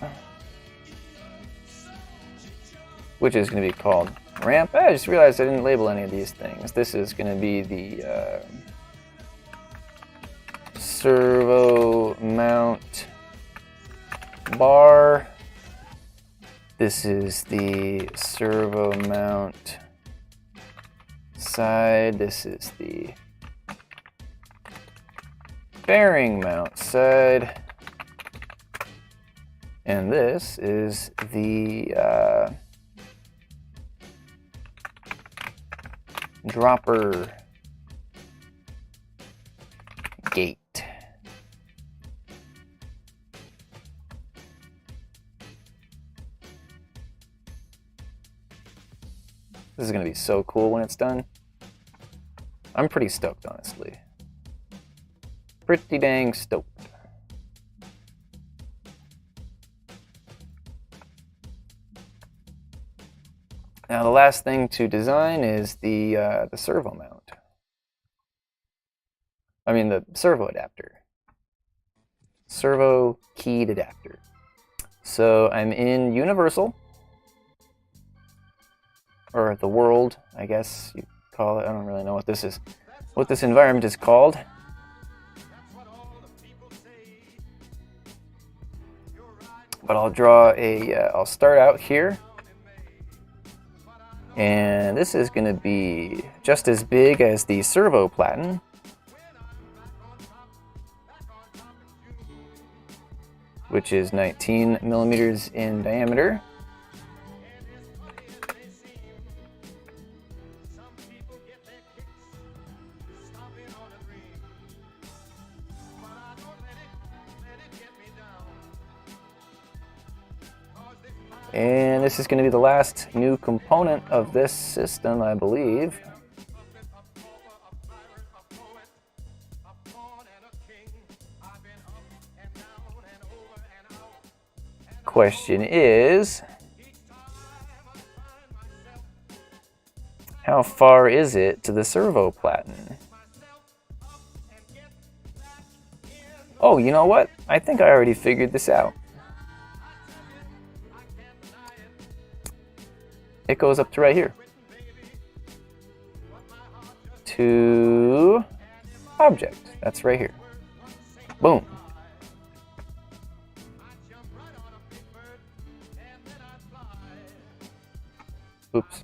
which is going to be called ramp. I just realized I didn't label any of these things. This is going to be the servo mount bar. This is the servo mount side. This is the bearing mount side. And this is the dropper gate. This is going to be so cool when it's done. I'm pretty stoked, honestly. Pretty dang stoked. Now the last thing to design is the servo mount. I mean the servo adapter. Servo keyed adapter. So I'm in Universal, or the world, I guess you call it. I don't really know what this is, what this environment is called. But I'll draw a, I'll start out here. And this is going to be just as big as the servo platen. which is 19 millimeters in diameter. And this is going to be the last new component of this system, I believe. Question is, how far is it to the servo platen? Oh, you know what? I think I already figured this out. It goes up to right here. To object. That's right here. Boom. Oops.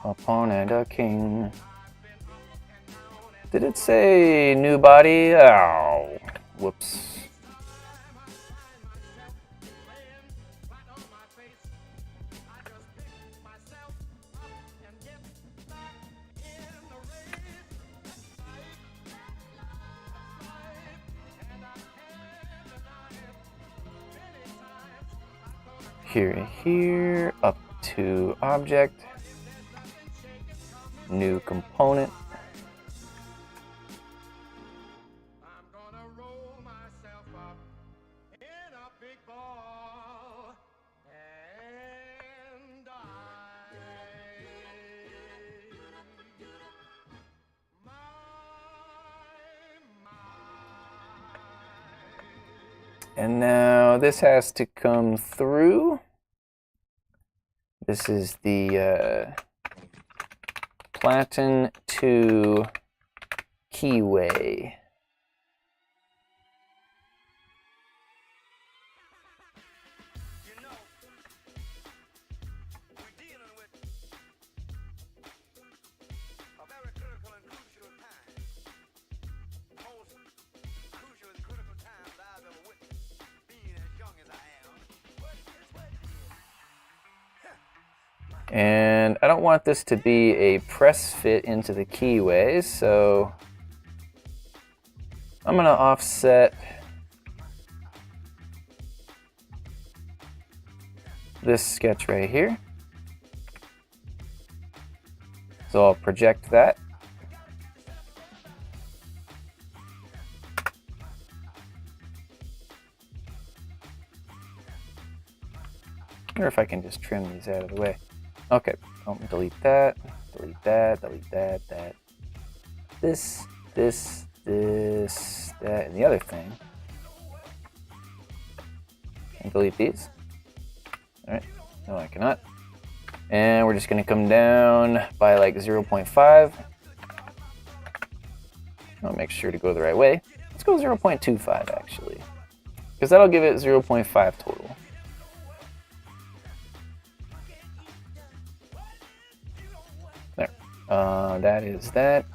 A pawn and a king. Did it say new body? Oh, whoops. Here and here, up to object, new component. And now this has to come through. This is the platen to keyway. And I don't want this to be a press fit into the keyway, so I'm going to offset this sketch right here. So I'll project that. I wonder if I can just trim these out of the way. Okay, delete that, delete that, delete that, that, this, that, and the other thing. And delete these. Alright, no I cannot. And we're just going to come down by like 0.5. I'll make sure to go the right way. Let's go 0.25 actually, because that'll give it 0.5 total. There. That is that.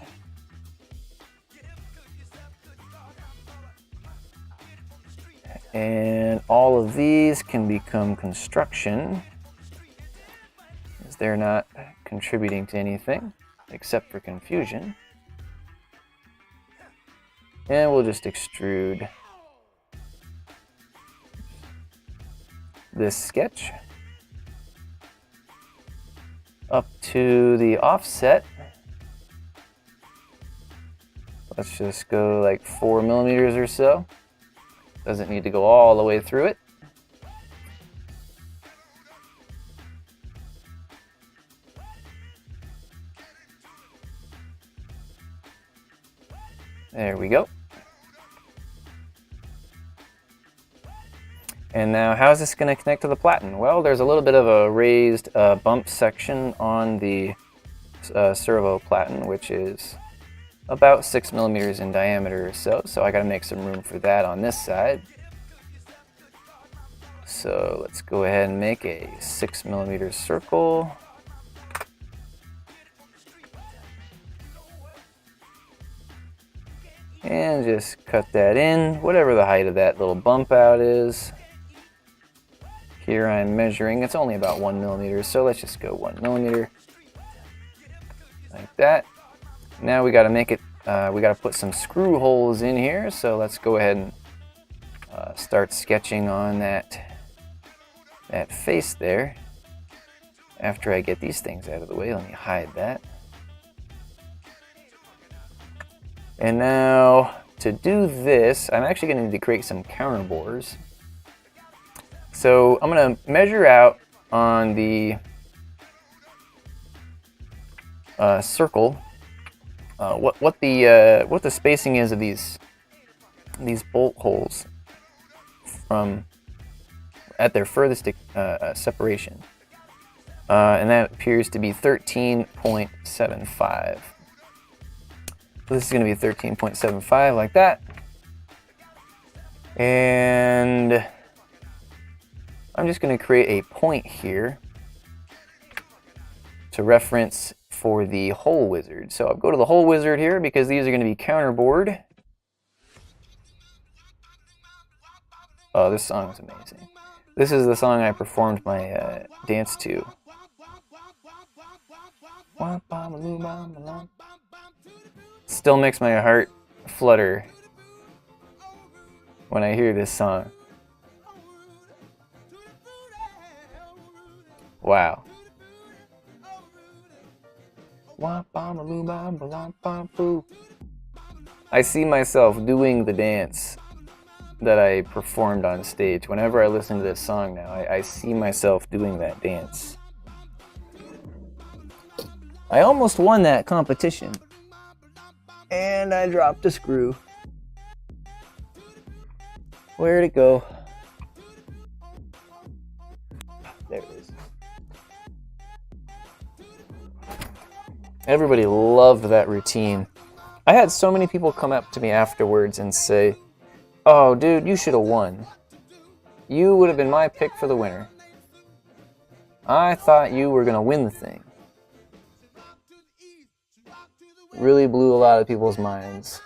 And all of these can become construction, as they're not contributing to anything except for confusion. And we'll just extrude this sketch up to the offset. Let's just go like 4 millimeters or so. Doesn't need to go all the way through it. There we go. And now how's this going to connect to the platen? Well, there's a little bit of a raised bump section on the servo platen, which is about 6 millimeters in diameter or so. So I got to make some room for that on this side. So let's go ahead and make a 6 millimeter circle. And just cut that in, whatever the height of that little bump out is. Here I'm measuring, it's only about 1 millimeter, so let's just go 1 millimeter. Like that. Now we gotta make it, we gotta put some screw holes in here, so let's go ahead and start sketching on that face there. After I get these things out of the way, let me hide that. And now, to do this, I'm actually going to need to create some counter bores. So I'm going to measure out on the circle what the spacing is of these bolt holes from at their furthest separation, and that appears to be 13.75. So this is going to be 13.75 like that. And I'm just going to create a point here to reference for the hole wizard. So I'll go to the hole wizard here because these are going to be counterbored. Oh, this song is amazing. This is the song I performed my dance to. Still makes my heart flutter when I hear this song. Wow. I see myself doing the dance that I performed on stage. Whenever I listen to this song now, I see myself doing that dance. I almost won that competition. And I dropped a screw. Where'd it go? There it is. Everybody loved that routine. I had so many people come up to me afterwards and say, "Oh, dude, you should have won. You would have been my pick for the winner. I thought you were going to win the thing." Really blew a lot of people's minds.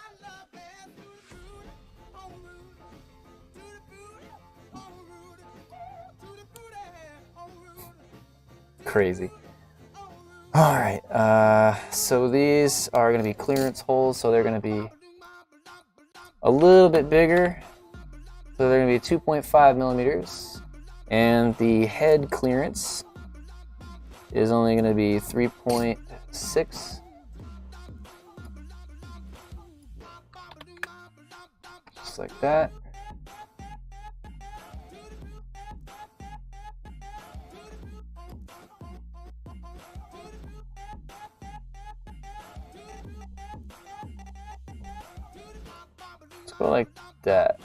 Crazy. Alright, so these are going to be clearance holes, so they're going to be a little bit bigger. So they're going to be 2.5 millimeters. And the head clearance is only going to be 3.6. Just like that. Let's go like that.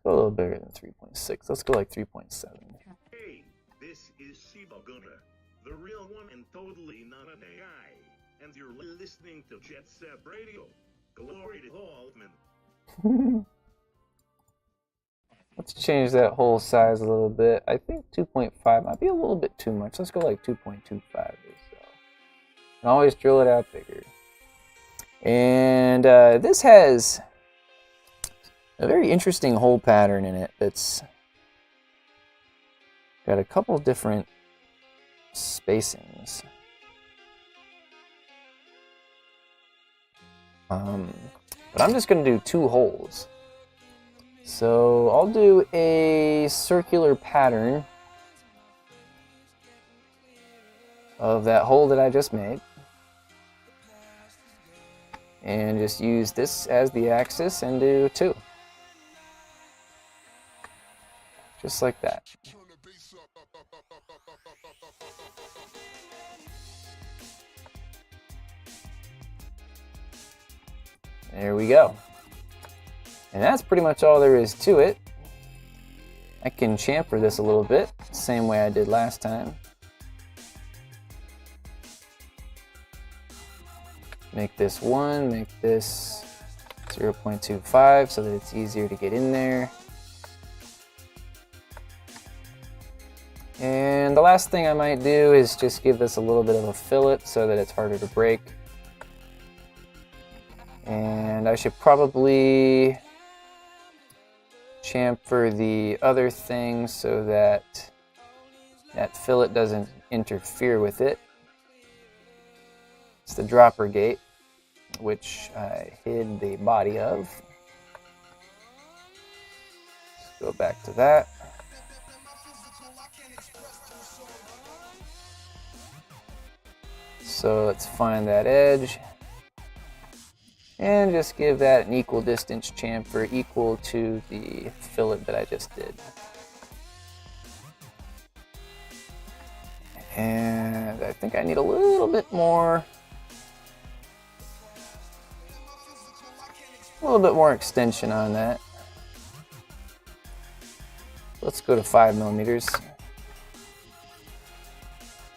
A little bigger than 3.6. Let's go like 3.7. Hey, this is Siba Gunter, the real one and totally not an AI. And you're listening to Jet Set Radio. Glory to Altman. Let's change that hole size a little bit. I think 2.5 might be a little bit too much. Let's go like 2.25 or so. And always drill it out bigger. And this has a very interesting hole pattern in it that's got a couple different spacings. But I'm just going to do 2 holes. So I'll do a circular pattern of that hole that I just made. And just use this as the axis and do 2. Just like that. There we go. And that's pretty much all there is to it. I can chamfer this a little bit, same way I did last time. make this 1, make this 0.25 so that it's easier to get in there. And the last thing I might do is just give this a little bit of a fillet so that it's harder to break. And I should probably chamfer the other thing so that that fillet doesn't interfere with it. It's the dropper gate, which I hid the body of. Let's go back to that. So let's find that edge and just give that an equal distance chamfer equal to the fillet that I just did. And I think I need a little bit more extension on that. Let's go to 5 millimeters.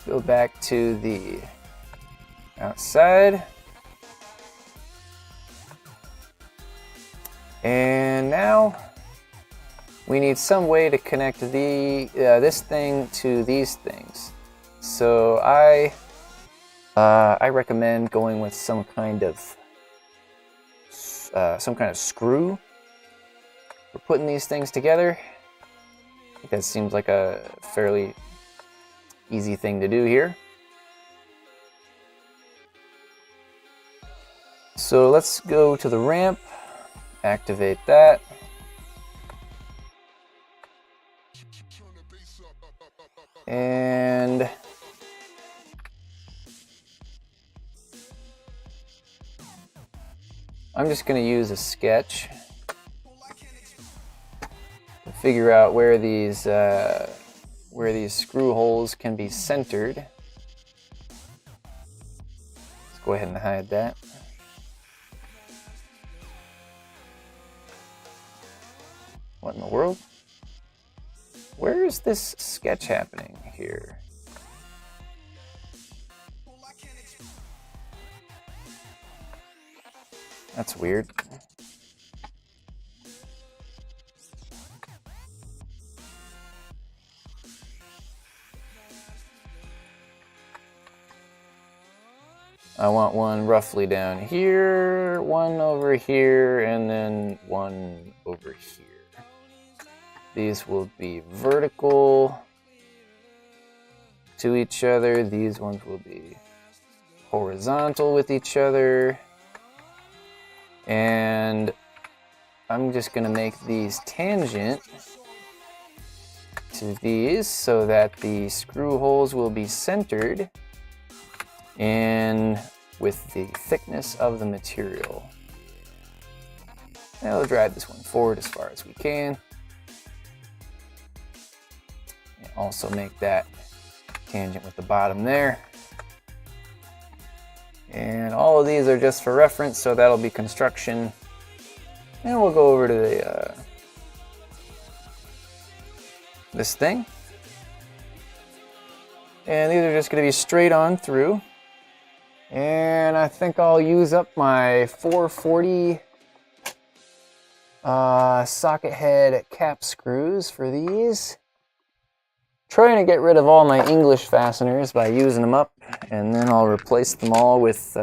Go back to the outside. And now we need some way to connect this thing to these things. So I recommend going with some kind of screw for putting these things together. I think that seems like a fairly easy thing to do here. So let's go to the ramp, activate that. And I'm just going to use a sketch to figure out where these screw holes can be centered. Let's go ahead and hide that. What in the world? Where is this sketch happening here? That's weird. I want one roughly down here, one over here, and then one over here. These will be vertical to each other. These ones will be horizontal with each other. And I'm just going to make these tangent to these so that the screw holes will be centered and with the thickness of the material. Now we'll drive this one forward as far as we can. And also make that tangent with the bottom there. And all of these are just for reference, so that'll be construction. And we'll go over to the this thing. And these are just going to be straight on through. And I think I'll use up my 440 socket head cap screws for these. Trying to get rid of all my English fasteners by using them up, and then I'll replace them all with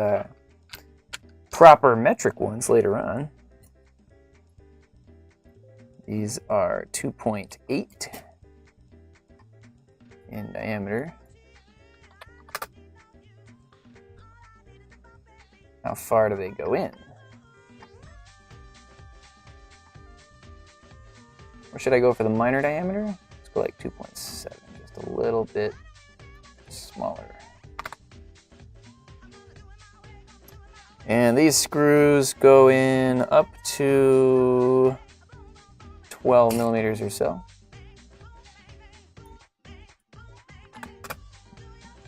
proper metric ones later on. These are 2.8 in diameter. How far do they go in? Or should I go for the minor diameter? Let's go like 2.7, just a little bit smaller. And these screws go in up to 12 millimeters or so.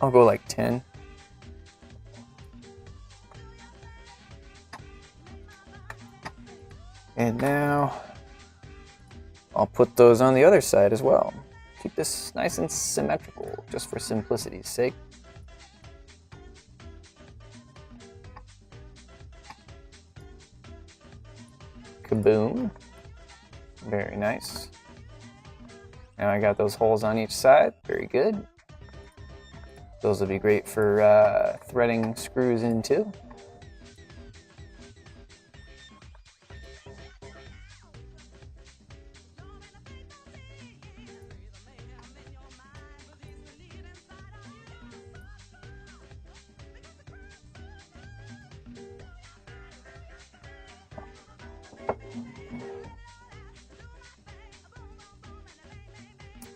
I'll go like 10. And now I'll put those on the other side as well. Keep this nice and symmetrical, just for simplicity's sake. Boom. Very nice. Now I got those holes on each side. Very good. Those will be great for threading screws into.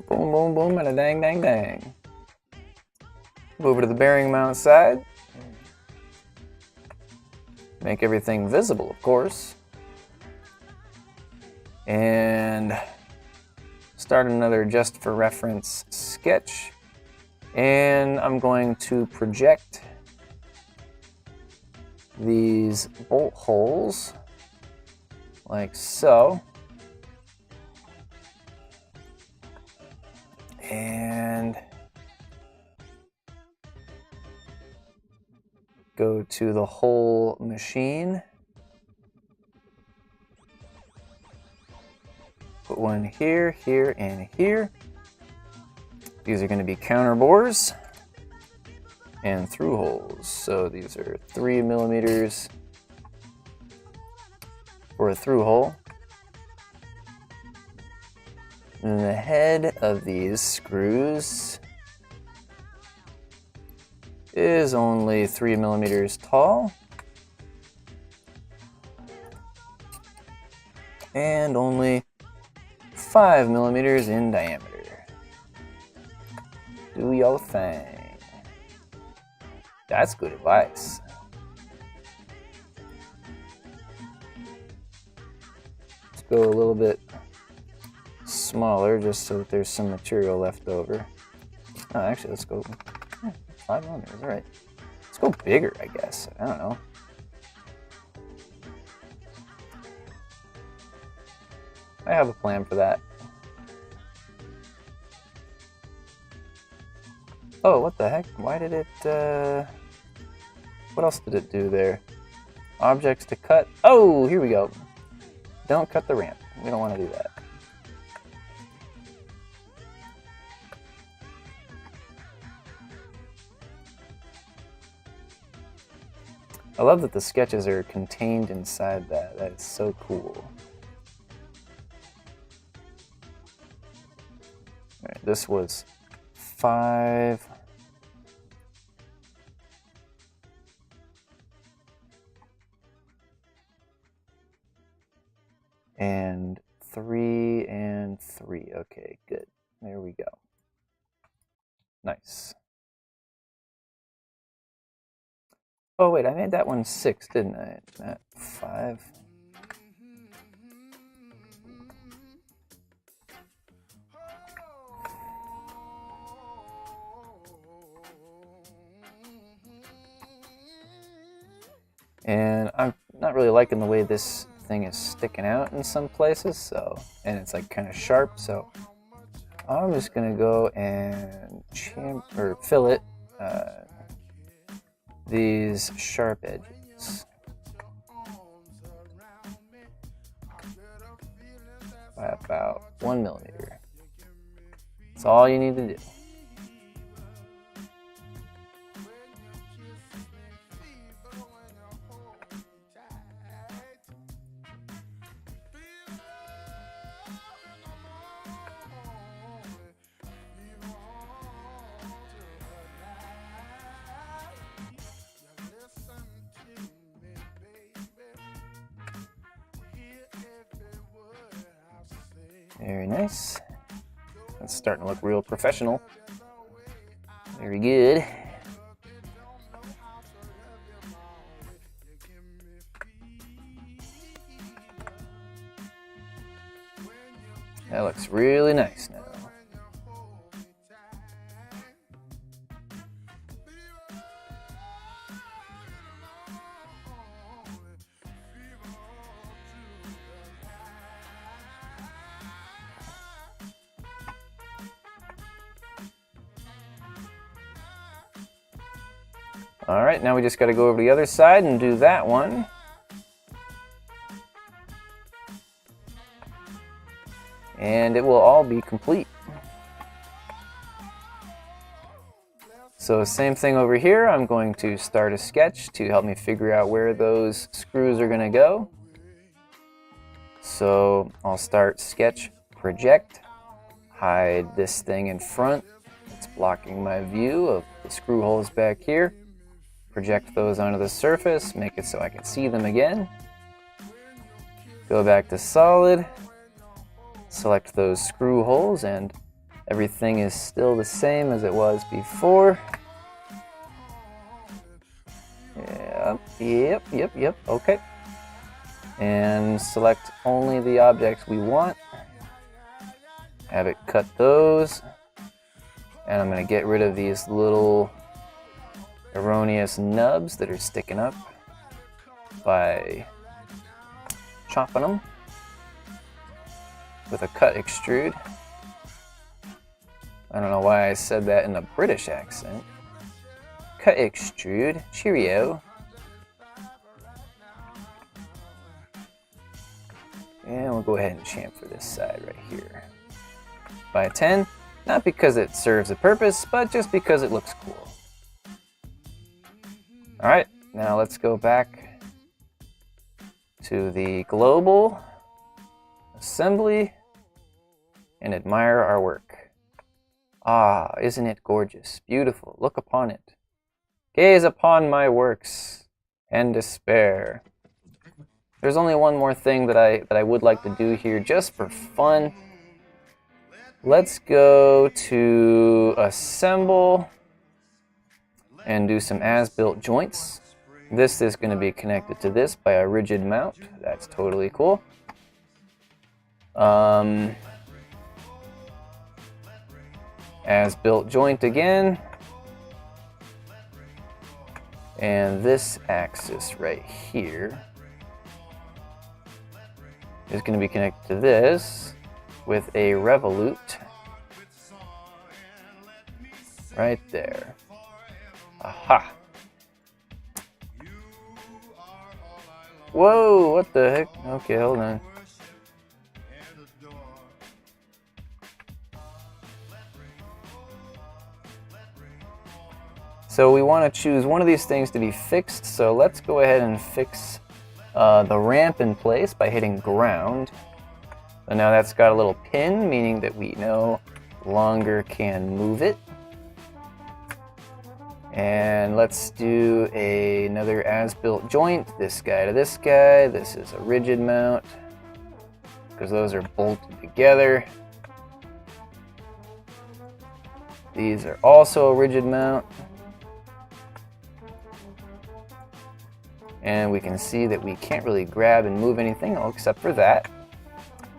Boom, boom, boom, and a dang, dang, dang. Move over to the bearing mount side. Make everything visible, of course. And start another just for reference sketch. And I'm going to project these bolt holes like so. And go to the hole machine. Put one here, here, and here. These are going to be counter bores and through holes. So these are 3 millimeters for a through hole. And the head of these screws is only 3 millimeters tall and only 5 millimeters in diameter. Do your thing. That's good advice. Let's go a little bit smaller just so that there's some material left over. Oh, actually, let's go 5 millimeters. All right. Let's go bigger, I guess. I don't know. I have a plan for that. Oh, what the heck? Why did it, what else did it do there? Objects to cut. Oh, here we go. Don't cut the ramp. We don't want to do that. I love that the sketches are contained inside that. That is so cool. All right, this was 5. And 3 and 3. Okay, good. There we go. Nice. Oh wait, I made that one 6, didn't I? Not 5. And I'm not really liking the way this thing is sticking out in some places, so, and it's like kind of sharp, so I'm just gonna go and fillet these sharp edges by about 1 millimeter. That's all you need to do. Very nice. That's starting to look real professional. Very good. That looks really nice now. All right, now we just got to go over to the other side and do that one. and it will all be complete. So same thing over here, I'm going to start a sketch to help me figure out where those screws are going to go. So I'll start sketch, project, hide this thing in front. It's blocking my view of the screw holes back here. Project those onto the surface, make it so I can see them again. Go back to solid, select those screw holes, and everything is still the same as it was before. Yep, okay. And select only the objects we want. Have it cut those. And I'm going to get rid of these little erroneous nubs that are sticking up by chopping them with a cut extrude. I don't know why I said that in a British accent. Cut extrude, cheerio. And we'll go ahead and chamfer this side right here by 10, not because it serves a purpose, but just because it looks cool. All right, now let's go back to the global assembly and admire our work. Ah, isn't it gorgeous? Beautiful. Look upon it. Gaze upon my works and despair. There's only one more thing that I would like to do here just for fun. Let's go to assemble and do some as-built joints. This is going to be connected to this by a rigid mount. That's totally cool. As-built joint again. And this axis right here is going to be connected to this with a revolute right there. Aha! Whoa, what the heck? Okay, hold on. So we want to choose one of these things to be fixed, so let's go ahead and fix the ramp in place by hitting ground. So now that's got a little pin, meaning that we no longer can move it. And let's do another as-built joint, this guy to this guy. This is a rigid mount, because those are bolted together. These are also a rigid mount. And we can see that we can't really grab and move anything except for that.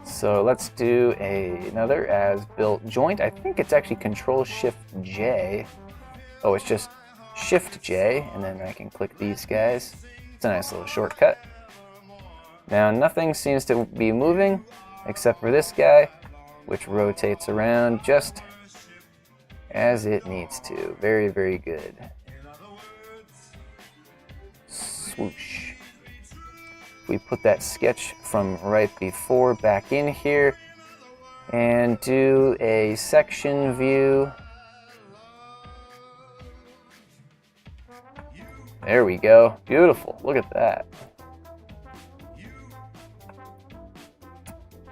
So let's do another as-built joint. I think it's actually Control-Shift-J. Oh, it's just Shift-J, and then I can click these guys. It's a nice little shortcut. Now nothing seems to be moving except for this guy, which rotates around just as it needs to. Very, very good. Swoosh. We put that sketch from right before back in here and do a section view. There we go. Beautiful. Look at that.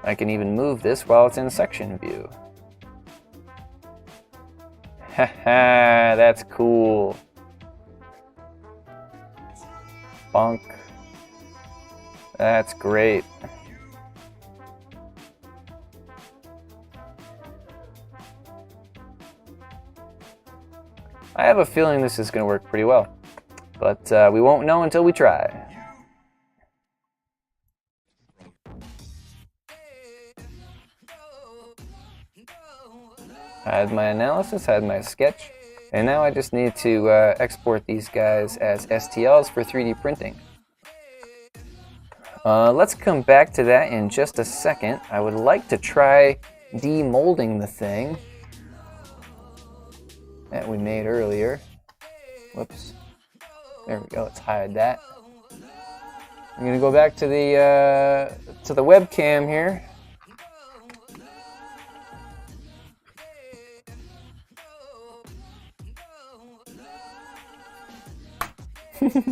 I can even move this while it's in section view. Haha, that's cool. Bonk. That's great. I have a feeling this is going to work pretty well, but we won't know until we try. I had my analysis, I had my sketch, and now I just need to export these guys as STLs for 3D printing. Let's come back to that in just a second. I would like to try demolding the thing that we made earlier. Whoops. There we go, let's hide that. I'm gonna go back to the webcam here.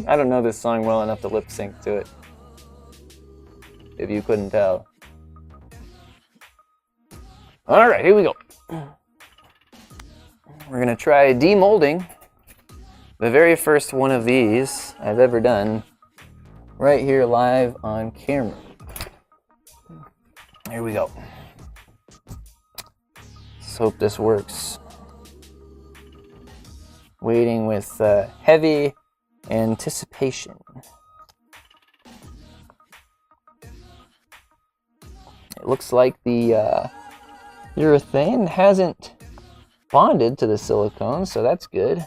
I don't know this song well enough to lip sync to it. If you couldn't tell. Alright, here we go. We're gonna try demolding the very first one of these I've ever done right here live on camera. Here we go. Let's hope this works. Waiting with heavy anticipation. It looks like the urethane hasn't bonded to the silicone, so that's good.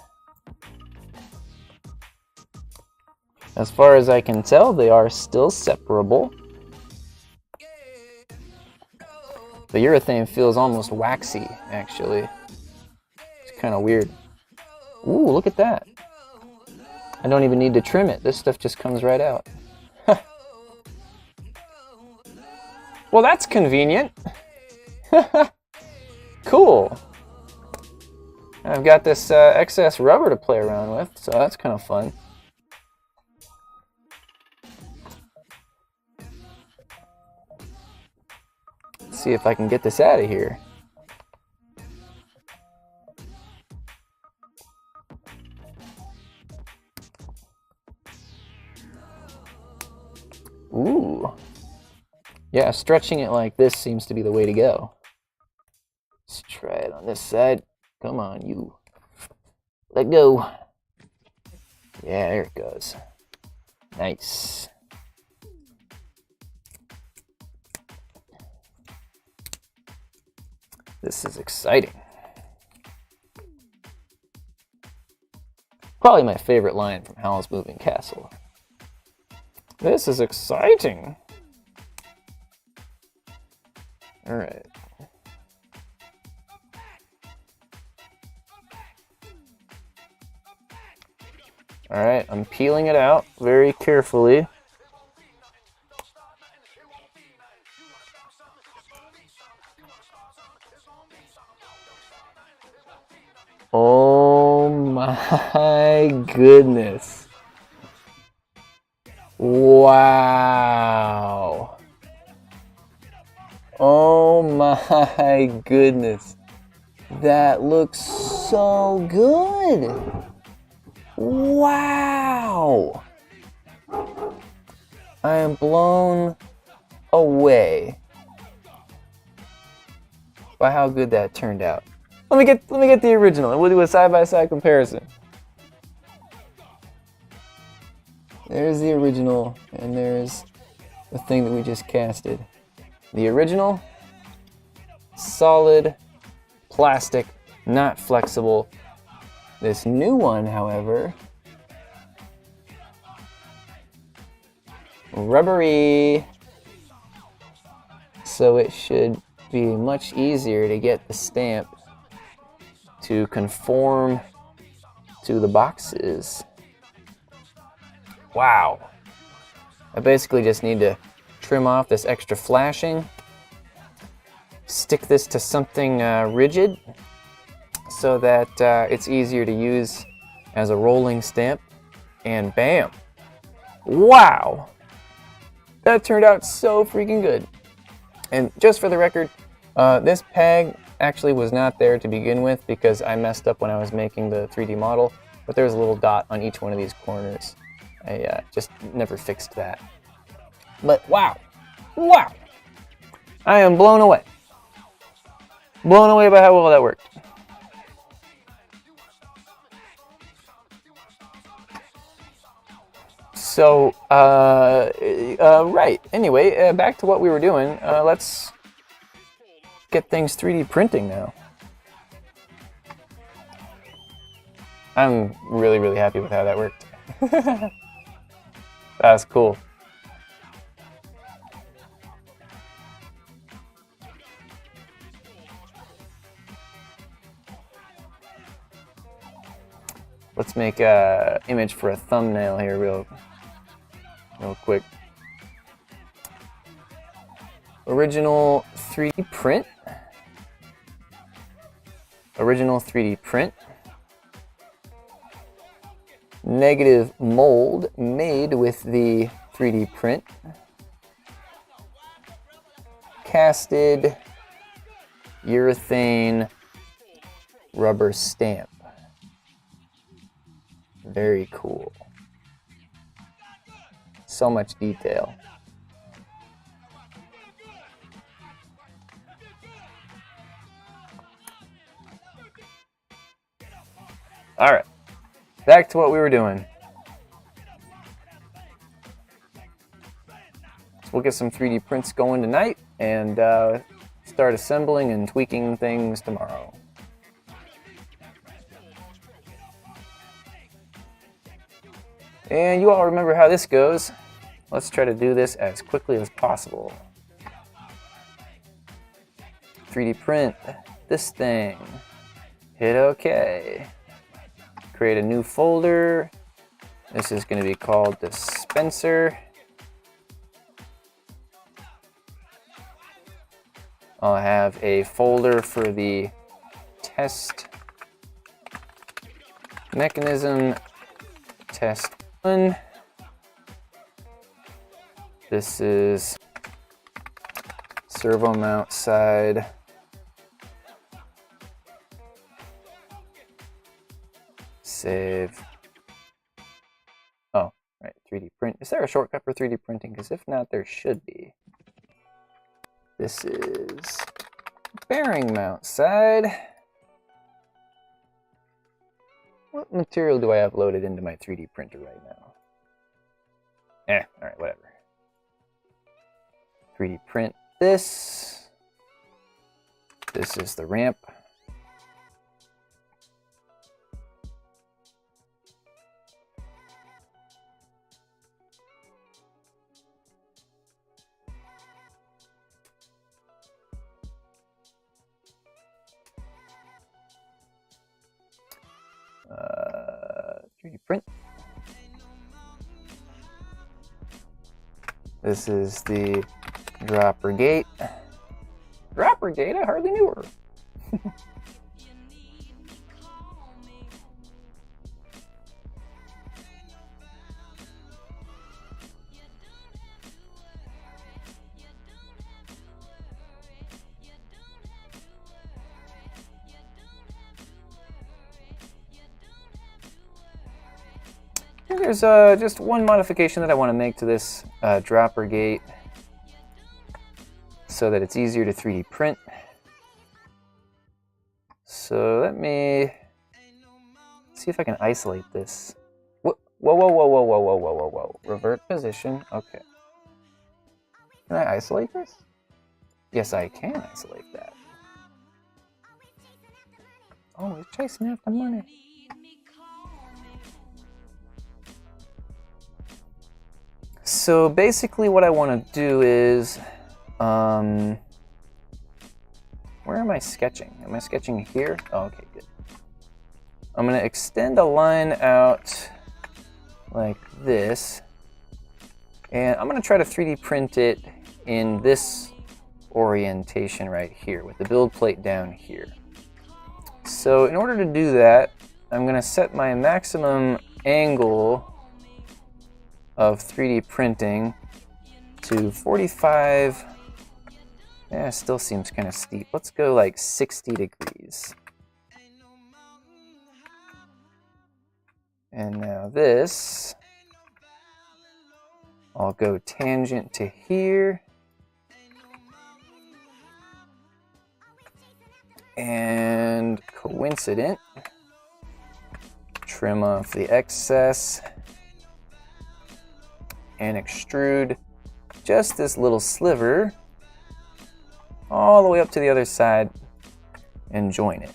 As far as I can tell, they are still separable. The urethane feels almost waxy, actually. It's kind of weird. Ooh, look at that. I don't even need to trim it. This stuff just comes right out. Well, that's convenient. Cool. I've got this excess rubber to play around with, so that's kind of fun. Let's see if I can get this out of here. Ooh. Yeah, stretching it like this seems to be the way to go. Let's try it on this side. Come on, you. Let go. Yeah, there it goes. Nice. This is exciting. Probably my favorite line from Howl's Moving Castle. This is exciting. All right. All right, I'm peeling it out very carefully. Oh my goodness. Wow. Oh my goodness. That looks so good. Wow. I am blown away by how good that turned out. Let me get the original and we'll do a side-by-side comparison. There's the original and there's the thing that we just casted. The original, solid, plastic, not flexible. This new one, however, rubbery. So it should be much easier to get the stamp to conform to the boxes. Wow. I basically just need to trim off this extra flashing, stick this to something rigid so that it's easier to use as a rolling stamp, and bam. Wow. That turned out so freaking good. And just for the record, this peg actually was not there to begin with because I messed up when I was making the 3D model, but there's a little dot on each one of these corners. I just never fixed that. But wow, wow, I am blown away. Blown away by how well that worked. So, right, anyway, back to what we were doing. Let's get things 3D printing now. I'm really, really happy with how that worked. That's cool. Let's make an image for a thumbnail here real quick. Original 3D print. Original 3D print. negative mold made with the 3D print. Casted urethane rubber stamp. Very cool. So much detail. All right, back to what we were doing. So we'll get some 3D prints going tonight and start assembling and tweaking things tomorrow. And you all remember how this goes. Let's try to do this as quickly as possible. 3D print this thing. Hit OK. Create a new folder. This is going to be called dispenser. I'll have a folder for the test mechanism, test 1. This is servo mount side. Save. Oh, right, 3D print. Is there a shortcut for 3D printing? Because if not, there should be. This is bearing mount side. What material do I have loaded into my 3D printer right now? Alright, whatever. 3D print this. This is the ramp. Uh, 3D print. This is the dropper gate. Dropper gate? I hardly knew her. There's just one modification that I want to make to this dropper gate so that it's easier to 3D print. So let me see if I can isolate this. Whoa, whoa, whoa, whoa, whoa, whoa, whoa, whoa, whoa, whoa. Revert position. Okay. Can I isolate this? Yes, I can isolate that. Oh, he's chasing after money. So basically what I want to do is, where am I sketching? Am I sketching here? Oh, okay, good. I'm going to extend a line out like this, and I'm going to try to 3D print it in this orientation right here with the build plate down here. So in order to do that, I'm going to set my maximum angle of 3D printing to 45. Yeah, still seems kind of steep. Let's go like 60 degrees. And now this, I'll go tangent to here. And coincident, trim off the excess. And extrude just this little sliver all the way up to the other side and join it.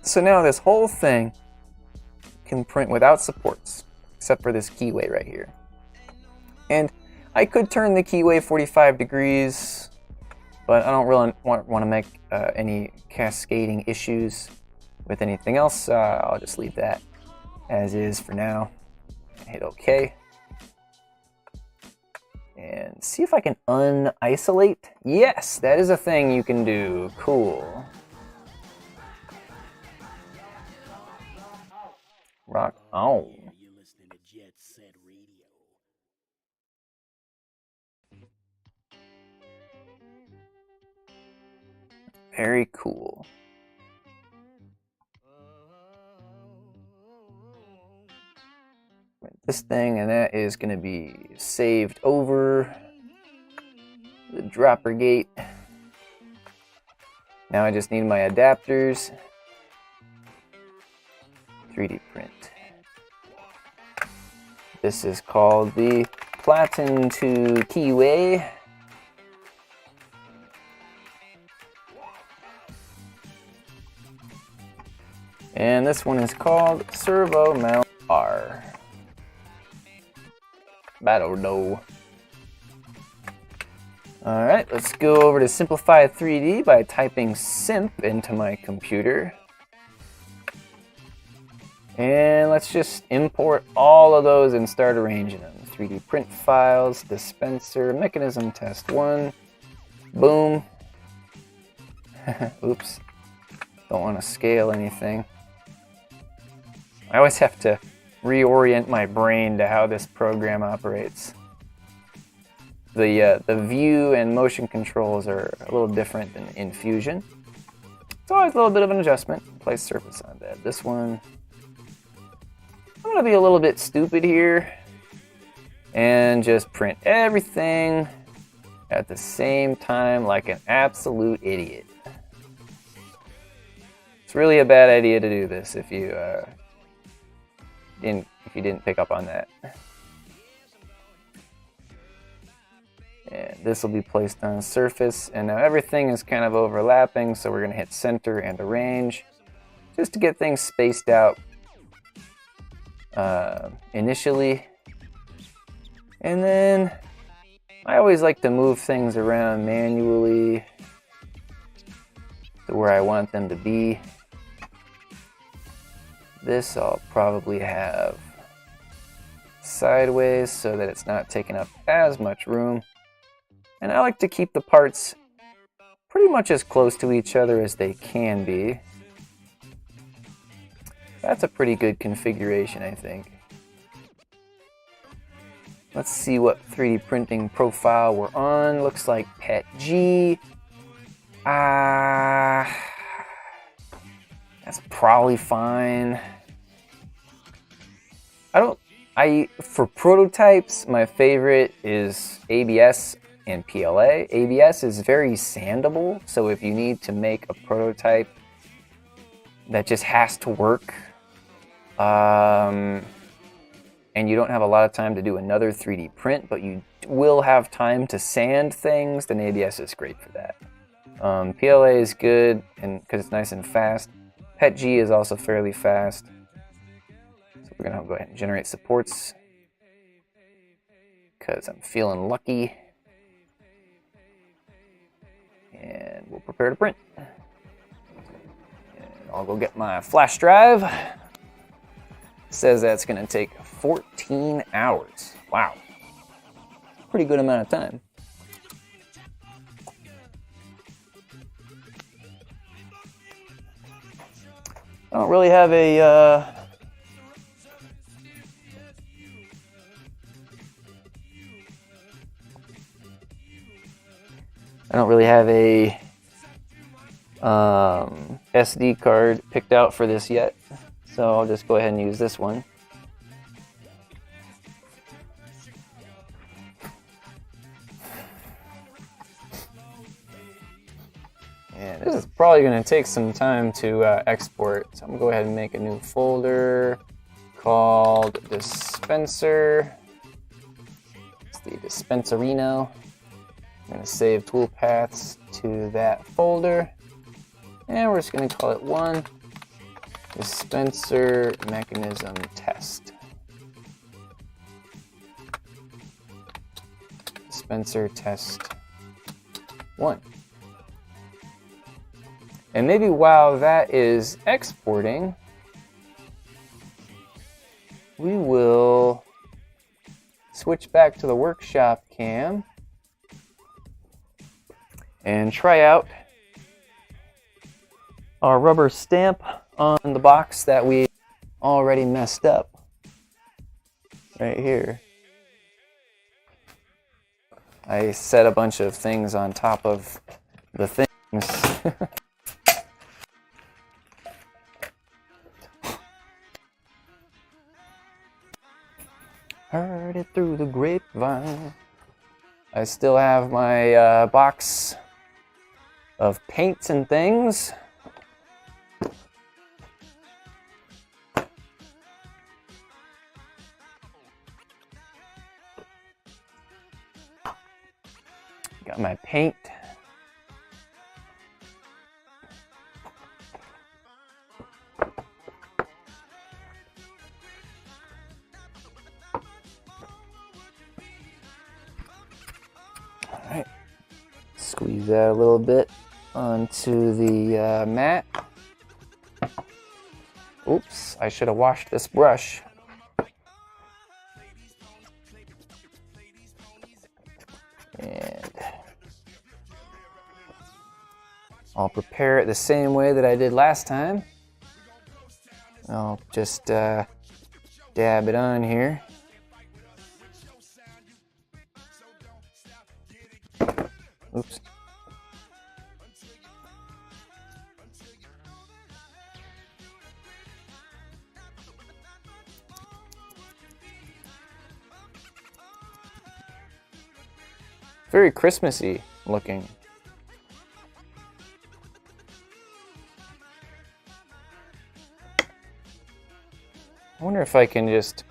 So now this whole thing can print without supports, except for this keyway right here. And I could turn the keyway 45 degrees, but I don't really want to make any cascading issues with anything else. I'll just leave that as is for now. Hit OK. And see if I can un-isolate. Yes, that is a thing you can do. Cool. Rock Oh. You're listening to Jet Set Radio. Very cool. This thing, and that is going to be saved over the dropper gate. Now I just need my adapters. 3D print. This is called the Platin to Keyway. And this one is called Servo Mount R. I don't know. Alright, let's go over to Simplify 3D by typing simp into my computer. And let's just import all of those and start arranging them. 3D print files, dispenser, mechanism test 1. Boom. Oops. Don't want to scale anything. I always have to reorient my brain to how this program operates. The view and motion controls are a little different than in Fusion. It's always a little bit of an adjustment. Place surface on that. This one, I'm going to be a little bit stupid here and just print everything at the same time like an absolute idiot. It's really a bad idea to do this if you didn't pick up on that. And this will be placed on surface, and now everything is kind of overlapping, so we're going to hit center and arrange just to get things spaced out initially. And then I always like to move things around manually to where I want them to be. This I'll probably have sideways so that it's not taking up as much room. And I like to keep the parts pretty much as close to each other as they can be. That's a pretty good configuration, I think. Let's see what 3D printing profile we're on. Looks like PETG. That's probably fine. For prototypes, my favorite is ABS and PLA. ABS is very sandable, so if you need to make a prototype that just has to work, and you don't have a lot of time to do another 3D print, but you will have time to sand things, then ABS is great for that. PLA is good because it's nice and fast. PETG is also fairly fast. So we're going to go ahead and generate supports because I'm feeling lucky. And we'll prepare to print. And I'll go get my flash drive. It says that's going to take 14 hours. Wow. Pretty good amount of time. I don't really have a SD card picked out for this yet, so I'll just go ahead and use this one. And this is probably going to take some time to export, so I'm going to go ahead and make a new folder called Dispenser. It's the Dispenserino. I'm going to save toolpaths to that folder. And we're just going to call it 1 Dispenser Mechanism Test. Dispenser Test 1. And maybe while that is exporting, we will switch back to the workshop cam and try out our rubber stamp on the box that we already messed up. right here. I set a bunch of things on top of the things. Heard it through the grapevine. I still have my box of paints and things. Got my paint. Alright. Squeeze that a little bit onto the mat. Oops, I should have washed this brush. And I'll prepare it the same way that I did last time. I'll just dab it on here. Oops. Very Christmassy looking. I wonder if I can just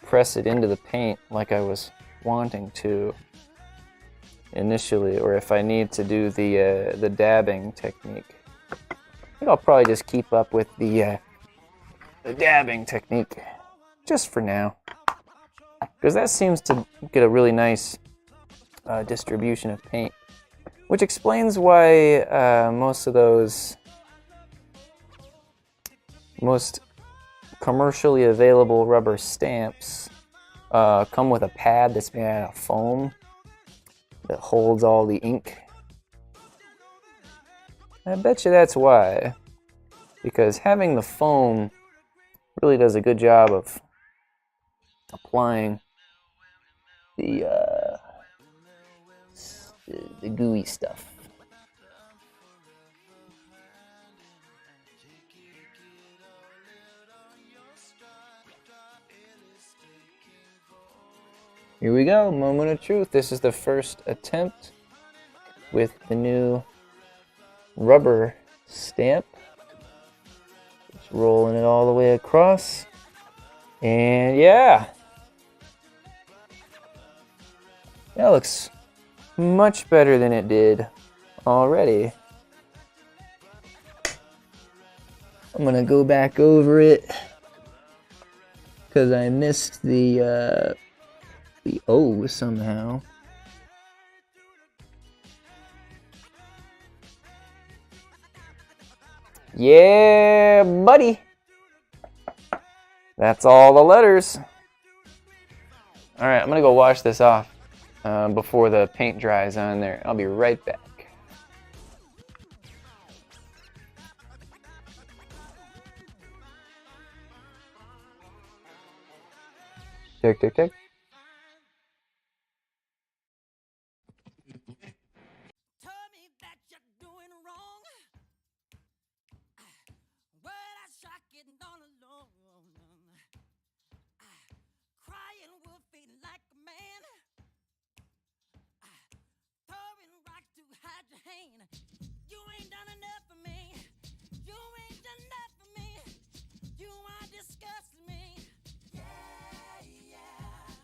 press it into the paint like I was wanting to initially, or if I need to do the dabbing technique. I think I'll probably just keep up with the dabbing technique just for now, because that seems to get a really nice distribution of paint, which explains why most of those most commercially available rubber stamps come with a pad that's made out of foam that holds all the ink. I bet you that's why, because having the foam really does a good job of applying the gooey stuff. Here we go, moment of truth. This is the first attempt with the new rubber stamp. Just rolling it all the way across. And yeah, that looks much better than it did already. I'm gonna go back over it because I missed the O somehow. Yeah, buddy. That's all the letters. All right, I'm gonna go wash this off before the paint dries on there. I'll be right back. Tick, tick, tick. Tell me that you're doing wrong. Well, I shock it all alone. Crying wolf ain't like a man. Throwing rocks to hide your hand. You ain't done enough for me. You ain't done enough for me. You are disgusting me. Yeah, yeah.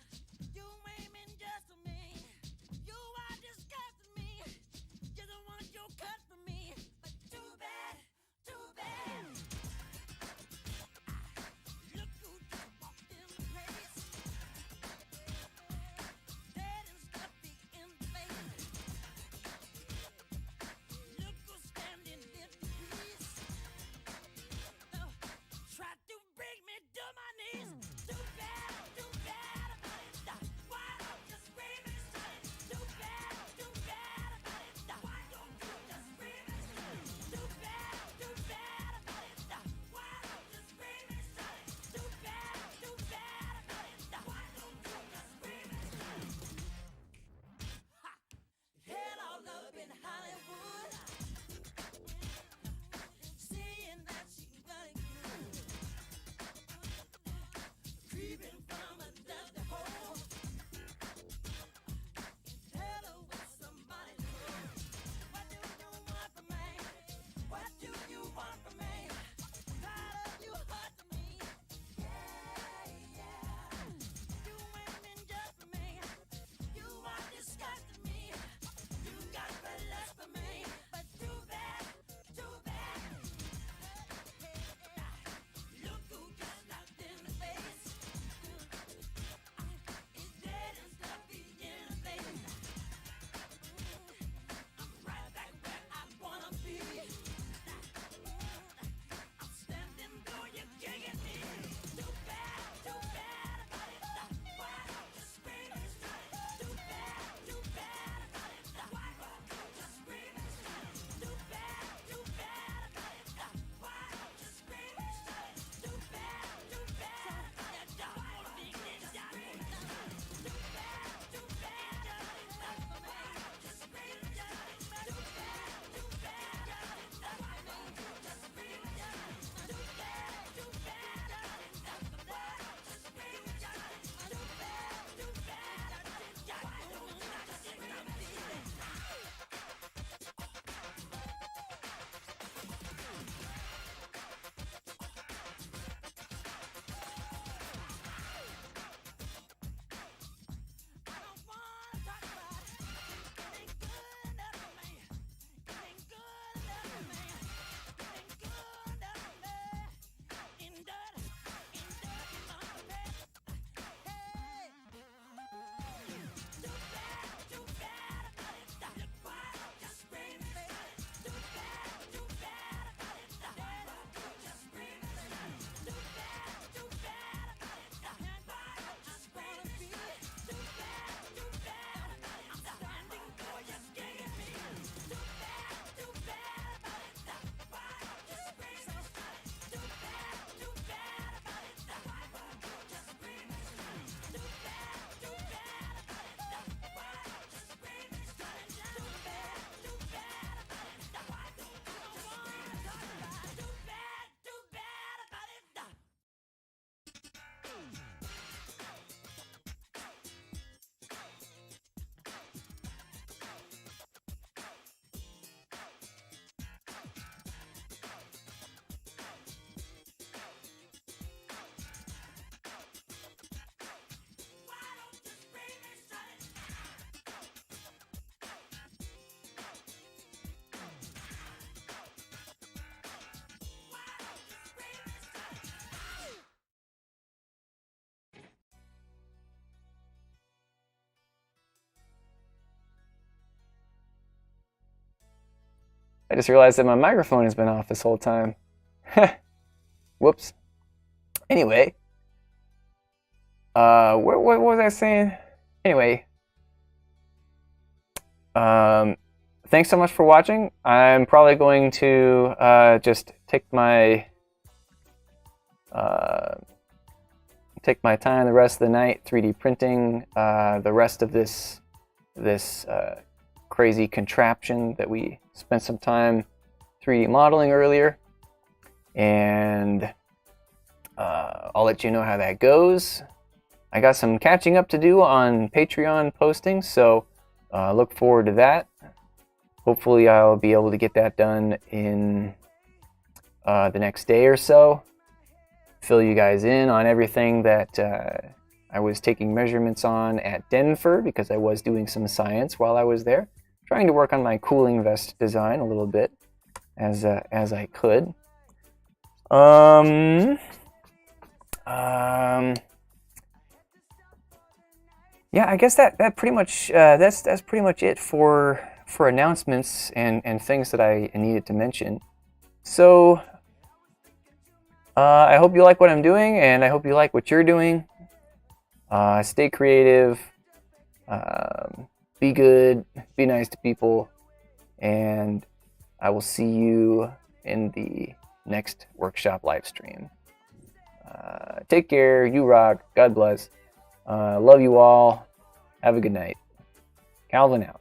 I just realized that my microphone has been off this whole time. Whoops. Anyway, what was I saying? Anyway, thanks so much for watching. I'm probably going to just take my time the rest of the night 3D printing the rest of this crazy contraption that we spent some time 3D modeling earlier, and I'll let you know how that goes. I got some catching up to do on Patreon postings, so look forward to that. Hopefully I'll be able to get that done in the next day or so. Fill you guys in on everything that I was taking measurements on at Denver, because I was doing some science while I was there, trying to work on my cooling vest design a little bit as I could. Yeah, I guess that pretty much that's pretty much it for announcements and things that I needed to mention. So I hope you like what I'm doing, and I hope you like what you're doing. Stay creative, be good, be nice to people, and I will see you in the next workshop live stream. Take care, you rock, God bless. Love you all. Have a good night. Calvin out.